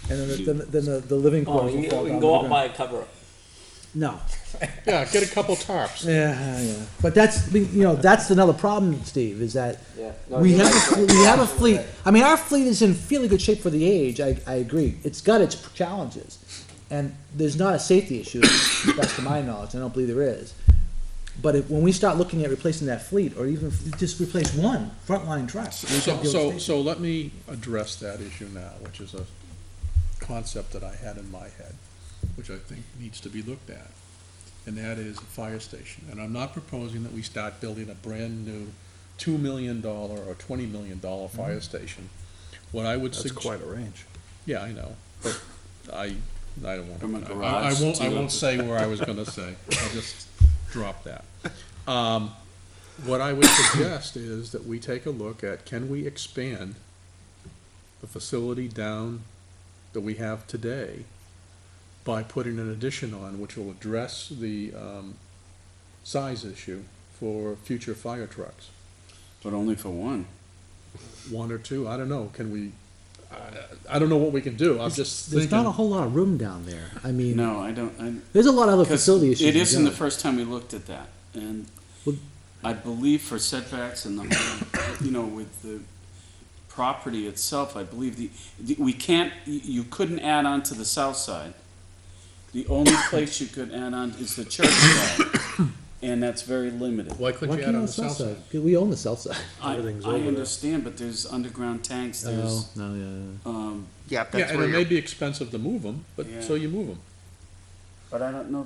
And then the living Oh, quarters will you fall can down. go to out the and buy a cover. No. Yeah, get a couple tarps. Yeah. But that's, you know, that's another problem, Steve, is that Yeah. we have a fleet. I mean, our fleet is in fairly good shape for the age. I agree. It's got its challenges, and there's not a safety issue, to the best of my knowledge. I don't believe there is. But when we start looking at replacing that fleet, or even just replace one frontline truck, we So, gotta deal so, with the so let me address that issue now, which is a concept that I had in my head, which I think needs to be looked at. And that is a fire station. And I'm not proposing that we start building a brand-new $2 million or $20 million fire station. What I would That's suggest. quite a range. Yeah, I know, but I don't From a want, garage I to won't say where I was gonna say, I'll just drop that. What I would suggest is that we take a look at, can we expand the facility down that we have today by putting an addition on, which will address the, size issue for future fire trucks? but only for one. One or two, I don't know, can we, I don't know what we can do, I'm just There's thinking. not a whole lot of room down there. I mean, No, I don't, there's a lot of other because facility issues. it in isn't the general. first time we looked at that, and Well- I believe for setbacks and the whole, you know, with the property itself, I believe we can't, you couldn't add on to the south side. The only place you could add on is the church side, and that's very limited. Why couldn't Why you can't add on on the south side? 'Cause we own the south side. Everything's I over there. understand, but there's underground tanks, Oh, there's, no, yeah. Yeah, Yeah, that's and where it may you're, be expensive to move them, but Yeah. so you move them. but I don't know.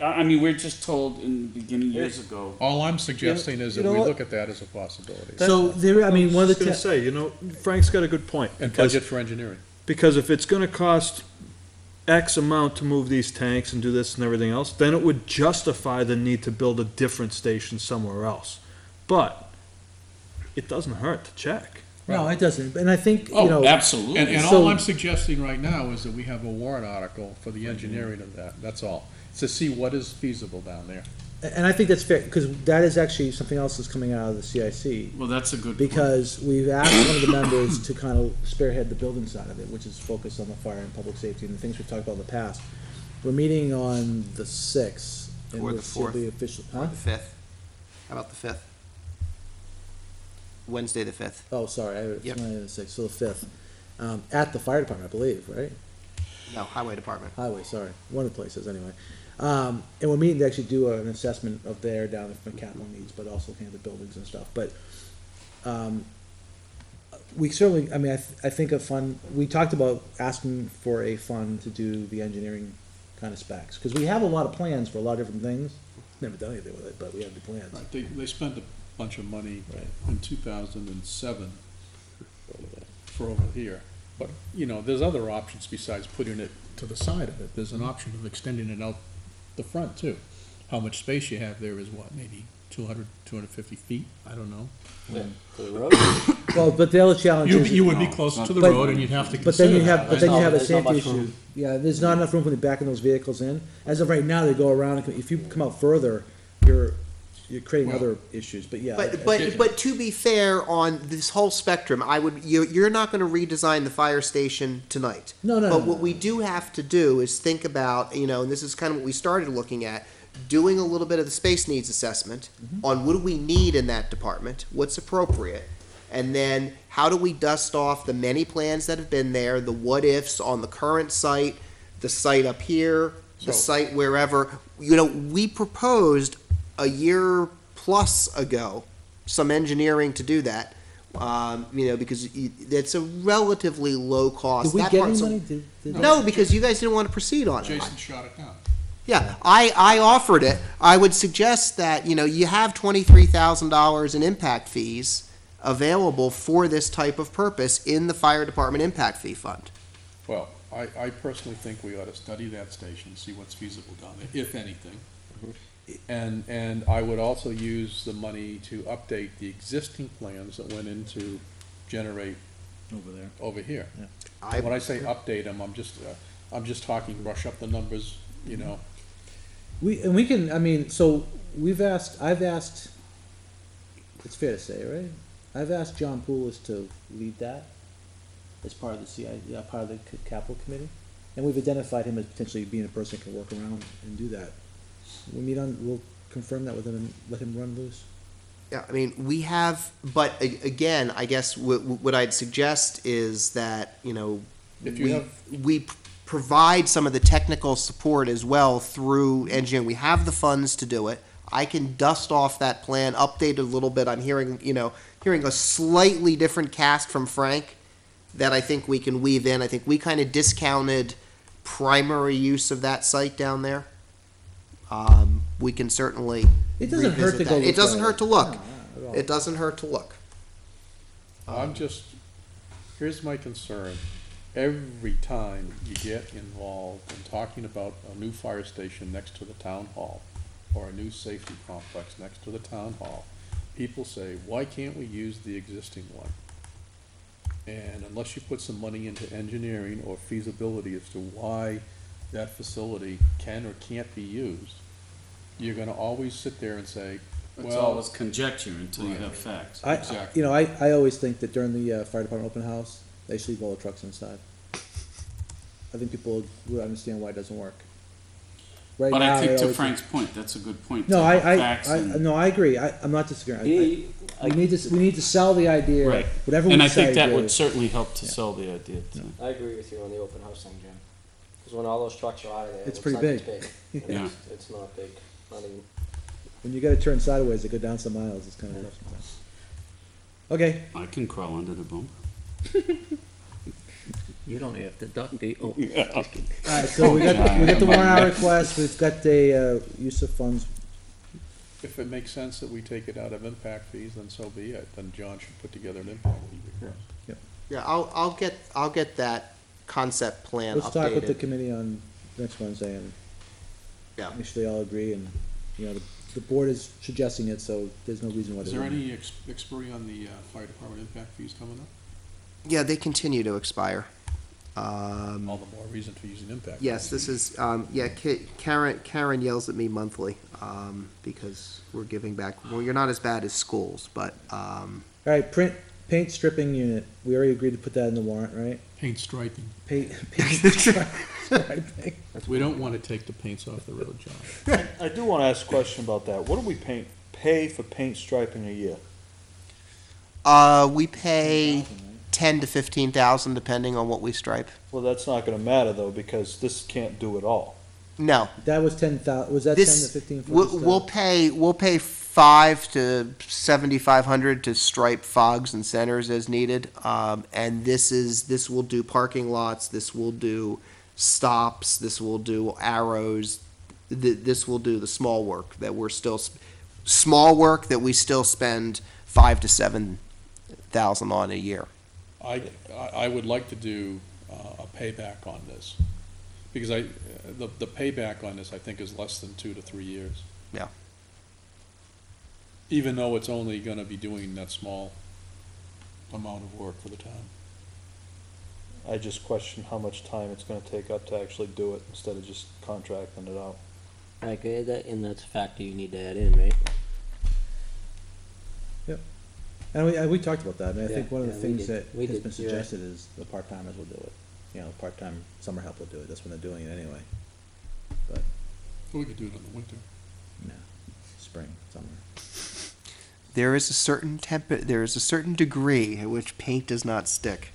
I mean, we're just told in the beginning years ago, All I'm suggesting is you that know we what? look at that as a possibility. So there, I mean, one of I the. was gonna say, you know, Frank's got a good point. And because- budget for engineering. Because if it's gonna cost X amount to move these tanks and do this and everything else, then it would justify the need to build a different station somewhere else. But it doesn't hurt to check. No, it doesn't. And I think, you Oh, know. absolutely. And So- all I'm suggesting right now is that we have a warrant article for the engineering of that, that's all. To see what is feasible down there. And I think that's fair, because that is actually something else that's coming out of the CIC. well, that's a good point. Because we've asked one of the members to kind of spearhead the building side of it, which is focused on the fire and public safety and the things we've talked about in the past. We're meeting on the 6th. and Or the we'll see 4th. the official, or huh? the 5th. How about the 5th? Wednesday, the 5th. Oh, sorry, it's Yep. not even the 6th, so the 5th. At the fire department, I believe, right? No, Highway Department. Highway, sorry, one of the places, anyway. And we're meeting to actually do an assessment of there down if capital needs, but also looking at the buildings and stuff, but, we certainly, I mean, I think a fund, we talked about asking for a fund to do the engineering kind of specs, because we have a lot of plans for a lot of different things. Never done anything with it, but we have the plans. Right, they spent a bunch of money Right. in 2007 for over here. But, you know, there's other options besides putting it to the side of it. There's an option of extending it out the front too. How much space you have there is what, maybe 200, 250 feet? I don't know. For the road. Well, but the other challenge is. You would be No, closer to the But- road and you'd have to But then consider you have, that. but then you have a There's not safety much room. issue. Yeah, there's not enough room for the backing those vehicles in. As of right now, they go around, and if you come out further, you're creating other issues, but yeah. But to be fair, on this whole spectrum, you're not gonna redesign the fire station tonight. No. But what we do have to do is think about, you know, and this is kind of what we started looking at, doing a little bit of the space needs assessment on what do we need in that department, what's appropriate, and then how do we dust off the many plans that have been there, the what-ifs on the current site, the site up here, the So- site wherever. You know, we proposed a year plus ago some engineering to do that, you know, because it's a relatively low cost. Did we That get part's any a- money? No, because you guys didn't want to proceed on it. Jason shot it down. Yeah, I offered it. I would suggest that, you know, you have $23,000 in impact fees available for this type of purpose in the fire department impact fee fund. Well, I personally think we ought to study that station, see what's feasible down there, if anything. And I would also use the money to update the existing plans that went into generate Over there. over here. I- And when I say update them, I'm just talking brush up the numbers, you know. We can, I mean, so I've asked, it's fair to say, right? I've asked John Poulos to lead that as part of the part of the capital committee. And we've identified him as potentially being a person who can work around and do that. We'll confirm that with him and let him run loose. Yeah, I mean, we have, but again, I guess what I'd suggest is that, you know, If you have- we provide some of the technical support as well through engineering. We have the funds to do it. I can dust off that plan, update it a little bit. I'm hearing a slightly different cast from Frank that I think we can weave in. I think we kind of discounted primary use of that site down there. We can certainly It doesn't hurt revisit to go that. look It doesn't at hurt to look. No, not at all. It doesn't hurt to look. Here's my concern. Every time you get involved in talking about a new fire station next to the town hall, or a new safety complex next to the town hall, people say, why can't we use the existing one? And unless you put some money into engineering or feasibility as to why that facility can or can't be used, you're gonna always sit there and say, It's well, always conjecture until you have facts. Exactly. I always think that during the fire department open house, they should leave all the trucks inside. I think people would understand why it doesn't work. Right But now, I think to always- Frank's point, that's a good point. No, to have facts I and- no, I agree. I'm not disagreeing. We I need to sell the idea. Right. Whatever we And I decide think that to would do. certainly help to Yeah. sell the idea too. agree with you on the open house thing, Jim. Because when all those trucks are out of there, It's it pretty looks like big. it's big. Yeah. It's not big, not even. When you gotta turn sideways to go down some miles, it's kind of tough sometimes. Okay, I can crawl under the bumper. You don't have to duck the, oh. alright, so we got the 1 hour request, we've got the, use of funds. if it makes sense that we take it out of impact fees, then so be it. Then John should put together an impact fee request. Yeah, I'll get that concept plan Let's talk with the updated. committee on next Wednesday and Yeah. make sure they all agree and, the board is suggesting it, so there's no reason why Is they there wouldn't. any expiry on the fire department impact fees coming up? Yeah, they continue to expire. All the more reason to use an impact. Yes, fee. this is, Karen yells at me monthly, because we're giving back, well, you're not as bad as schools, but, Alright, paint stripping unit, we already agreed to put that in the warrant, right? Paint striping. Paint striping. We don't want to take the paints off the road, John. I do wanna ask a question about that. What do we pay for paint striping a year? we pay 10 to 15,000 depending on what we stripe. Well, that's not gonna matter though, because this can't do it all. No, That was 10,000, was that 10 to this, 15 for we'll, this, we'll pay 5 to 7,500 to stripe fogs and centers as needed. And this will do parking lots, this will do stops, this will do arrows, this will do the small work that we still spend 5 to 7,000 on a year. I would like to do a payback on this, because the payback on this, I think, is less than 2 to 3 years. Yeah. Even though it's only gonna be doing that small amount of work for the town. I just question how much time it's gonna take up to actually do it instead of just contracting it out. I agree with that, and that's a factor you need to add in, right? And we talked about that, and I think Yeah, one of the yeah, we things did. that We has did, been you're right. suggested is the part-timers will do it. Part-time summer help will do it, that's when they're doing it anyway. We could do it in the winter. No, spring, summer. There is a certain degree at which paint does not stick.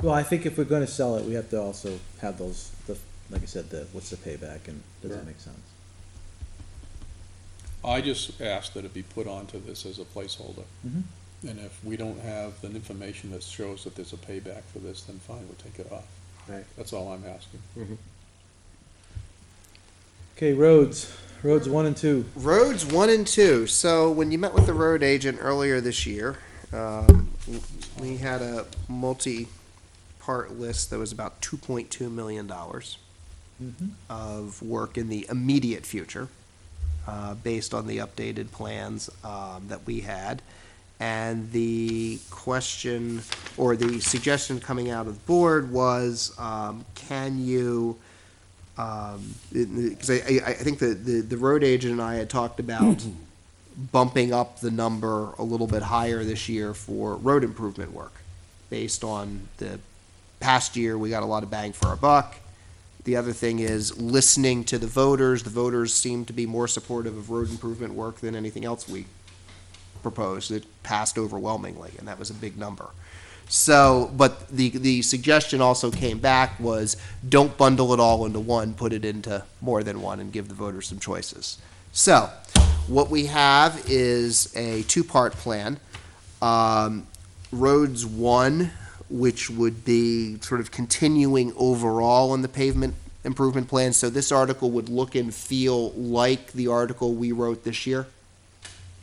Well, I think if we're gonna sell it, we have to also have those, like I said, what's the payback, and does that make sense? I just asked that it be put onto this as a placeholder. Mhm. And if we don't have the information that shows that there's a payback for this, then fine, we'll take it off. Right. That's all I'm asking. Okay, roads 1 and 2. Roads 1 and 2. So when you met with the road agent earlier this year, we had a multi-part list that was about $2.2 million. of work in the immediate future, based on the updated plans that we had. And the question, or the suggestion coming out of the board was, can you, because I think the road agent and I had talked about bumping up the number a little bit higher this year for road improvement work. Based on the past year, we got a lot of bang for our buck. The other thing is listening to the voters. The voters seem to be more supportive of road improvement work than anything else we proposed. It passed overwhelmingly, and that was a big number. So, but the suggestion also came back was, don't bundle it all into one, put it into more than one, and give the voters some choices. So, what we have is a two-part plan. Roads 1, which would be sort of continuing overall on the pavement improvement plan. So this article would look and feel like the article we wrote this year.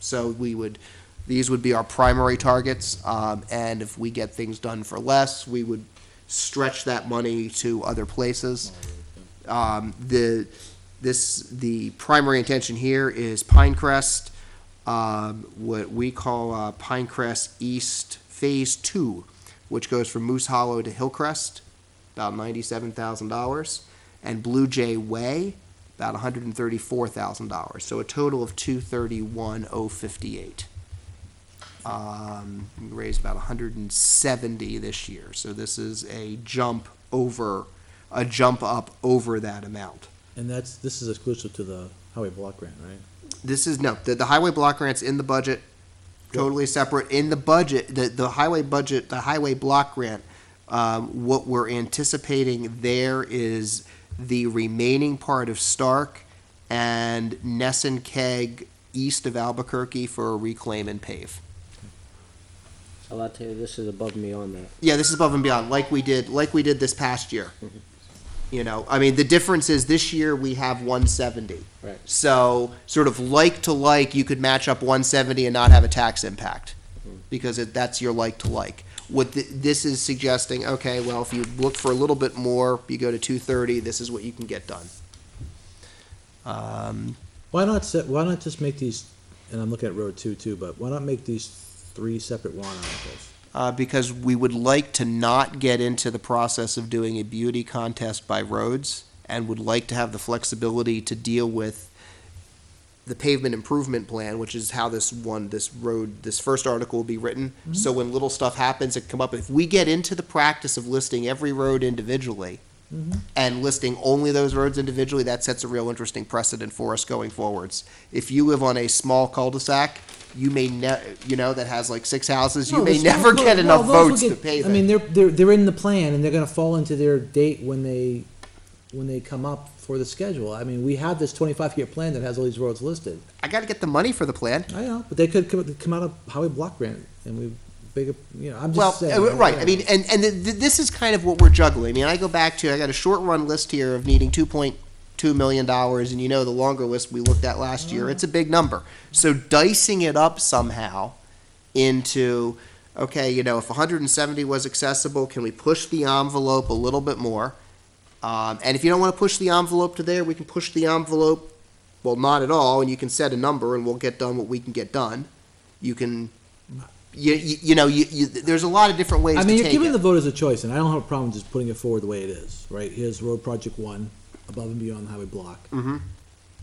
So these would be our primary targets, and if we get things done for less, we would stretch that money to other places. The primary intention here is Pinecrest, what we call Pinecrest East Phase 2, which goes from Moose Hollow to Hillcrest, about $97,000, and Blue Jay Way, about $134,000. So a total of $231,058. We raised about $170 this year. So this is a jump up over that amount. And this is exclusive to the highway block grant, right? This is, no, the highway block grant's in the budget, totally separate. In the budget, the highway budget, the highway block grant, what we're anticipating there is the remaining part of Stark and Nesson Keg east of Albuquerque for a reclaim and pave. So I'll tell you, this is above and beyond that. Yeah, this is above and beyond, like we did this past year. You know, I mean, the difference is this year we have 170. Right. So, sort of like to like, you could match up 170 and not have a tax impact, because that's your like to like. What this is suggesting, okay, well, if you look for a little bit more, you go to 230, this is what you can get done. Why not just make these, and I'm looking at Road 2 too, but why not make these 3 separate warrant articles? Because we would like to not get into the process of doing a beauty contest by roads, and would like to have the flexibility to deal with the pavement improvement plan, which is how this first article will be written. Mm-hmm. So when little stuff happens, it come up. If we get into the practice of listing every road individually, Mm-hmm. and listing only those roads individually, that sets a real interesting precedent for us going forwards. If you live on a small cul-de-sac, you may that has like 6 houses, you No, may the never small- get enough those will votes to get- pave it. I mean, they're in the plan, and they're gonna fall into their date when they come up for the schedule. I mean, we have this 25-year plan that has all these roads listed. I gotta get the money for the plan. I know, but they could come out of highway block grant, and we I'm Well, just saying. right, I mean, and this is kind of what we're juggling. I mean, I go back to, I got a short run list here of needing $2.2 million, and the longer list we looked at last year, it's a big number. So dicing it up somehow into, okay, if 170 was accessible, can we push the envelope a little bit more? And if you don't want to push the envelope to there, we can push the envelope, well, not at all, and you can set a number, and we'll get done what we can get done. You can, there's a lot of different ways to I take mean, it. you're giving the voters a choice, and I don't have a problem just putting it forward the way it is, right? Here's Road Project 1, above and beyond the highway block, Mhm.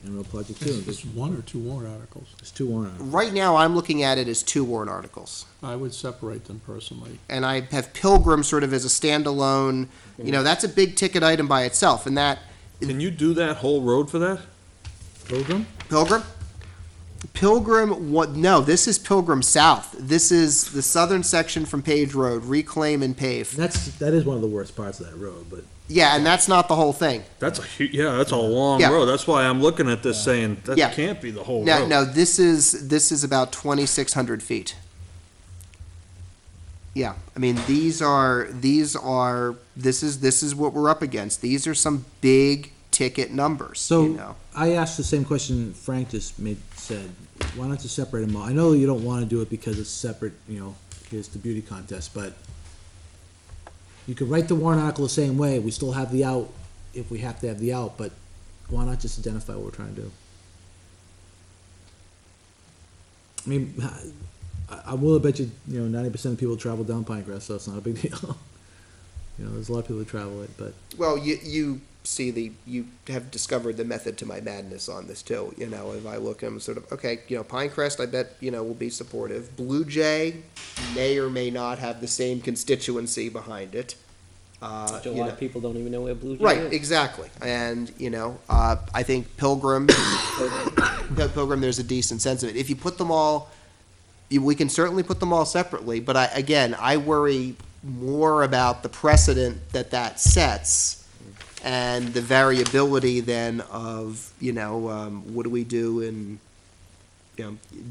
and Road Project 2. It's one or two warrant articles. There's 2 warrant articles. Right now, I'm looking at it as 2 warrant articles. I would separate them personally. And I have Pilgrim sort of as a standalone, that's a big ticket item by itself, and that, Can you do that whole road for that? Pilgrim? No, this is Pilgrim South. This is the southern section from Page Road, reclaim and pave. That is one of the worst parts of that road, but Yeah, and that's not the whole thing. That's that's a long Yeah. road. That's why I'm looking at this saying, that Yeah. can't be the whole No, road. no, this is about 2,600 feet. Yeah, I mean, this is what we're up against. These are some big ticket numbers, So, I asked the same question Frank just said. Why not just separate them all? I know you don't want to do it because it's separate, here's the beauty contest, but you could write the warrant article the same way. We still have the out if we have to have the out, but why not just identify what we're trying to do? I mean, I will bet you, 90% of people travel down Pinecrest, so it's not a big deal. There's a lot of people who travel it, but Well, you have discovered the method to my madness on this too. If I look, I'm sort of, okay, Pinecrest, I bet, will be supportive. Blue Jay may or may not have the same constituency behind it. A lot of people don't even know where Blue Jay Right, is. exactly. And, I think Pilgrim, there's a decent sense of it. If you put them all, we can certainly put them all separately, but I worry more about the precedent that sets and the variability then of, what do we do and,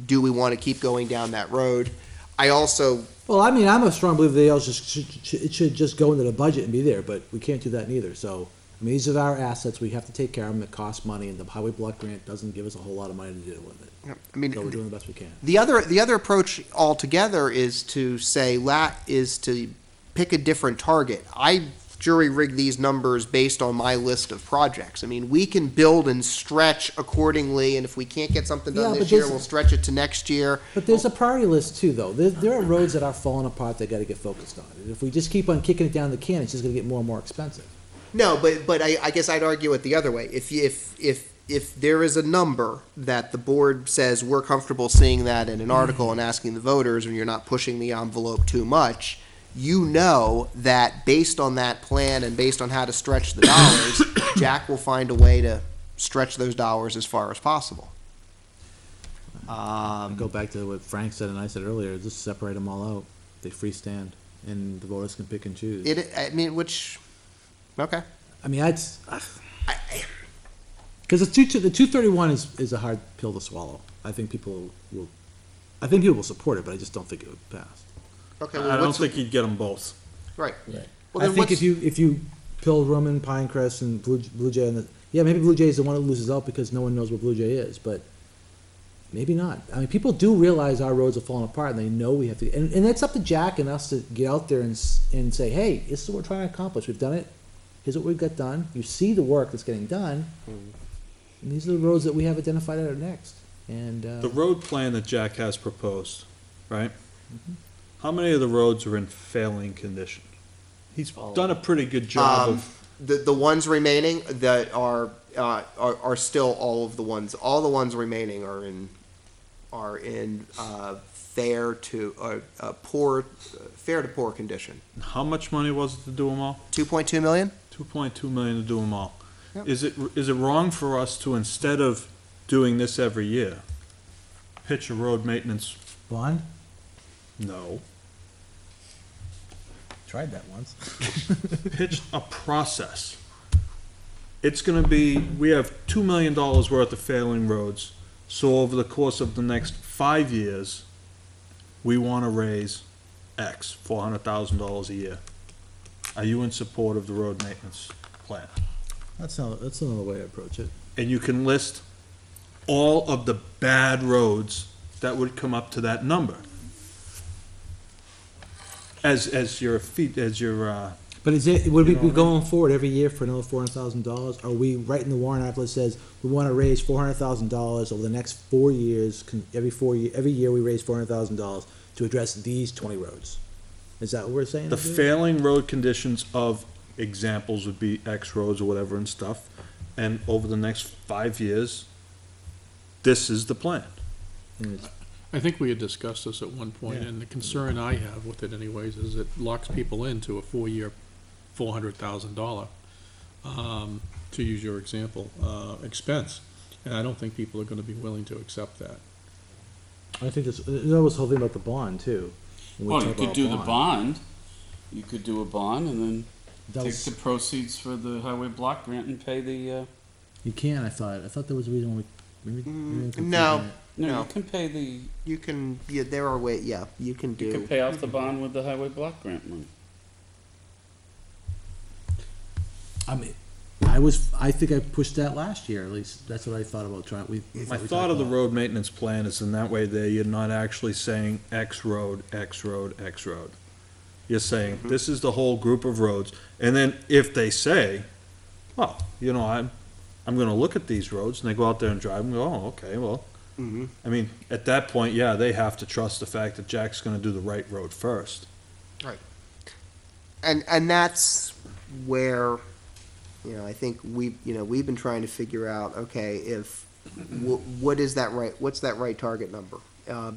do we want to keep going down that road? I also, well, I mean, I'm a strong believer they all it should just go into the budget and be there, but we can't do that neither. So, I mean, these are our assets. We have to take care of them. It costs money, and the highway block grant doesn't give us a whole lot of money to deal with it. I mean, So we're doing the best we can. the other approach altogether is to say, to pick a different target. I jury rig these numbers based on my list of projects. I mean, we can build and stretch accordingly, and if we can't get something done Yeah, this but year, this- we'll stretch it to next year. But there's a priority list too, though. There are roads that are falling apart that got to get focused on. And if we just keep on kicking it down the can, it's just going to get more and more expensive. No, but I guess I'd argue it the other way. If there is a number that the board says we're comfortable seeing that in an article and asking the voters, and you're not pushing the envelope too much, that based on that plan and based on how to stretch the dollars, Jack will find a way to stretch those dollars as far as possible. Go back to what Frank said and I said earlier, just separate them all out. They freestand, and the voters can pick and choose. Okay. I mean, because the 231 is a hard pill to swallow. I think people will support it, but I just don't think it would pass. Okay. I don't think you'd get them both. Right. Right. Well, I then think what's- if you Pilgrim, Pinecrest, and Blue Jay, maybe Blue Jay is the one that loses out because no one knows what Blue Jay is, but maybe not. I mean, people do realize our roads are falling apart, and they know we have to. And it's up to Jack and us to get out there and say, hey, this is what we're trying to accomplish. We've done it. Here's what we've got done. You see the work that's getting done. And these are the roads that we have identified that are next. And The road plan that Jack has proposed, right? How many of the roads are in failing condition? He's done a pretty good job of, the ones remaining that are still all the ones remaining are in fair to poor condition. how much money was it to do them all? 2.2 million. 2.2 million to do them all. Yep. Is it wrong for us to, instead of doing this every year, pitch a road maintenance? Bond? No. Tried that once. Pitch a process. It's gonna be, we have $2 million worth of failing roads, so over the course of the next 5 years, we wanna raise X, $400,000 a year. Are you in support of the road maintenance plan? That's another way to approach it. And you can list all of the bad roads that would come up to that number. As your But would we You know be what I going forward every year for another $400,000? Are we writing the warrant article that says we want to raise $400,000 over the next 4 years? Every year we raise $400,000 to address these 20 roads. Is that what we're saying? the to do? failing road conditions of examples would be X roads or whatever and stuff, and over the next 5 years, this is the plan. And it's- I think we had discussed this at one point, and the concern I have with it anyways is it locks people into a 4-year, $400,000, to use your example, expense. And I don't think people are gonna be willing to accept that. I think that was the whole thing about the bond too. When we Well, you talk could about do the bond, you could do a bond and then That take was- the proceeds for the highway block grant and pay the, You can, I thought there was a reason why maybe I'm confusing no. it. no, No. you can pay the, You can, there are ways, you can you can do. pay off the bond with the highway block grant money. I mean, I think I pushed that last year, at least. That's what I thought about trying. My thought of the road maintenance plan is in that way there, you're not actually saying X road, X road, X road. You're saying, this is the whole group of roads, and then if they say, well, I'm gonna look at these roads, and they go out there and drive and go, oh, okay, well, Mm-hmm. I mean, at that point, yeah, they have to trust the fact that Jack's gonna do the right road first. And that's where, I think we've been trying to figure out, okay, if, what's that right target number?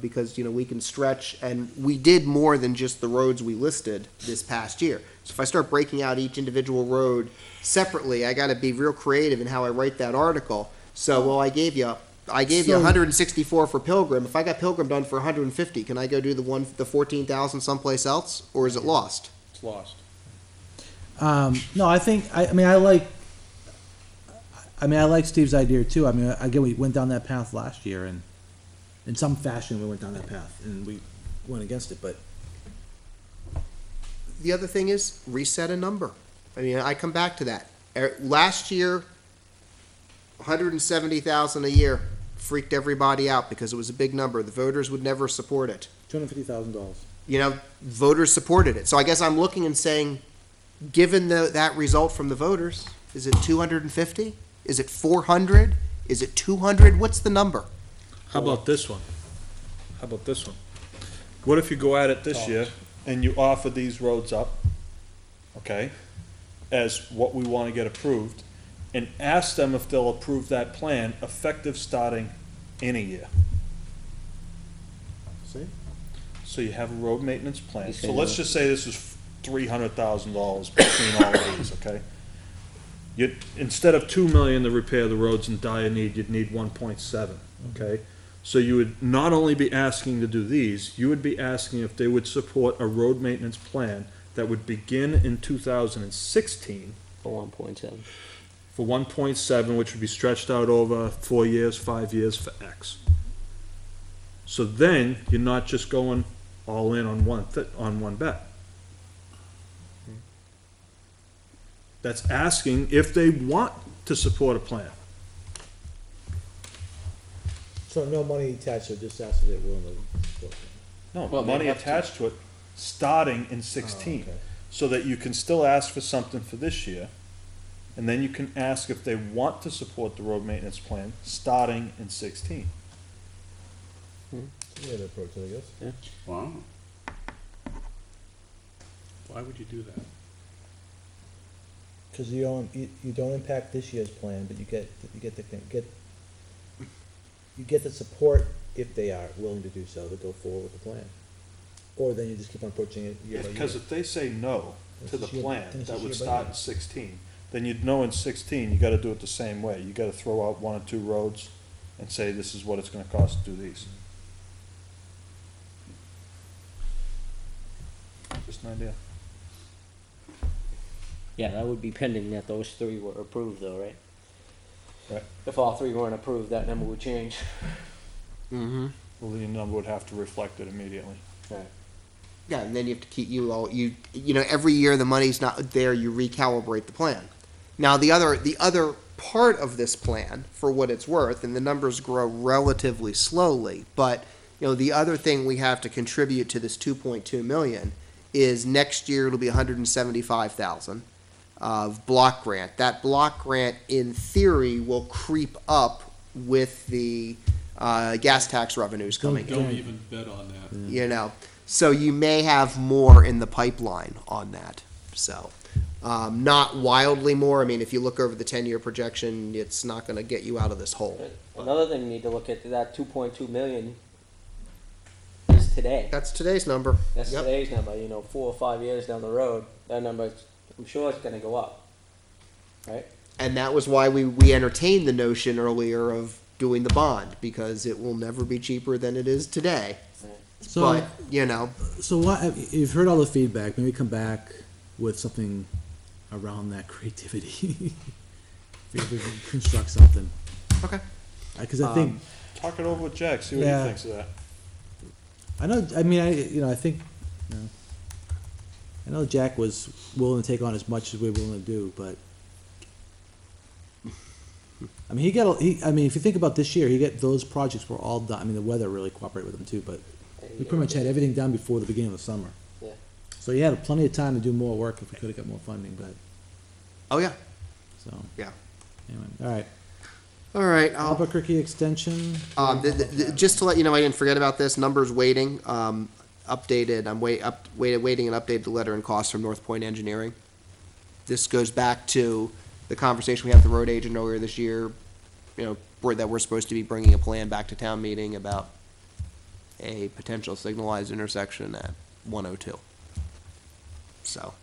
Because, we can stretch, and we did more than just the roads we listed this past year. So if I start breaking out each individual road separately, I gotta be real creative in how I write that article. So, well, I gave you So- 164 for Pilgrim. If I got Pilgrim done for 150, can I go do the 14,000 someplace else, or is it lost? It's lost. No, I like Steve's idea too. I mean, again, we went down that path last year, and in some fashion, we went down that path, and we went against it, but. The other thing is reset a number. I mean, I come back to that. Last year, 170,000 a year freaked everybody out because it was a big number. The voters would never support it. $250,000. Voters supported it. So I guess I'm looking and saying, given that result from the voters, is it 250? Is it 400? Is it 200? What's the number? How about this one? What if you go at it this year and you offer these roads up, okay, as what we want to get approved, and ask them if they'll approve that plan effective starting in a year? See? So you have a road maintenance plan. You say So let's no. just say this is $300,000 between all of these, okay? Instead of 2 million to repair the roads in dire need, you'd need 1.7, okay? So you would not only be asking to do these, you would be asking if they would support a road maintenance plan that would begin in 2016 For 1.7. for 1.7, which would be stretched out over 4 years, 5 years for X. So then, you're not just going all in on one bet. That's asking if they want to support a plan. So no money attached, so just ask if they're willing to support it. No, Well, they money have to. attached to it, starting in 16. So that you can still ask for something for this year, and then you can ask if they want to support the road maintenance plan, starting in 16. Yeah, the approach, I guess. Wow. Why would you do that? Because you don't impact this year's plan, but you get the support if they are willing to do so, to go forward with the plan. Or then you just keep on pushing it year by year. Because if they say no to the This is year- plan, this that is would year by start year. in 16, then you'd know in 16, you gotta do it the same way. You gotta throw out 1 or 2 roads and say, this is what it's gonna cost to do these. Just an idea. Yeah, that would be pending that those 3 were approved though, right? Right. If all 3 weren't approved, that number would change. Mm-hmm. Well, the number would have to reflect it immediately. Yeah, and then you have to keep every year the money's not there, you recalibrate the plan. Now, the other part of this plan, for what it's worth, and the numbers grow relatively slowly, but, the other thing we have to contribute to this 2.2 million is next year it'll be 175,000 of block grant. That block grant, in theory, will creep up with the gas tax revenues coming in. Don't even bet on that. So you may have more in the pipeline on that. So, not wildly more. I mean, if you look over the 10-year projection, it's not going to get you out of this hole. Another thing you need to look at, that 2.2 million is today. That's today's number. That's Yep. today's number, 4 or 5 years down the road, that number, I'm sure it's gonna go up, right? And that was why we entertained the notion earlier of doing the bond, because it will never be cheaper than it is today. So, But, so what, you've heard all the feedback, maybe come back with something around that creativity. If we can construct something. Okay. Because I think, Talk it over with Jack, see what he Yeah. thinks of that. I know Jack was willing to take on as much as we were willing to do, but I mean, if you think about this year, those projects were all done. I mean, the weather really cooperated with them too, but we pretty much had everything done before the beginning of the summer. Yeah. So he had plenty of time to do more work if we could have got more funding, but Oh, yeah. So, Yeah. anyway, all right. All right, Albuquerque Extension. just to let you know, I didn't forget about this, numbers waiting, updated, I'm waiting an updated letter and costs from North Point Engineering. This goes back to the conversation we had with the road agent earlier this year, that we're supposed to be bringing a plan back to town meeting about a potential signalized intersection at 102. So,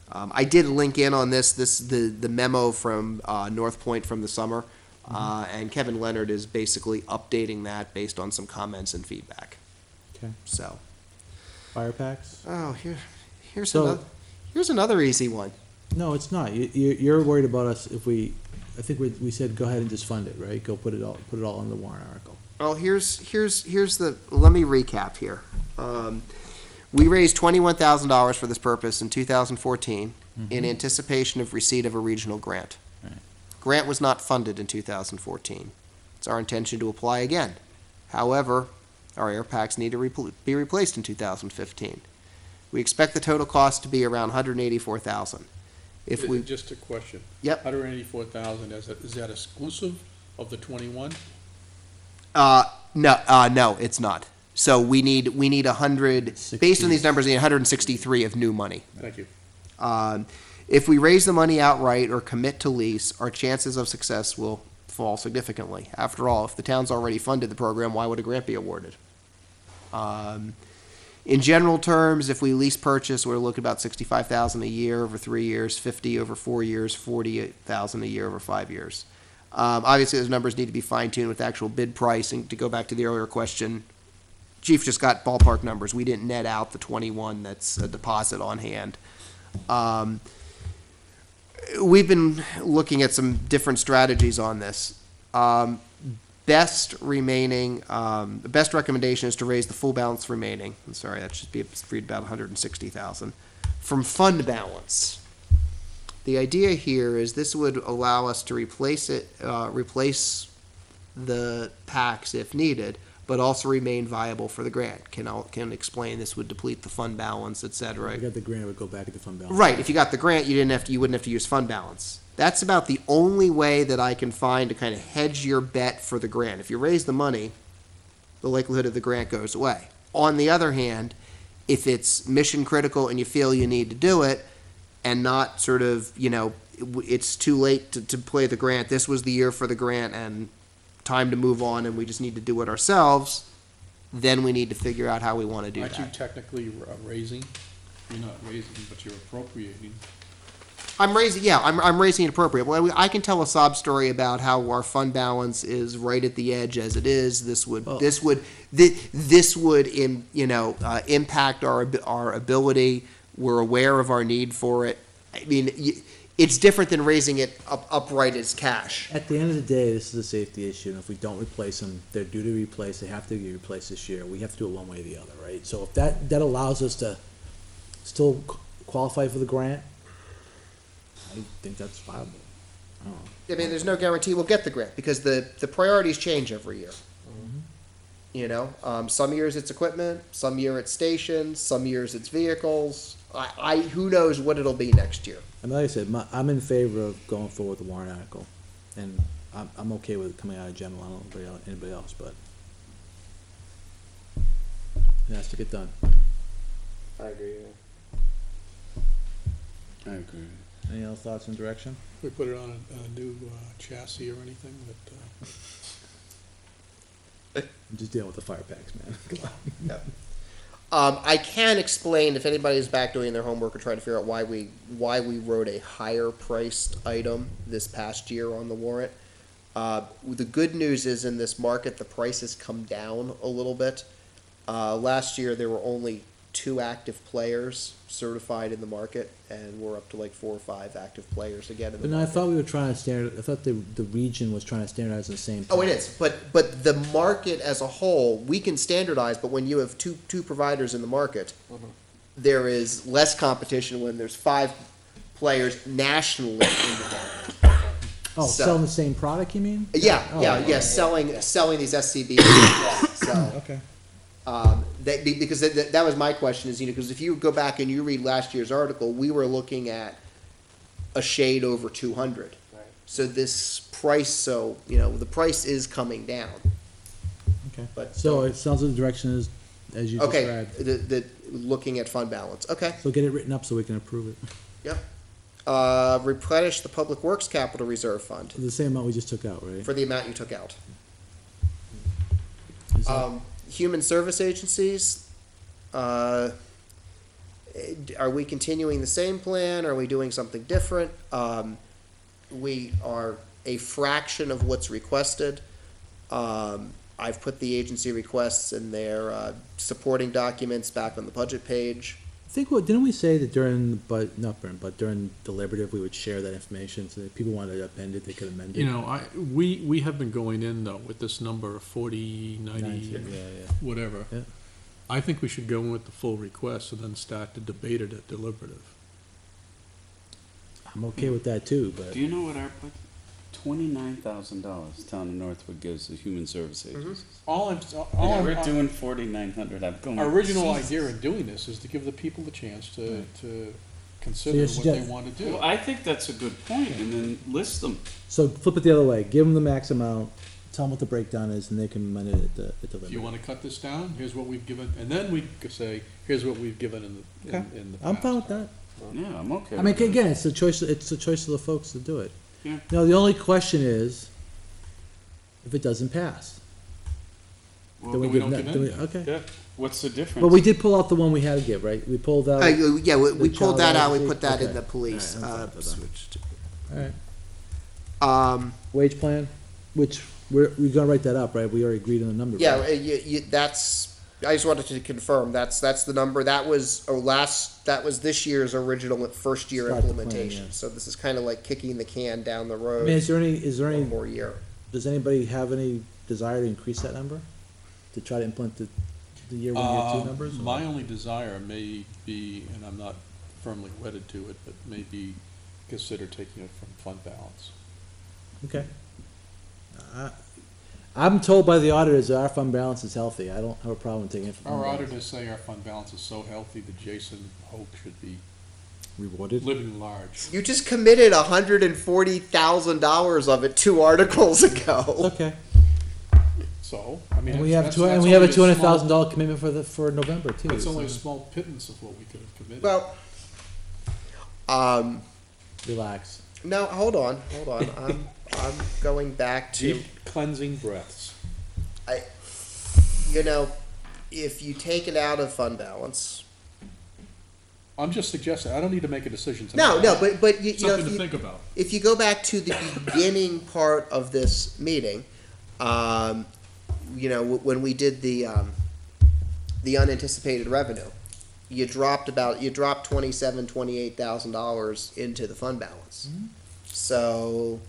I did link in on the memo from North Point from the summer, and Kevin Leonard is basically updating that based on some comments and feedback. Okay. So, Fire packs? oh, here's So- another easy one. No, it's not. You're worried about us if I think we said go ahead and just fund it, right? Go put it all on the warrant article. Oh, let me recap here. We raised $21,000 for this purpose in 2014 in anticipation of receipt of a regional grant. Right. Grant was not funded in 2014. It's our intention to apply again. However, our air packs need to be replaced in 2015. We expect the total cost to be around $184,000. If we, Just a question. Yep. 184,000, is that exclusive of the 21? no, it's not. So we need 100, based on these numbers, we need 163 of new money. Thank you. If we raise the money outright or commit to lease, our chances of success will fall significantly. After all, if the town's already funded the program, why would a grant be awarded? In general terms, if we lease purchase, we're looking at about $65,000 a year over 3 years, 50 over 4 years, $48,000 a year over 5 years. Obviously, those numbers need to be fine-tuned with actual bid pricing. To go back to the earlier question, Chief just got ballpark numbers. We didn't net out the 21 that's a deposit on hand. We've been looking at some different strategies on this. Best recommendation is to raise the full balance remaining. I'm sorry, that should be read about 160,000 from fund balance. The idea here is this would allow us to replace the packs if needed, but also remain viable for the grant. Can explain this would deplete the fund balance, et cetera. If you got the grant, it would go back to the fund balance. Right. If you got the grant, you wouldn't have to use fund balance. That's about the only way that I can find to kind of hedge your bet for the grant. If you raise the money, the likelihood of the grant goes away. On the other hand, if it's mission critical and you feel you need to do it, and not sort of, it's too late to play the grant, this was the year for the grant and time to move on and we just need to do it ourselves, then we need to figure out how we want to do Aren't you that. technically raising? You're not raising, but you're appropriating. I'm raising it appropriate. Well, I can tell a sob story about how our fund balance is right at the edge as it is. This would impact our ability. We're aware of our need for it. I mean, it's different than raising it upright as cash. At the end of the day, this is a safety issue, and if we don't replace them, they're due to replace, they have to be replaced this year. We have to do it one way or the other, right? So if that allows us to still qualify for the grant, I think that's viable. I don't know. I mean, there's no guarantee we'll get the grant because the priorities change every year. Some years it's equipment, some year it's stations, some years it's vehicles. Who knows what it'll be next year. And like I said, I'm in favor of going forward with the warrant article, and I'm okay with it coming out of general. I don't know about anybody else, but it has to get done. I agree. I agree. Any other thoughts and direction? We put it on a new chassis or anything that, I'm just dealing with the fire packs, man. Come on. I can explain if anybody's back doing their homework or trying to figure out why we wrote a higher priced item this past year on the warrant. The good news is in this market the prices come down a little bit. Last year there were only 2 active players certified in the market, and we're up to like 4 or 5 active players again in the But no, I market. thought we were trying to I thought the region was trying to standardize the same time. Oh, it is, but the market as a whole, we can standardize, but when you have two providers in the market, there is less competition when there's 5 players nationally in the market. Oh, So- selling the same product, you mean? Yeah, selling these SCBs. So, Okay. because that was my question is, because if you go back and you read last year's article, we were looking at a shade over 200. Right. So this price, the price is coming down. Okay. But So it sounds like the direction is, as you okay, described. looking at fund balance. Okay. So get it written up so we can approve it. Yep. Replenish the Public Works Capital Reserve Fund The same amount we just took out, right? for the amount you took out. Is that- Human Service Agencies, are we continuing the same plan? Are we doing something different? We are a fraction of what's requested. I've put the agency requests and their supporting documents back on the budget page. I think, didn't we say that during, but during deliberative, we would share that information, so that if people wanted to amend it, they could amend it? You know, we have been going in though with this number of 40, 90, Yeah. whatever. Yeah. I think we should go in with the full request and then start to debate it at deliberative. I'm okay with that too, but. Do you know what our budget? $29,000 town of Northwood gives the Human Service Agencies. All We're doing 4,900. I'm going. Our original Jesus. idea in doing this is to give the people the chance to So consider you're what they suggest- want to do. Well, I think that's a good point, and then list them. So flip it the other way, give them the max amount, tell them what the breakdown is, and they can amend it at the If you deliberative. want to cut this down, here's what we've given, and then we could say, here's what we've given in the past. I'm fine with that. Yeah, I'm okay. I mean, with that. again, it's the choice of the folks to do it. Yeah. Now, the only question is, if it doesn't pass. Well, then then we give don't that- give then we- anything. Okay. Yeah. What's the difference? But we did pull out the one we had to give, right? We pulled out. Yeah, we The pulled that child out, we advocate? put that in Okay. the police. All right, I'm fine with that. Switched. All right. Um, Wage plan, which we're gonna write that up, right? We already agreed on the number. yeah, right? that's, I just wanted to confirm, that's the number, that was this year's original first year Start the plan, implementation. yeah. So this is kind of like kicking the can down the I road mean, is there any, one more year. does anybody have any desire to increase that number? To try to implement the year one, year two numbers? or- My only desire may be, and I'm not firmly wedded to it, but maybe consider taking it from fund balance. Okay. I'm told by the auditors that our fund balance is healthy. I don't have a problem taking it from fund Our balance. auditors say our fund balance is so healthy that Jason Hope should be Rewarded? living large. You just committed $140,000 of it 2 articles ago. Okay. So, I mean. And we that's- have that's we have a only small- $200,000 commitment for November too. That's only a so small pittance of what we could have committed. Well, Relax. no, hold on. I'm going back to, Deep cleansing breaths. if you take it out of fund balance. I'm just suggesting, I don't need to make a decision No, tonight. but you know, Something to if you, think about. if you go back to the beginning part of this meeting, when we did the unanticipated revenue, you dropped $28,000 into the fund balance. So,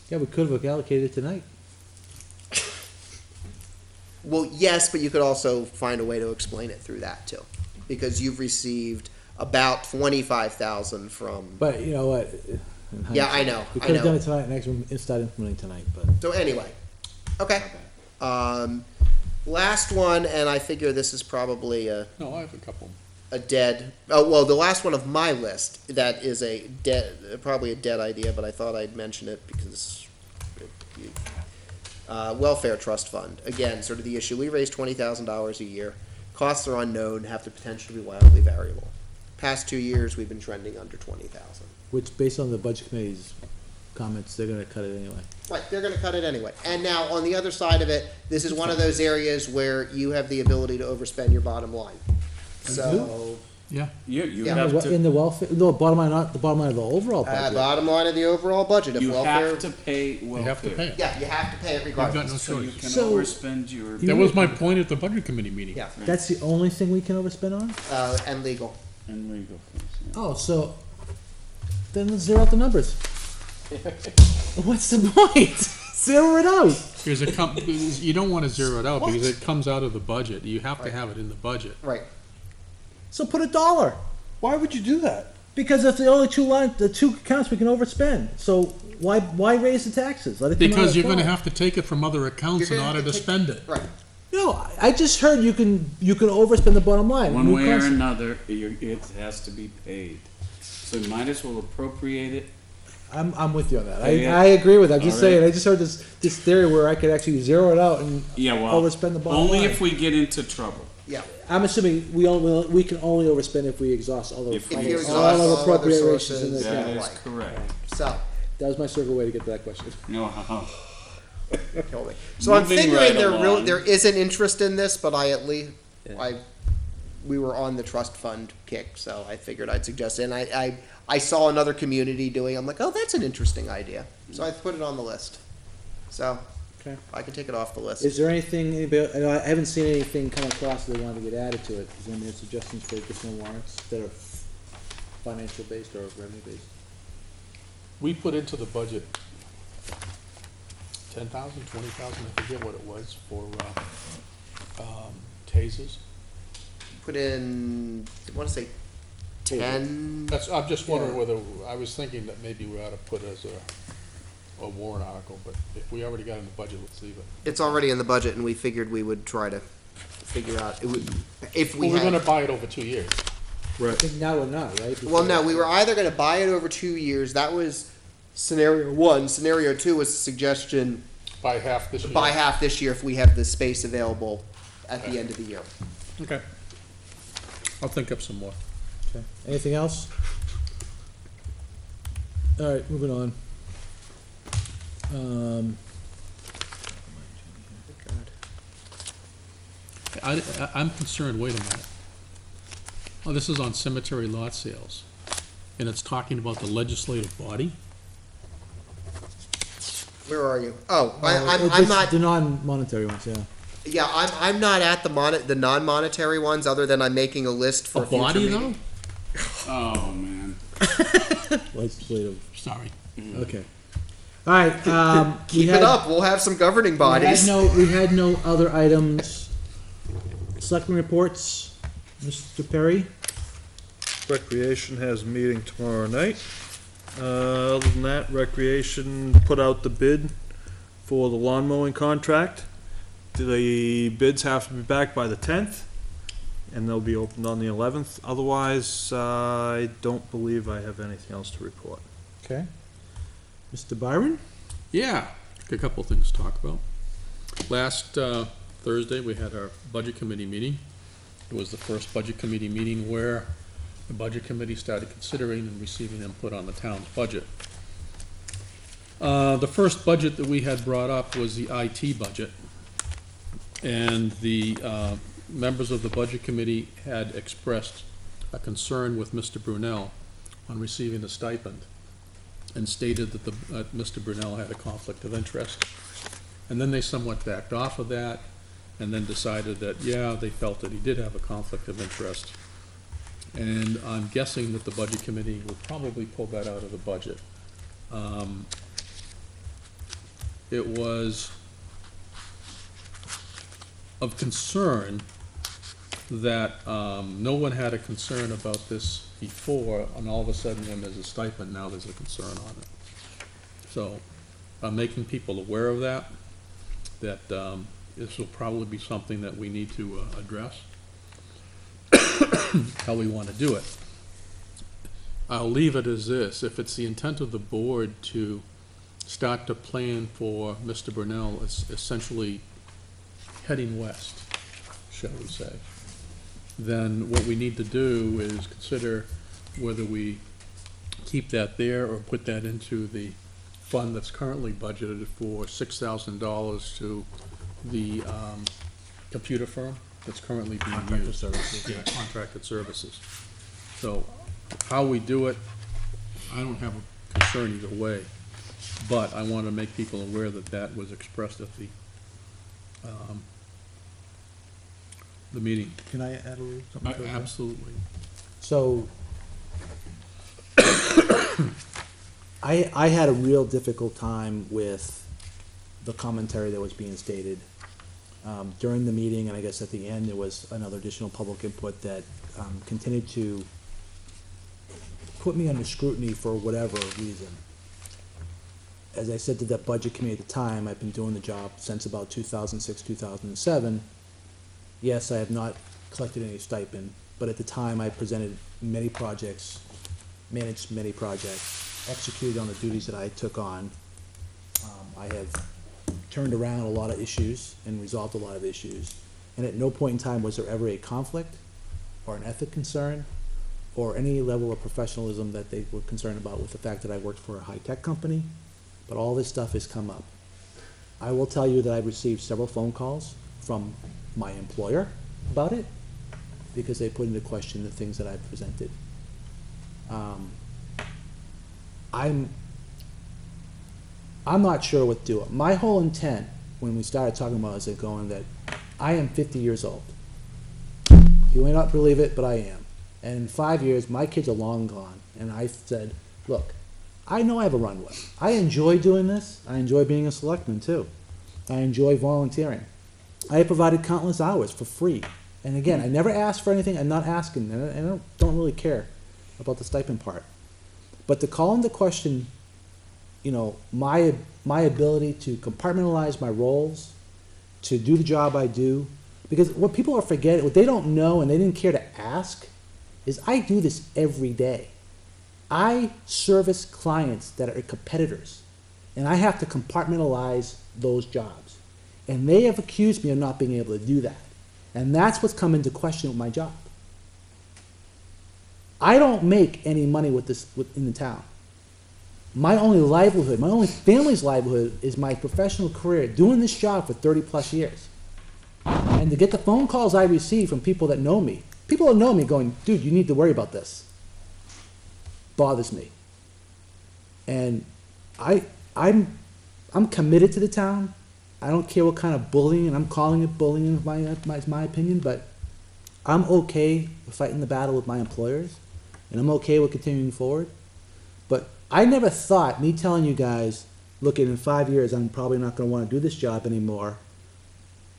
Yeah, we could have allocated it tonight. well, yes, but you could also find a way to explain it through that too, because you've received about 25,000 from. But you know what? Yeah, I know. We I could have done know. it tonight, next one, start implementing tonight, but. So anyway, okay. Last one, and I figure this is probably No, I have a couple. the last one of my list, that is probably a dead idea, but I thought I'd mention it because welfare trust fund, again, sort of the issue, we raise $20,000 a year, costs are unknown, have the potential to be wildly variable. Past 2 years, we've been trending under 20,000. Which, based on the budget committee's comments, they're gonna cut it anyway. Right, they're gonna cut it anyway. And now, on the other side of it, this is one of those areas where you have the ability to overspend your bottom line. So, Yeah. You Yeah. have to. In the welfare, no, bottom line, not the bottom line of the overall budget. bottom line of the overall budget, if You welfare. have to pay welfare. You have to pay it. Yeah, you have to pay it You've got regardless. no So you choice. can So- overspend your. That was my point at the budget committee meeting. Yeah, That's the only thing we can overspend on? and legal. And legal fees, yeah. Oh, so, then let's zero out the numbers. What's the point? Zero it out. Because you don't want to zero it out because it comes out of the budget. You have to have it in the budget. Right. So put $1. Why would you do that? Because that's the only the two accounts we can overspend. So why raise the taxes? Let it come out Because of you're going to fund. have to take it from other accounts You're in gonna order have to to spend it. Right. No, I just heard you can overspend the bottom line. One New way or concept. another, it has to be paid. So we might as well appropriate it. I'm with you on that. Yeah. I agree with that. I'm just All right. saying, I just heard this theory where I could actually zero it out and Yeah, well, overspend the bottom only line. if we get into trouble. Yeah. I'm assuming we can only overspend if we exhaust all of If you all exhaust of all other appropriations in the sources, That account. is Right. correct. So, That was my circle way to get to that question. No, kill me. So I'm Moving figuring right there along. there is an interest in this, but I at least, Yeah. we were on the trust fund kick, so I figured I'd suggest it. And I saw another community doing, I'm like, oh, that's an interesting idea. So I put it on the list. So, Okay. I can take it off the list. Is there anything, I know I haven't seen anything come across that they wanted to get added to it. Is there any suggestions for additional warrants that are financial based or revenue based? We put into the budget 10,000, 20,000, I forget what it was, for, tasers. Put in, I want to say 10. That's, I'm just wondering whether, I was thinking that maybe we ought to put as a warrant article, but if we already got it in the budget, let's leave it. It's already in the budget, and we figured we would try to figure out, it would, if we Well, we're had. gonna buy it over 2 years. I think now or not, right? Well, no, we were either going to buy it over 2 years. That was scenario one. Scenario two was a suggestion Buy half this year. buy half this year if we have the space available at the end of the year. Okay. I'll think up some more. Okay. Anything else? All right, moving on. I'm concerned, wait a minute. Oh, this is on cemetery lot sales, and it's talking about the legislative body? Where are you? Oh, I'm It's not. the non-monetary ones, yeah. Yeah, I'm not at the non-monetary ones. Other than I'm making a list for A body, future though? meeting. Oh, man. Legislative, Sorry. okay. All right, Keep it up. We'll have some governing bodies. We had no other items. Selectmen reports, Mr. Perry? Recreation has a meeting tomorrow night. Other than that, Recreation put out the bid for the lawn mowing contract. The bids have to be back by the 10th, and they'll be opened on the 11th. Otherwise, I don't believe I have anything else to report. Okay. Mr. Byron? Yeah, a couple things to talk about. Last Thursday, we had our budget committee meeting. It was the first budget committee meeting where the budget committee started considering and receiving input on the town's budget. The first budget that we had brought up was the IT budget. And the members of the budget committee had expressed a concern with Mr. Brunel on receiving the stipend, and stated that Mr. Brunel had a conflict of interest. And then they somewhat backed off of that, and then decided that, yeah, they felt that he did have a conflict of interest. And I'm guessing that the budget committee will probably pull that out of the budget. It was of concern that no one had a concern about this before, and all of a sudden, when there's a stipend, now there's a concern on it. So, I'm making people aware of that, this will probably be something that we need to address, how we want to do it. I'll leave it as this: if it's the intent of the board to start to plan for Mr. Brunel essentially heading west, shall we say, then what we need to do is consider whether we keep that there or put that into the fund that's currently budgeted for $6,000 to the computer firm that's currently being Contracted used. services. Yeah, contracted services. So how we do it, I don't have a concern either way, but I want to make people aware that that was expressed at the meeting. Can I add a little something to that? Absolutely. So, I had a real difficult time with the commentary that was being stated during the meeting, and I guess at the end, there was another additional public input that continued to put me under scrutiny for whatever reason. As I said to that budget committee at the time, I've been doing the job since about 2006, 2007. Yes, I have not collected any stipend, but at the time I presented many projects managed many projects, executed on the duties that I took on. I have turned around a lot of issues and resolved a lot of issues. And at no point in time was there ever a conflict or an ethic concern or any level of professionalism that they were concerned about with the fact that I worked for a high-tech company. But all this stuff has come up. I will tell you that I've received several phone calls from my employer about it because they put into question the things that I've presented. I'm not sure what to do. My whole intent when we started talking about it is going that I am 50 years old. You may not believe it, but I am. And in 5 years, my kids are long gone. And I said, look, I know I have a runway. I enjoy doing this. I enjoy being a selectman too. I enjoy volunteering. I have provided countless hours for free. And again, I never asked for anything. I'm not asking, and I don't really care about the stipend part. But to call into question, my ability to compartmentalize my roles, to do the job I do, because what people are forgetting, what they don't know and they didn't care to ask, is I do this every day. I service clients that are competitors, and I have to compartmentalize those jobs. And they have accused me of not being able to do that. And that's what's come into question with my job. I don't make any money with this in the town. My only livelihood, my only family's livelihood is my professional career, doing this job for 30 plus years. And to get the phone calls I receive from people that know me going, dude, you need to worry about this, bothers me. And I'm committed to the town. I don't care what kind of bullying, and I'm calling it bullying, my opinion, but I'm okay with fighting the battle with my employers, and I'm okay with continuing forward. But I never thought, me telling you guys, look, in 5 years, I'm probably not going to want to do this job anymore,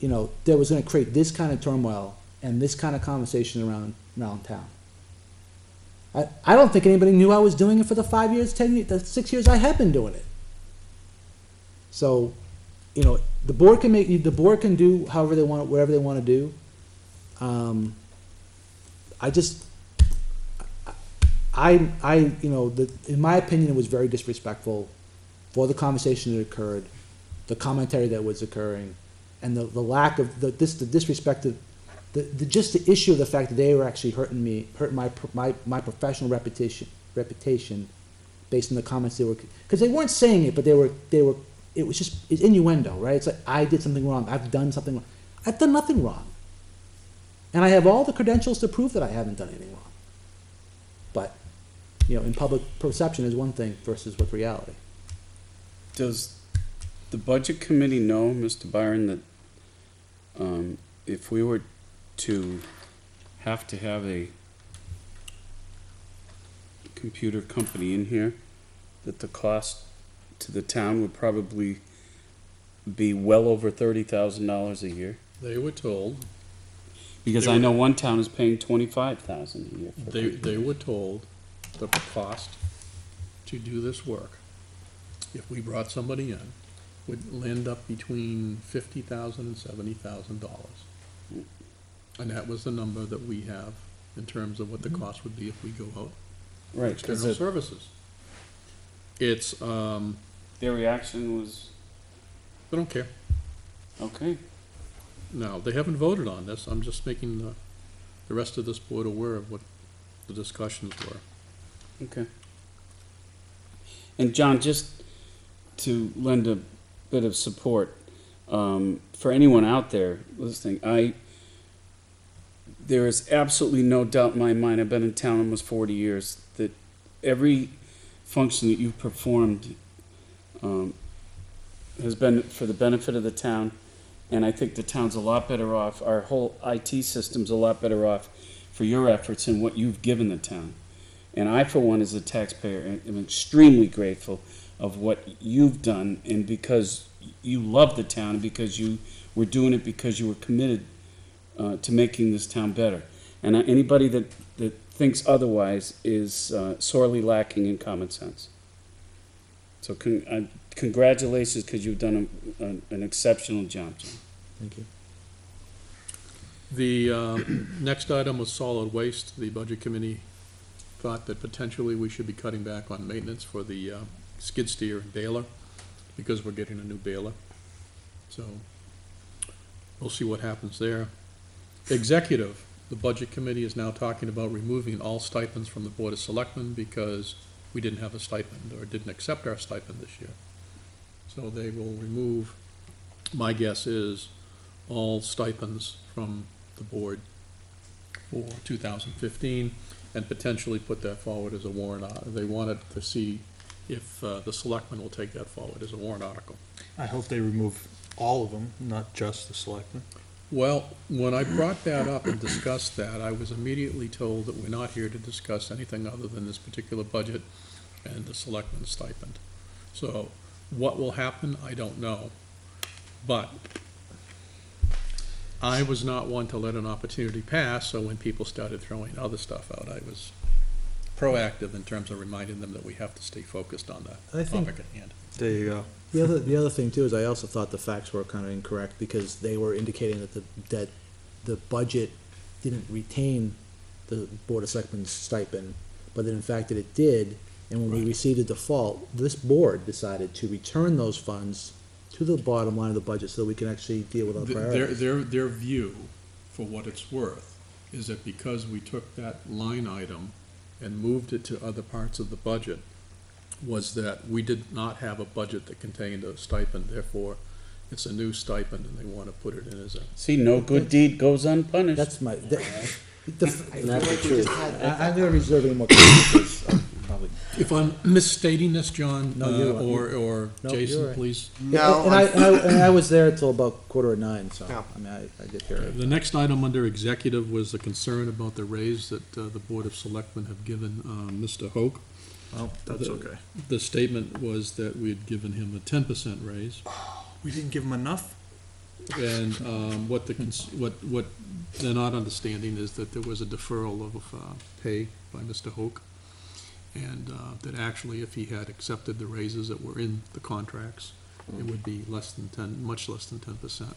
that was going to create this kind of turmoil and this kind of conversation around town. I don't think anybody knew I was doing it for the 5 years, 10 years, the 6 years I have been doing it. So, the board can do however they want, whatever they want to do. In my opinion, it was very disrespectful for the conversation that occurred, the commentary that was occurring, and the lack of the disrespect of just the issue of the fact that they were actually hurting my professional reputation based on the comments they were, because they weren't saying it, but it was just, it's innuendo, right? It's like, I did something wrong. I've done something wrong. I've done nothing wrong. And I have all the credentials to prove that I haven't done anything wrong. But, in public perception is one thing versus with reality. Does the budget committee know, Mr. Byron, that if we were to have a computer company in here, that the cost to the town would probably be well over $30,000 a year? They were told, Because I know one town is paying $25,000 a year. they were told that the cost to do this work, if we brought somebody in, would land up between $50,000 and $70,000. And that was the number that we have in terms of what the cost would be if we go out Right, external because services. It's, their reaction was, they don't care. okay. No, they haven't voted on this. I'm just making the rest of this board aware of what the discussions were. Okay. And John, just to lend a bit of support, for anyone out there listening, there is absolutely no doubt in my mind, I've been in town almost 40 years, that every function that you've performed has been for the benefit of the town, and I think the town's a lot better off, our whole IT system's a lot better off for your efforts and what you've given the town. And I, for one, as a taxpayer, am extremely grateful of what you've done, and because you love the town, and because you were doing it because you were committed to making this town better. And anybody that thinks otherwise is sorely lacking in common sense. So congratulations, because you've done an exceptional job, John. Thank you. The next item was solid waste. The budget committee thought that potentially we should be cutting back on maintenance for the skid steer and baler, because we're getting a new baler. So, we'll see what happens there. Executive, the Budget Committee is now talking about removing all stipends from the Board of Selectmen because we didn't have a stipend, or didn't accept our stipend this year. So they will remove, my guess is, all stipends from the board for 2015, and potentially put that forward as a warrant. They wanted to see if the selectmen will take that forward as a warrant article. I hope they remove all of them, not just the selectmen. Well, when I brought that up and discussed that, I was immediately told that we're not here to discuss anything other than this particular budget and the selectmen's stipend. So what will happen, I don't know. But I was not one to let an opportunity pass, so when people started throwing other stuff out, I was proactive in terms of reminding them that we have to stay focused on the I think- topic at hand. There you go. The other thing too is I also thought the facts were kind of incorrect because they were indicating that the budget didn't retain the Board of Selectmen's stipend, but that in fact that it did, and when we received a default, this board decided to return those funds to the bottom line of the budget so that we can actually deal with our priorities. Their view, for what it's worth, is that because we took that line item and moved it to other parts of the budget, was that we did not have a budget that contained a stipend, therefore it's a new stipend and they want to put it in as a. See, no good deed goes unpunished. That's my, And that's the truth. I'm gonna reserve any more comments because I'll probably. If I'm misstating this, John, No, you're right. or No, you're Jason, right. please. No, And I was there till about 8:45, so, Yeah. I mean, I did hear it. The next item under executive was the concern about the raise that the Board of Selectmen have given Mr. Hoke. Well, that's okay. The statement was that we had given him a 10% raise. We didn't give them enough? And what they're not understanding is that there was a deferral of pay by Mr. Hoke. And that actually, if he had accepted the raises that were in the contracts, it would be less than 10, much less than 10%.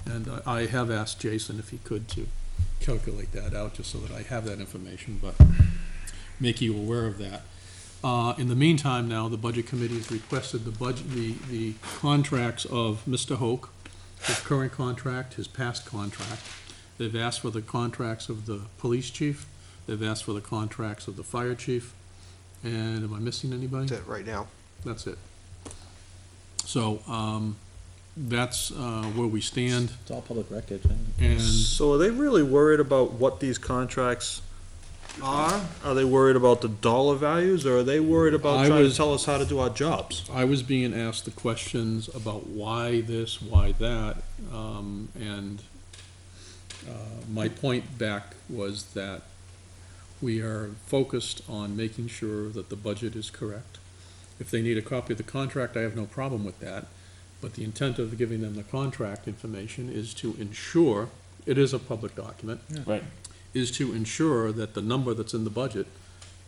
And I have asked Jason if he could to calculate that out, just so that I have that information, but make you aware of that. In the meantime, now, the Budget Committee has requested the contracts of Mr. Hoke, his current contract, his past contract. They've asked for the contracts of the police chief, they've asked for the contracts of the fire chief, and am I missing anybody? that's it right now. That's it. So, that's where we stand, It's all public record. and So are they really worried about what these contracts are? Are they worried about the dollar values, or are they worried about I trying was- to tell us how to do our jobs? I was being asked the questions about why this, why that, and my point back was that we are focused on making sure that the budget is correct. If they need a copy of the contract, I have no problem with that, but the intent of giving them the contract information is to ensure, it is a public document, Right. is to ensure that the number that's in the budget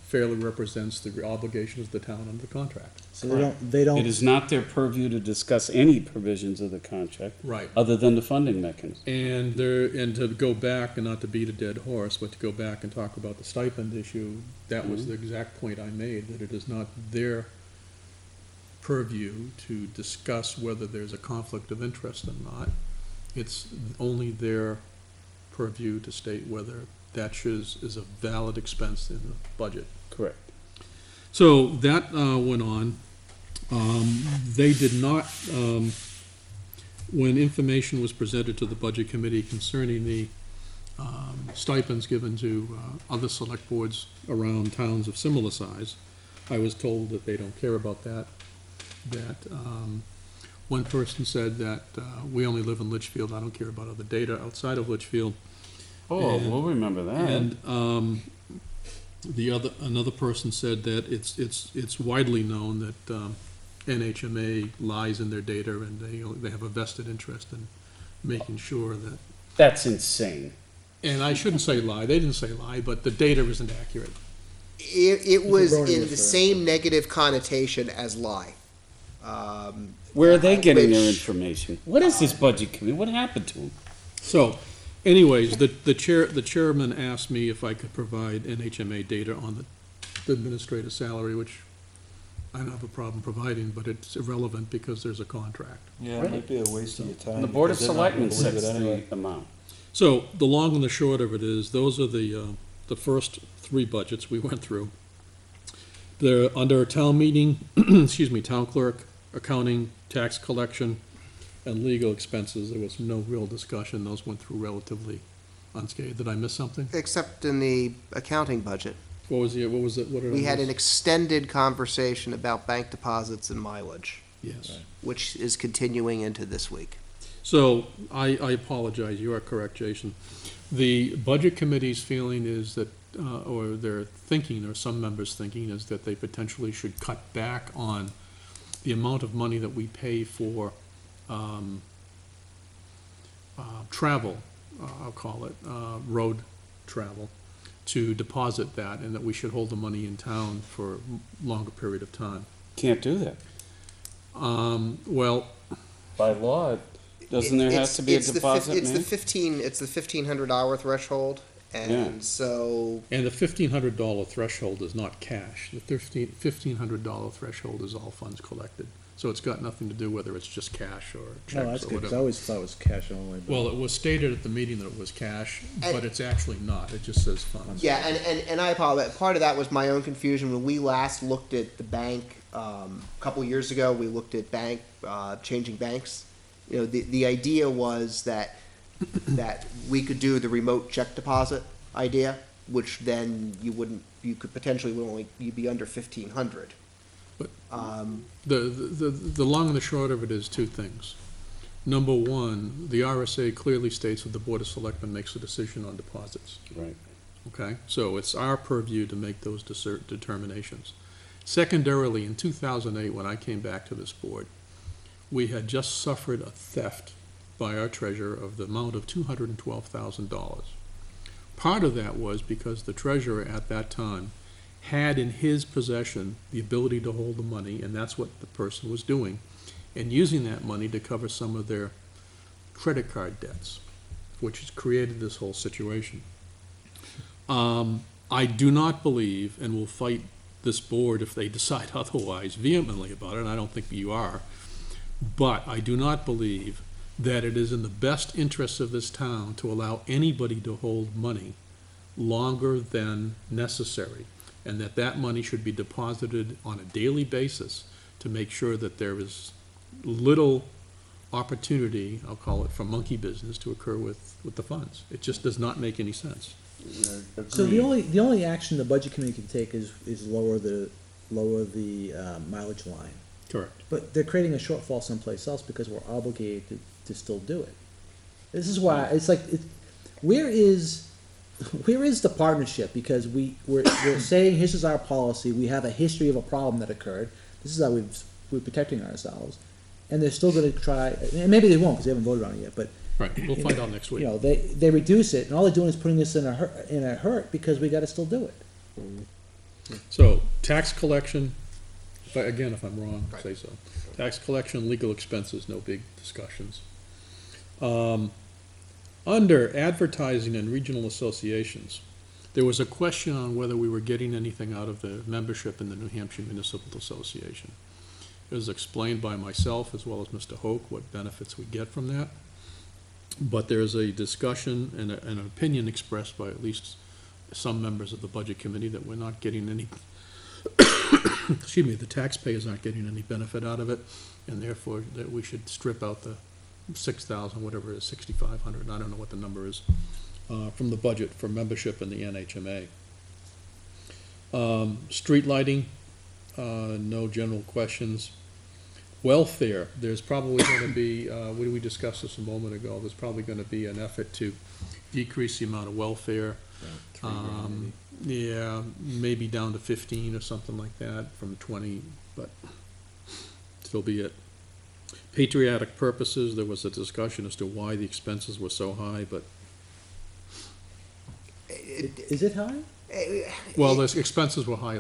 fairly represents the obligations of the town under the contract. So they don't, It is not their purview to discuss any provisions of the contract, Right. other than the funding mechanism. And to go back, and not to beat a dead horse, but to go back and talk about the stipend issue, that was the exact point I made, that it is not their purview to discuss whether there's a conflict of interest or not. It's only their purview to state whether that is a valid expense in the budget. Correct. So that went on. They did not, when information was presented to the Budget Committee concerning the stipends given to other select boards around towns of similar size, I was told that they don't care about that. That one person said that we only live in Litchfield, I don't care about other data outside of Litchfield. Oh, And- we'll remember that. And another person said that it's widely known that NHMA lies in their data, and they have a vested interest in making sure that, That's insane. and I shouldn't say lie, they didn't say lie, but the data isn't accurate. It was It's a in Brony the referral. same negative connotation as lie. Where are they getting their Which- information? What is this budget committee? What happened to them? So, anyways, the chairman asked me if I could provide NHMA data on the the administrative salary, which I don't have a problem providing, but it's irrelevant because there's a contract. Yeah, it might be a waste of your time. And the Board of because they're not gonna Selectmen believe it sets anyway. the amount. So the long and the short of it is, those are the first three budgets we went through. They're under town meeting, excuse me, town clerk, accounting, tax collection, and legal expenses. There was no real discussion. Those went through relatively unscathed. Did I miss something? Except in the accounting budget. What was it, what did I We had an miss? extended conversation about bank deposits and mileage, Yes. which is continuing into this week. So, I apologize, you are correct, Jason. The Budget Committee's feeling is that, or their thinking, or some members' thinking, is that they potentially should cut back on the amount of money that we pay for travel, I'll call it, road travel, to deposit that, and that we should hold the money in town for a longer period of time. Can't do that. Well, By law, doesn't there have to be a deposit It's the made? $1,500 threshold, Yeah. and so, and the $1,500 threshold is not cash. The $1,500 threshold is all funds collected. So it's got nothing to do whether it's just cash or No, checks that's or good, 'cause I whatever. always thought it was cash only. but- Well, it was stated at the meeting that it was cash, And- but it's actually not. It just says funds. yeah, and I apologize. Part of that was my own confusion. When we last looked at the bank, a couple years ago, we looked at changing banks. You know, the idea was that we could do the remote check deposit idea, which then you could potentially you'd be under 1,500. But- Um, The long and the short of it is two things. Number one, the RSA clearly states that the Board of Selectmen makes a decision on deposits. Right. Okay, so it's our purview to make those determinations. Secondarily, in 2008, when I came back to this board, we had just suffered a theft by our treasurer of the amount of $212,000. Part of that was because the treasurer at that time had in his possession the ability to hold the money, and that's what the person was doing, and using that money to cover some of their credit card debts, which has created this whole situation. I do not believe, and will fight this board if they decide otherwise vehemently about it, and I don't think you are, but I do not believe that it is in the best interests of this town to allow anybody to hold money longer than necessary, and that money should be deposited on a daily basis to make sure that there is little opportunity, I'll call it, for monkey business to occur with the funds. It just does not make any sense. So the only action the budget committee can take is lower the mileage line. Correct. But they're creating a shortfall someplace else because we're obligated to still do it. This is why, it's like, where is the partnership? Because we're saying, this is our policy, we have a history of a problem that occurred, this is how we're protecting ourselves, and they're still gonna try, and maybe they won't, because they haven't voted on it yet, but, Right, we'll find out next week. you know, they reduce it, and all they're doing is putting us in a hurt, because we gotta still do it. So, tax collection, if I'm wrong, say so. Tax collection, legal expenses, no big discussions. Under advertising and regional associations, there was a question on whether we were getting anything out of the membership in the New Hampshire Municipal Association. It was explained by myself as well as Mr. Hoke what benefits we get from that. But there is a discussion and an opinion expressed by at least some members of the Budget Committee that we're not getting any, excuse me, the taxpayers aren't getting any benefit out of it, and therefore that we should strip out the 6,000, whatever it is, 6,500, I don't know what the number is, from the budget for membership in the NHMA. Street lighting, no general questions. Welfare, there's probably gonna be, we discussed this a moment ago, there's probably gonna be an effort to decrease the amount of welfare. Yeah, maybe down to 15 or something like that, from 20, but still be it. Patriotic purposes, there was a discussion as to why the expenses were so high, but, Is it high? well, the expenses were high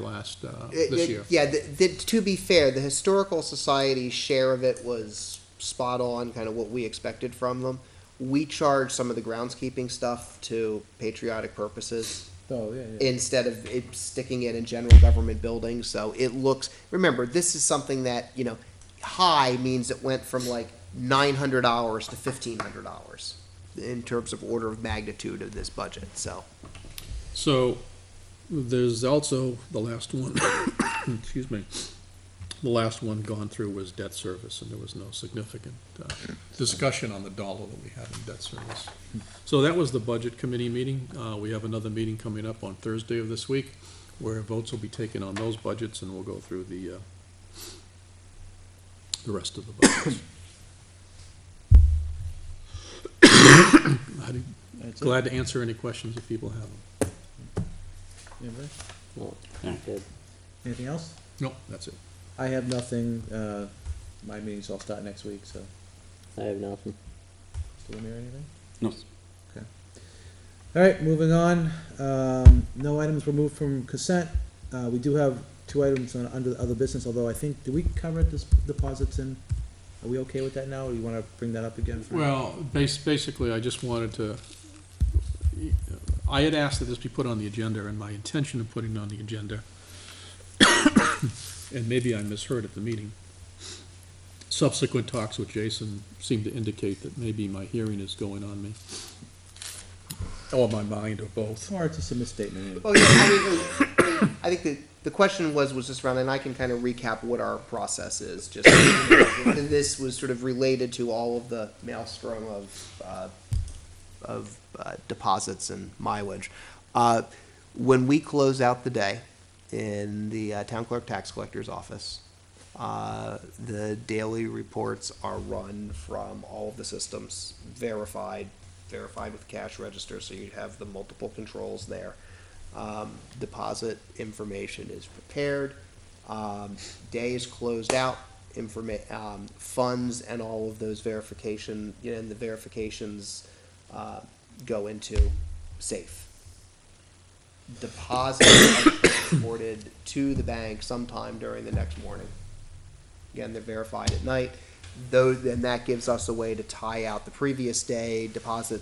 this year. Yeah, to be fair, the Historical Society's share of it was spot on, kind of what we expected from them. We charge some of the groundskeeping stuff to patriotic purposes, Oh, yeah, yeah. instead of it sticking it in general government buildings, so it looks, remember, this is something that, high means it went from like $900 to $1,500 in terms of order of magnitude of this budget, so. So, there's also the last one, excuse me, the last one gone through was debt service, and there was no significant discussion on the dollar that we had in debt service. So that was the budget committee meeting. We have another meeting coming up on Thursday of this week, where votes will be taken on those budgets, and we'll go through the rest of the budgets. That's it. Glad to answer any questions if people have them. Anybody? Well, Yeah. good. Anything else? Nope, that's it. I have nothing, my meetings all start next week, so, I have nothing. still hear anything? No. Okay. All right, moving on, no items removed from consent, we do have two items under other business, although I think, did we cover this deposits in? Are we okay with that now, or do you wanna bring that up again? Well, basically, I just wanted to, I had asked that this be put on the agenda, and my intention of putting it on the agenda, and maybe I misheard at the meeting, subsequent talks with Jason seem to indicate that maybe my hearing is going on me. Or my mind, or both. Or it's just a misstatement. Well, yeah, I think the question was just around, and I can kind of recap what our process is, just, and this was sort of related to all of the maelstrom of deposits and mileage. When we close out the day in the town clerk tax collector's office, the daily reports are run from all of the systems, verified with cash register, so you have the multiple controls there. Deposit information is prepared, day is closed out, funds and all of those verification, and the verifications go into safe. Deposits are transported to the bank sometime during the next morning. Again, they're verified at night. Then that gives us a way to tie out the previous day deposit,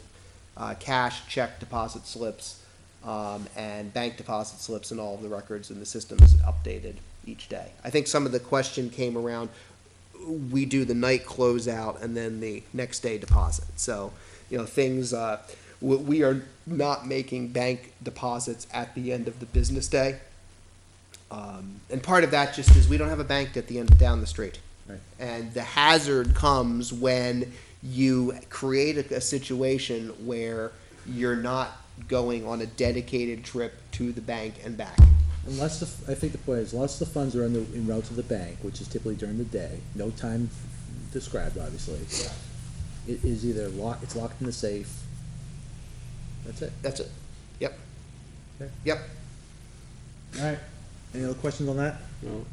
cash, check deposit slips, and bank deposit slips, and all of the records in the system is updated each day. I think some of the question came around, we do the night closeout and then the next day deposit. So, things, we are not making bank deposits at the end of the business day. And part of that just is we don't have a bank at the end, down the street. Right. And the hazard comes when you create a situation where you're not going on a dedicated trip to the bank and back. Unless I think the point is, unless the funds are en route to the bank, which is typically during the day, no time described, obviously. It is either it's locked in the safe. That's it. That's it. Yep. Okay. Yep. All right. Any other questions on that? No.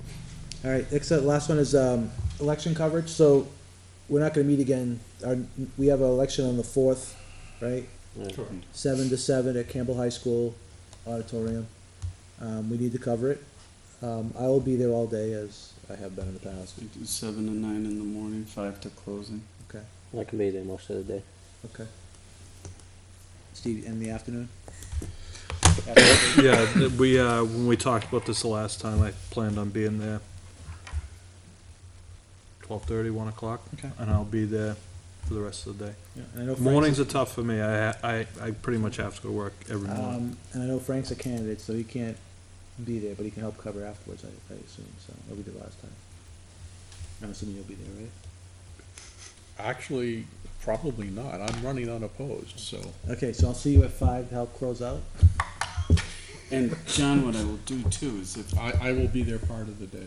All right, next, last one is, election coverage, so we're not gonna meet again, we have an election on the 4th, right? Yeah. 7 to 7 at Campbell High School auditorium, we need to cover it, I will be there all day, as I have been in the past, We do 7 to 9 in the morning, 5 to closing. okay, I can be there most of the day. okay. Steve, in the afternoon? Yeah, when we talked about this the last time, I planned on being there 12:30, 1 o'clock. Okay. And I'll be there for the rest of the day. Yeah, and I know Frank's Mornings are tough for me. I pretty much have to go to work every morning. and I know Frank's a candidate, so he can't be there, but he can help cover afterwards, I assume, so, he'll be there last time. I'm assuming you'll be there, right? Actually, probably not. I'm running unopposed, so. Okay, so I'll see you at 5 to help close out. And John, what I will do too is I will be there part of the day.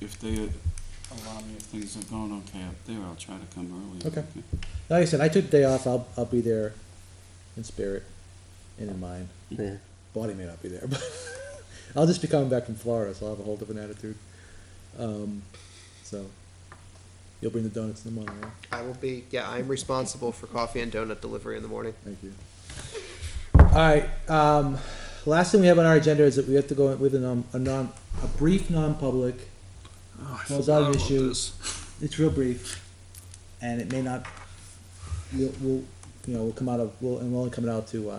if they allow me, if things are going okay up there, I'll try to come early. Okay. Like I said, I took the day off, I'll be there in spirit and in mind. Yeah. Body may not be there, but I'll just be coming back from Florida, so I'll have a whole different attitude. So, you'll bring the donuts in the morning, right? I will be, I'm responsible for coffee and donut delivery in the morning. Thank you. Alright, last thing we have on our agenda is that we have to go with a brief non-public. Close out an issue. It's real brief, and it may not, we'll come out of, we'll only come out to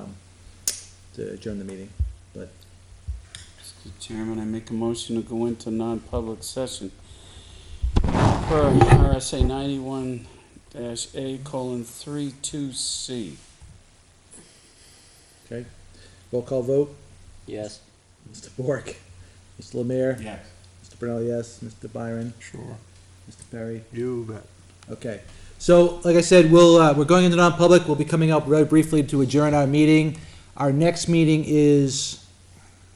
adjourn the meeting. Mr. Chairman, I make a motion to go into non-public session per RSA 91-A:32C. Okay, roll call vote, Yes. Mr. Bork, Mr. Lemire, Yes. Mr. Brunel, yes, Mr. Byron, Sure. Mr. Perry. You bet. Okay, so like I said, we're going into non-public. We'll be coming up very briefly to adjourn our meeting. Our next meeting is,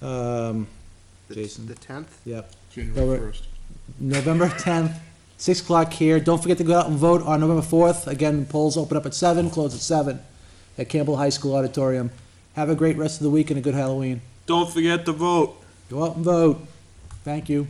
Jason. The 10th? Yep, January Robert. 1st. November 10th, 6 o'clock here. Don't forget to go out and vote on November 4th. Again, polls open up at 7, close at 7 at Campbell High School Auditorium. Have a great rest of the week and a good Halloween. Don't forget to vote. Go out and vote. Thank you.